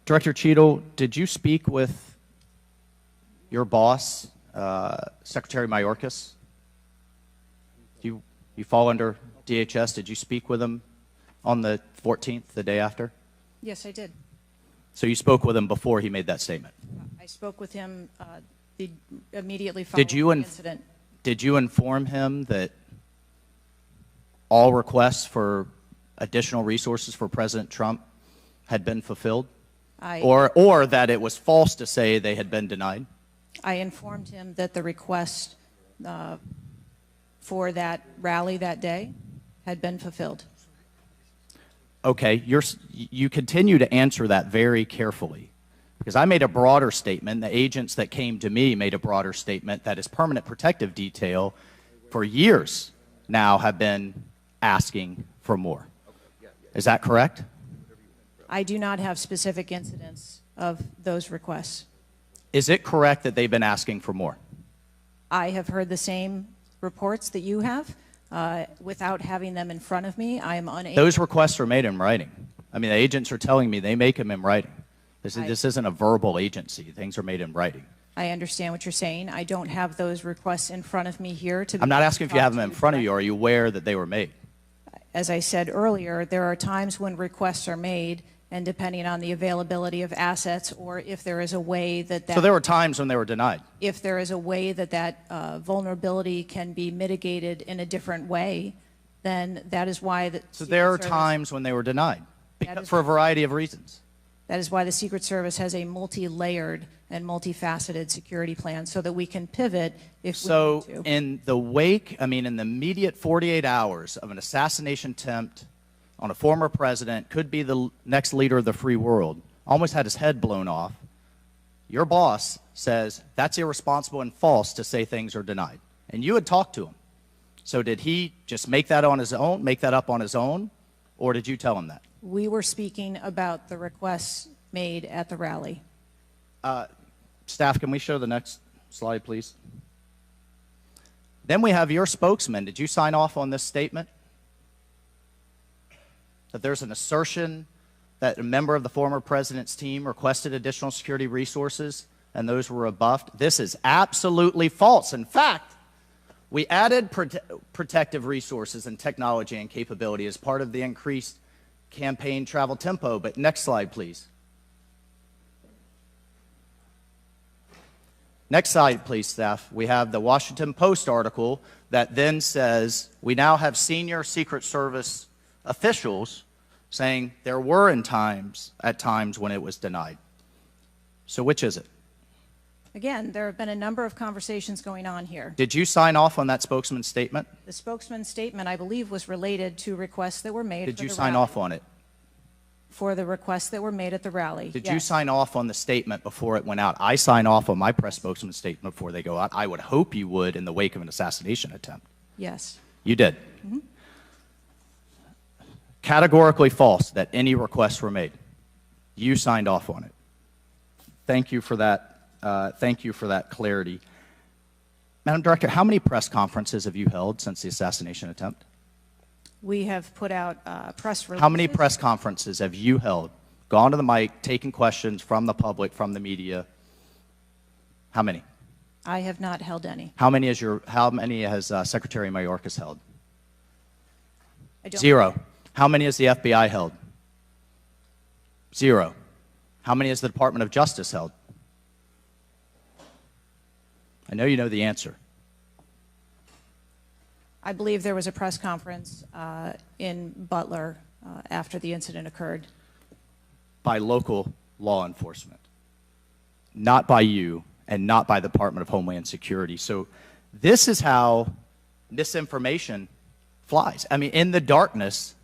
Director Cheatle, did you speak with your boss, Secretary Mayorkas? You fall under DHS. Did you speak with him on the 14th, the day after? Yes, I did. So you spoke with him before he made that statement? I spoke with him immediately following the incident. Did you inform him that all requests for additional resources for President Trump had been fulfilled? Or that it was false to say they had been denied? I informed him that the request for that rally that day had been fulfilled. Okay, you continue to answer that very carefully, because I made a broader statement. The agents that came to me made a broader statement that his permanent protective detail for years now have been asking for more. Is that correct? I do not have specific incidents of those requests. Is it correct that they've been asking for more? I have heard the same reports that you have. Without having them in front of me, I am unable. Those requests are made in writing. I mean, the agents are telling me they make them in writing. This isn't a verbal agency. Things are made in writing. I understand what you're saying. I don't have those requests in front of me here. I'm not asking if you have them in front of you. Are you aware that they were made? As I said earlier, there are times when requests are made, and depending on the availability of assets, or if there is a way that So there were times when they were denied. if there is a way that vulnerability can be mitigated in a different way, then that is why the So there are Secret Service- times when they were denied That is- for a variety of reasons. That is why the Secret Service has a multi-layered and multifaceted security plan, so that we can pivot if So we need to. in the wake, in the immediate 48 hours of an assassination attempt on a former president, could be the next leader of the free world, almost had his head blown off, your boss says that's irresponsible and false to say things are denied. And you had talked to him. So did he just make that on his own, make that up on his own, or did you tell him that? We were speaking about the requests made at the rally. Staff, can we show the next slide, please? Then we have your spokesman. Did you sign off on this statement? That there's an assertion that a member of the former president's team requested additional security resources and those were rebuffed? This is absolutely false. In fact, we added protective resources and technology and capability as part of the increased campaign travel tempo. But next slide, please. Next slide, please, staff. We have the Washington Post article that then says we now have senior Secret Service officials saying there were at times when it was denied. So which is it? Again, there have been a number of conversations going on here. Did you sign off on that spokesman's statement? The spokesman's statement, I believe, was related to requests that were made. Did for you the sign rally. off on it? For the requests that were made at the rally. Did yes. you sign off on the statement before it went out? I sign off on my press spokesman's statement before they go out. I would hope you would in the wake of an assassination attempt. Yes. You did. Categorically false that any requests were made. You signed off on it. Thank you for that. Thank you for that clarity. Madam Director, how many press conferences have you held since the assassination attempt? We have put out press releases. How many press conferences have you held? Gone to the mic, taken questions from the public, from the media? How many? I have not held any. How many has Secretary Mayorkas held? I don't 0. How many has the FBI held? 0. How many has the Department of Justice held? I know you know the answer. I believe there was a press conference in Butler after the incident occurred. By local law enforcement, not by you and not by the Department of Homeland Security. So this is how misinformation flies. In the darkness,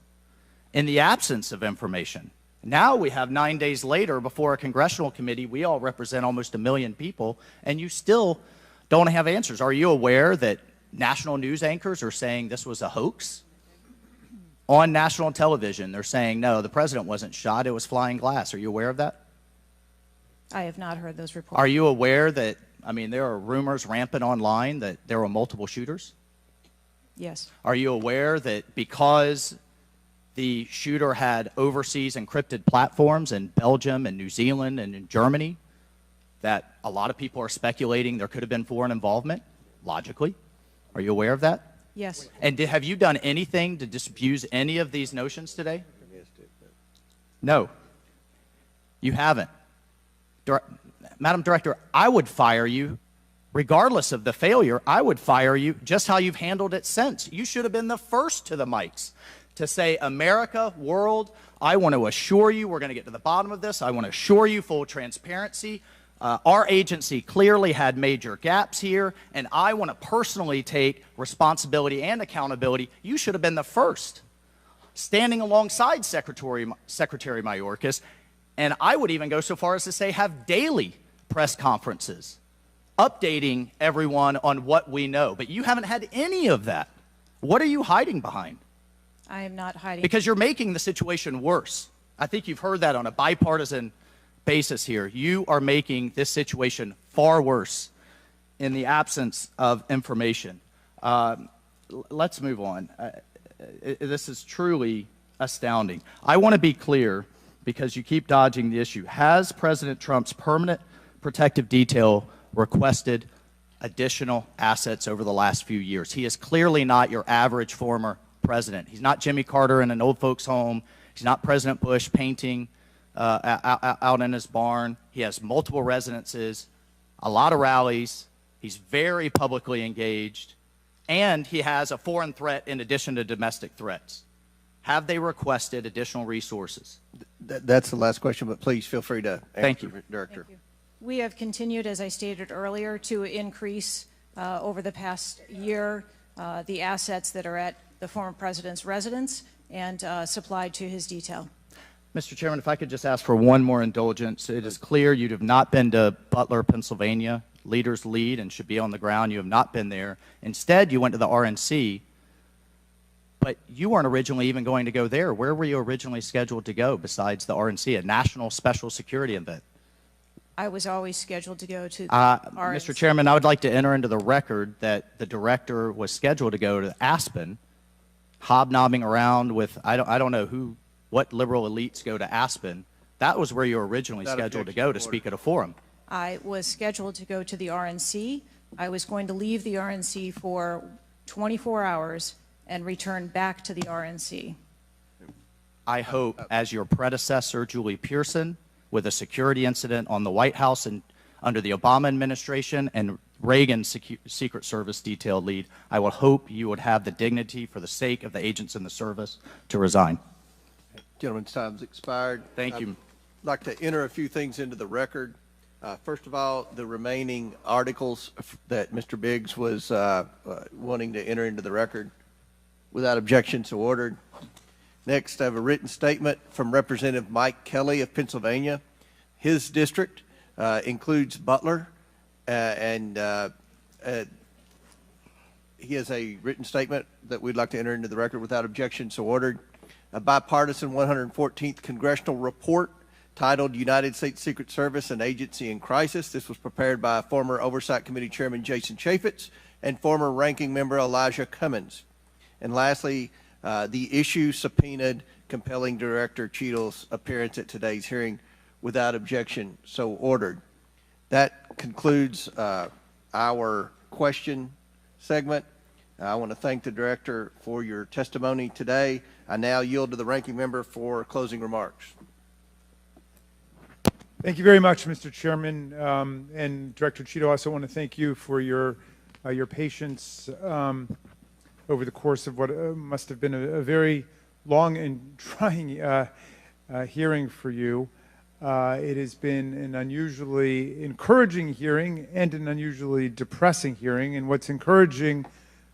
in the absence of information. Now we have 9 days later before a congressional committee, we all represent almost 1 million people, and you still don't have answers. Are you aware that national news anchors are saying this was a hoax? On national television, they're saying, no, the president wasn't shot, it was flying glass. Are you aware of that? I have not heard those reports. Are you aware that, there are rumors rampant online that there were multiple shooters? Yes. Are you aware that because the shooter had overseas encrypted platforms in Belgium and New Zealand and in Germany, that a lot of people are speculating there could have been foreign involvement, logically? Are you aware of that? Yes. And have you done anything to disabuse any of these notions today? No. You haven't. Madam Director, I would fire you. Regardless of the failure, I would fire you just how you've handled it since. You should have been the first to the mics to say, America, world, I want to assure you we're going to get to the bottom of this. I want to assure you full transparency. Our agency clearly had major gaps here, and I want to personally take responsibility and accountability. You should have been the first, standing alongside Secretary Mayorkas, and I would even go so far as to say have daily press conferences, updating everyone on what we know. But you haven't had any of that. What are you hiding behind? I am not hiding. Because you're making the situation worse. I think you've heard that on a bipartisan basis here. You are making this situation far worse in the absence of information. Let's move on. This is truly astounding. I want to be clear, because you keep dodging the issue. Has President Trump's permanent protective detail requested additional assets over the last few years. He is clearly not your average former president. He's not Jimmy Carter in an old folks' home. He's not President Bush painting out in his barn. He has multiple residences, a lot of rallies. He's very publicly engaged, and he has a foreign threat in addition to domestic threats. Have they requested additional resources? That's the last question, but please feel free to answer. Thank you, Director. Thank you. We have continued, as I stated earlier, to increase over the past year the assets that are at the former president's residence and supplied to his detail. Mr. Chairman, if I could just ask for one more indulgence. It is clear you have not been to Butler, Pennsylvania. Leaders lead and should be on the ground. You have not been there. Instead, you went to the RNC, but you weren't originally even going to go there. Where were you originally scheduled to go besides the RNC, a national special security event? I was always scheduled to go to the RNC. Mr. Chairman, I would like to enter into the record that the director was scheduled to go to Aspen, hobnobbing around with, I don't know what liberal elites go to Aspen. That was where you were originally scheduled to go to speak at a forum. I was scheduled to go to the RNC. I was going to leave the RNC for 24 hours and return back to the RNC. I hope, as your predecessor, Julie Pearson, with a security incident on the White House and under the Obama administration and Reagan's Secret Service detail lead, I will hope you would have the dignity for the sake of the agents in the service to resign. Gentleman's time's expired. Thank you. I'd like to enter a few things into the record. First of all, the remaining articles that Mr. Biggs was wanting to enter into the record, without objection, so ordered. Next, I have a written statement from Representative Mike Kelly of Pennsylvania. His district includes Butler, and he has a written statement that we'd like to enter into the record without objection, so ordered. A bipartisan 114th congressional report titled United States Secret Service, an Agency in Crisis. This was prepared by former Oversight Committee Chairman Jason Chaffetz and former Ranking Member Elijah Cummins. And lastly, the issue subpoenaed compelling Director Cheatle's appearance at today's hearing without objection, so ordered. That concludes our question segment. I want to thank the Director for your testimony today. I now yield to the Ranking Member for closing remarks. Thank you very much, Mr. Chairman. And Director Cheatle, I also want to thank you for your patience over the course of what must have been a very long and trying hearing for you. It has been an unusually encouraging hearing and an unusually depressing hearing. And what's encouraging,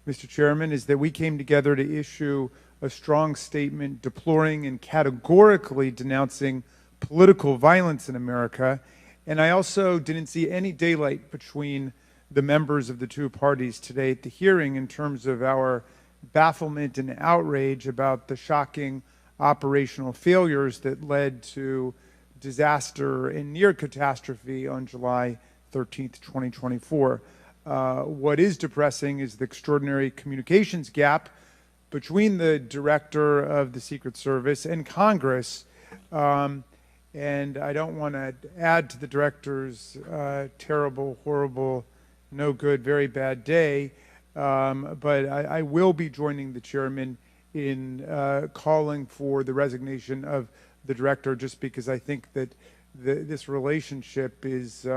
Mr. Chairman, is that we came together to issue a strong statement deploring and categorically denouncing political violence in America. And I also didn't see any daylight between the members of the two parties today at the hearing in terms of our bafflement and outrage about the shocking operational failures that led to disaster and near catastrophe on July 13th, 2024. What is depressing is the extraordinary communications gap between the Director of the Secret Service and Congress. And I don't want to add to the Director's terrible, horrible, no good, very bad day, but I will be joining the Chairman in calling for the resignation of the Director, just because I think that this relationship is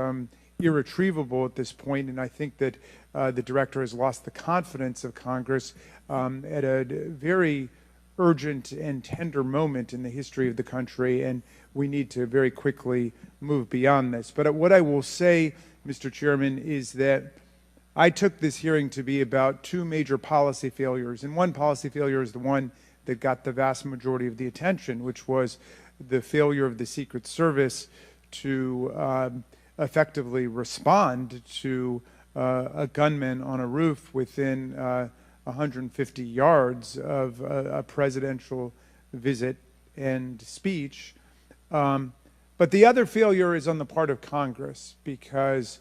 irretrievable at this point, and I think that the Director has lost the confidence of Congress at a very urgent and tender moment in the history of the country, and we need to very quickly move beyond this. But what I will say, Mr. Chairman, is that I took this hearing to be about two major policy failures, and one policy failure is the one that got the vast majority of the attention, which was the failure of the Secret Service to effectively respond to a gunman on a roof within 150 yards of a presidential visit and speech. But the other failure is on the part of Congress, because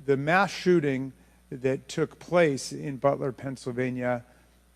the mass shooting that took place in Butler, Pennsylvania,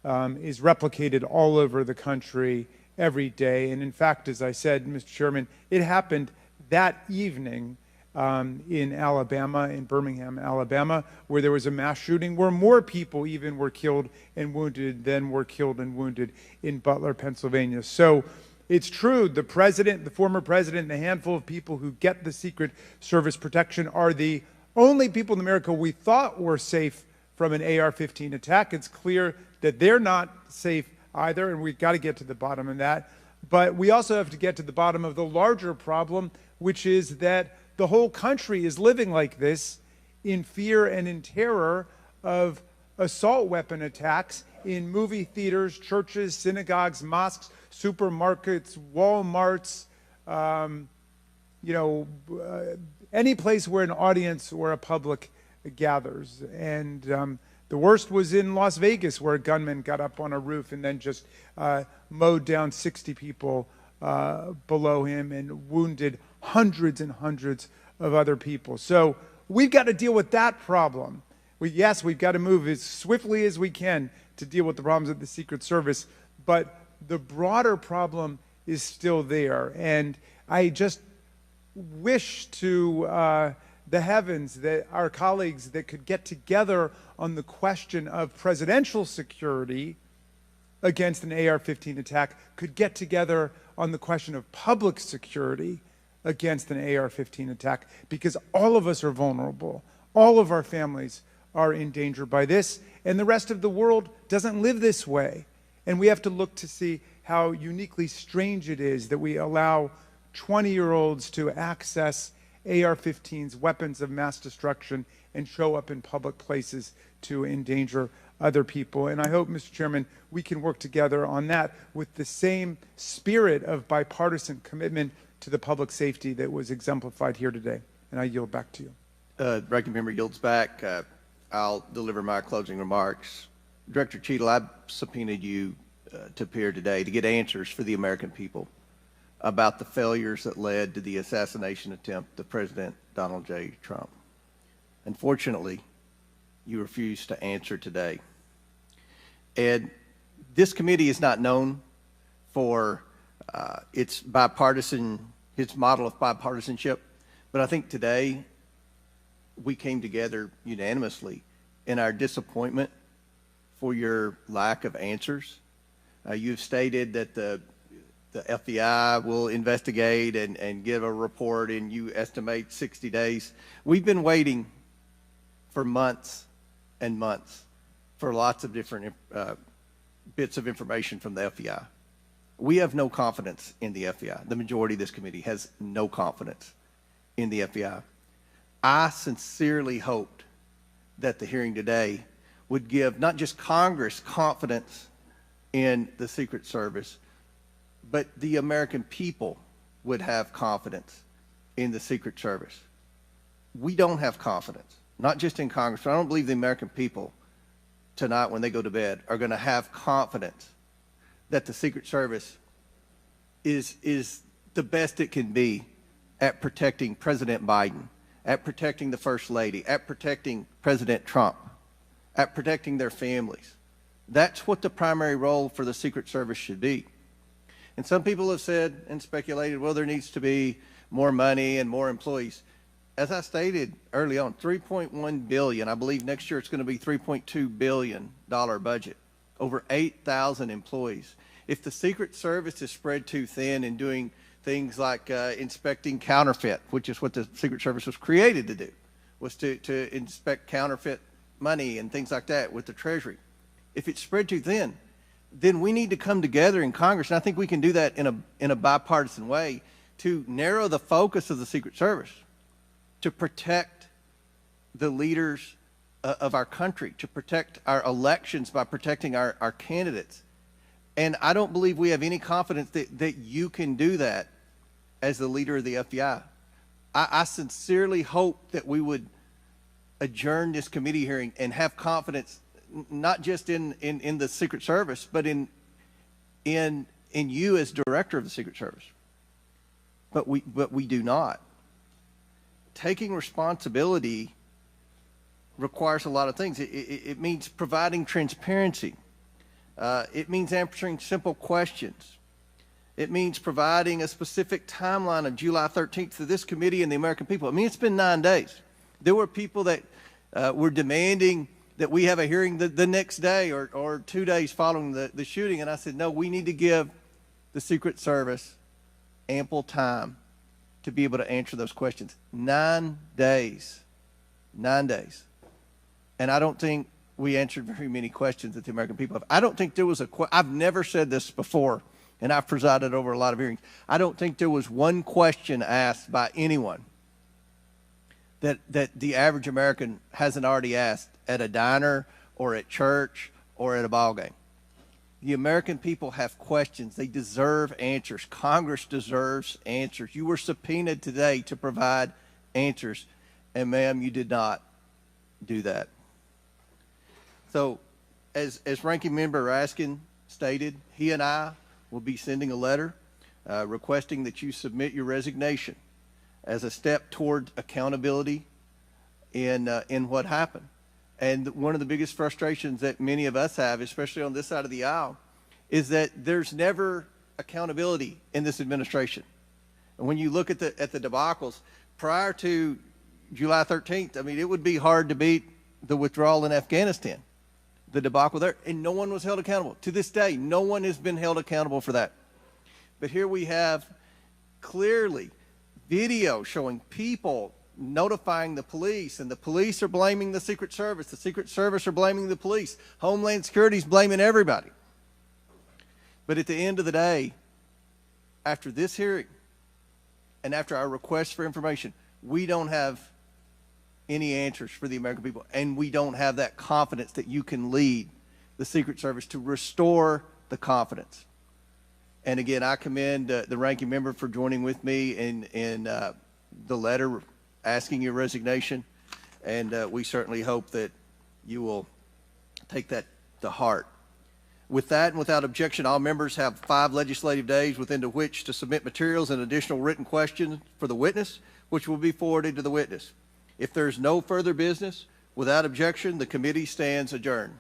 is replicated all over the country every day. And in fact, as I said, Mr. Chairman, it happened that evening in Alabama, in Birmingham, Alabama, where there was a mass shooting where more people even were killed and wounded than were killed and wounded in Butler, Pennsylvania. So it's true, the president, the former president, and a handful of people who get the Secret Service protection are the only people in America we thought were safe from an AR-15 attack. It's clear that they're not safe either, and we've got to get to the bottom of that. But we also have to get to the bottom of the larger problem, which is that the whole country is living like this in fear and in terror of assault weapon attacks in movie theaters, churches, synagogues, mosques, supermarkets, Walmarts, any place where an audience or a public gathers. And the worst was in Las Vegas, where a gunman got up on a roof and then just mowed down 60 people below him and wounded hundreds and hundreds of other people. So we've got to deal with that problem. Yes, we've got to move as swiftly as we can to deal with the problems of the Secret Service, but the broader problem is still there. And I just wish to the heavens that our colleagues that could get together on the question of presidential security against an AR-15 attack could get together on the question of public security against an AR-15 attack, because all of us are vulnerable. All of our families are in danger by this, and the rest of the world doesn't live this way. And we have to look to see how uniquely strange it is that we allow 20-year-olds to access AR-15s, weapons of mass destruction, and show up in public places to endanger other people. And I hope, Mr. Chairman, we can work together on that with the same spirit of bipartisan commitment to the public safety that was exemplified here today. And I yield back to you. Ranking Member yields back. I'll deliver my closing remarks. Director Cheatle, I subpoenaed you to appear today to get answers for the American people about the failures that led to the assassination attempt of President Donald J. Trump. Unfortunately, you refused to answer today. And this committee is not known for its model of bipartisanship, but I think today we came together unanimously in our disappointment for your lack of answers. You've stated that the FBI will investigate and give a report, and you estimate 60 days. We've been waiting for months and months for lots of different bits of information from the FBI. We have no confidence in the FBI. The majority of this committee has no confidence in the FBI. I sincerely hoped that the hearing today would give not just Congress confidence in the Secret Service, but the American people would have confidence in the Secret Service. We don't have confidence, not just in Congress, but I don't believe the American people tonight when they go to bed are going to have confidence that the Secret Service is the best it can be at protecting President Biden, at protecting the First Lady, at protecting President Trump, at protecting their families. That's what the primary role for the Secret Service should be. And some people have said and speculated, well, there needs to be more money and more employees. As I stated early on, $3.1 billion, I believe next year it's going to be $3.2 billion budget, over 8,000 employees. If the Secret Service is spread too thin and doing things like inspecting counterfeit, which is what the Secret Service was created to do, was to inspect counterfeit money and things like that with the Treasury. If it's spread too thin, then we need to come together in Congress, and I think we can do that in a bipartisan way to narrow the focus of the Secret Service, to protect the leaders of our country, to protect our elections by protecting our candidates. And I don't believe we have any confidence that you can do that as the leader of the FBI. I sincerely hope that we would adjourn this committee hearing and have confidence not just in the Secret Service, but in you as director of the Secret Service. But we do not. Taking responsibility requires a lot of things. It means providing transparency. It means answering simple questions. It means providing a specific timeline of July 13th to this committee and the American people. I mean, it's been 9 days. There were people that were demanding that we have a hearing the next day or 2 days following the shooting. And I said, no, we need to give the Secret Service ample time to be able to answer those questions. 9 days. 9 days. And I don't think we answered very many questions that the American people have. I don't think there was I've never said this before, and I've presided over a lot of hearings. I don't think there was one question asked by anyone that the average American hasn't already asked at a diner or at church or at a ball game. The American people have questions. They deserve answers. Congress deserves answers. You were subpoenaed today to provide answers, and ma'am, you did not do that. So, as Ranking Member Raskin stated, he and I will be sending a letter requesting that you submit your resignation as a step toward accountability in what happened. And one of the biggest frustrations that many of us have, especially on this side of the aisle, is that there's never accountability in this administration. And when you look at the debacles prior to July 13th, I mean, it would be hard to beat the withdrawal in Afghanistan, the debacle there, and no one was held accountable. To this day, no one has been held accountable for that. But here we have clearly video showing people notifying the police, and the police are blaming the Secret Service. The Secret Service are blaming the police. Homeland Security is blaming everybody. But at the end of the day, after this hearing and after our request for information, we don't have any answers for the American people, and we don't have that confidence that you can lead the Secret Service to restore the confidence. And again, I commend the ranking member for joining with me in the letter asking your resignation, and we certainly hope that you will take that to heart. With that and without objection, all members have 5 legislative days within which to submit materials and additional written questions for the witness, which will be forwarded to the witness. If there's no further business, without objection, the committee stands adjourned.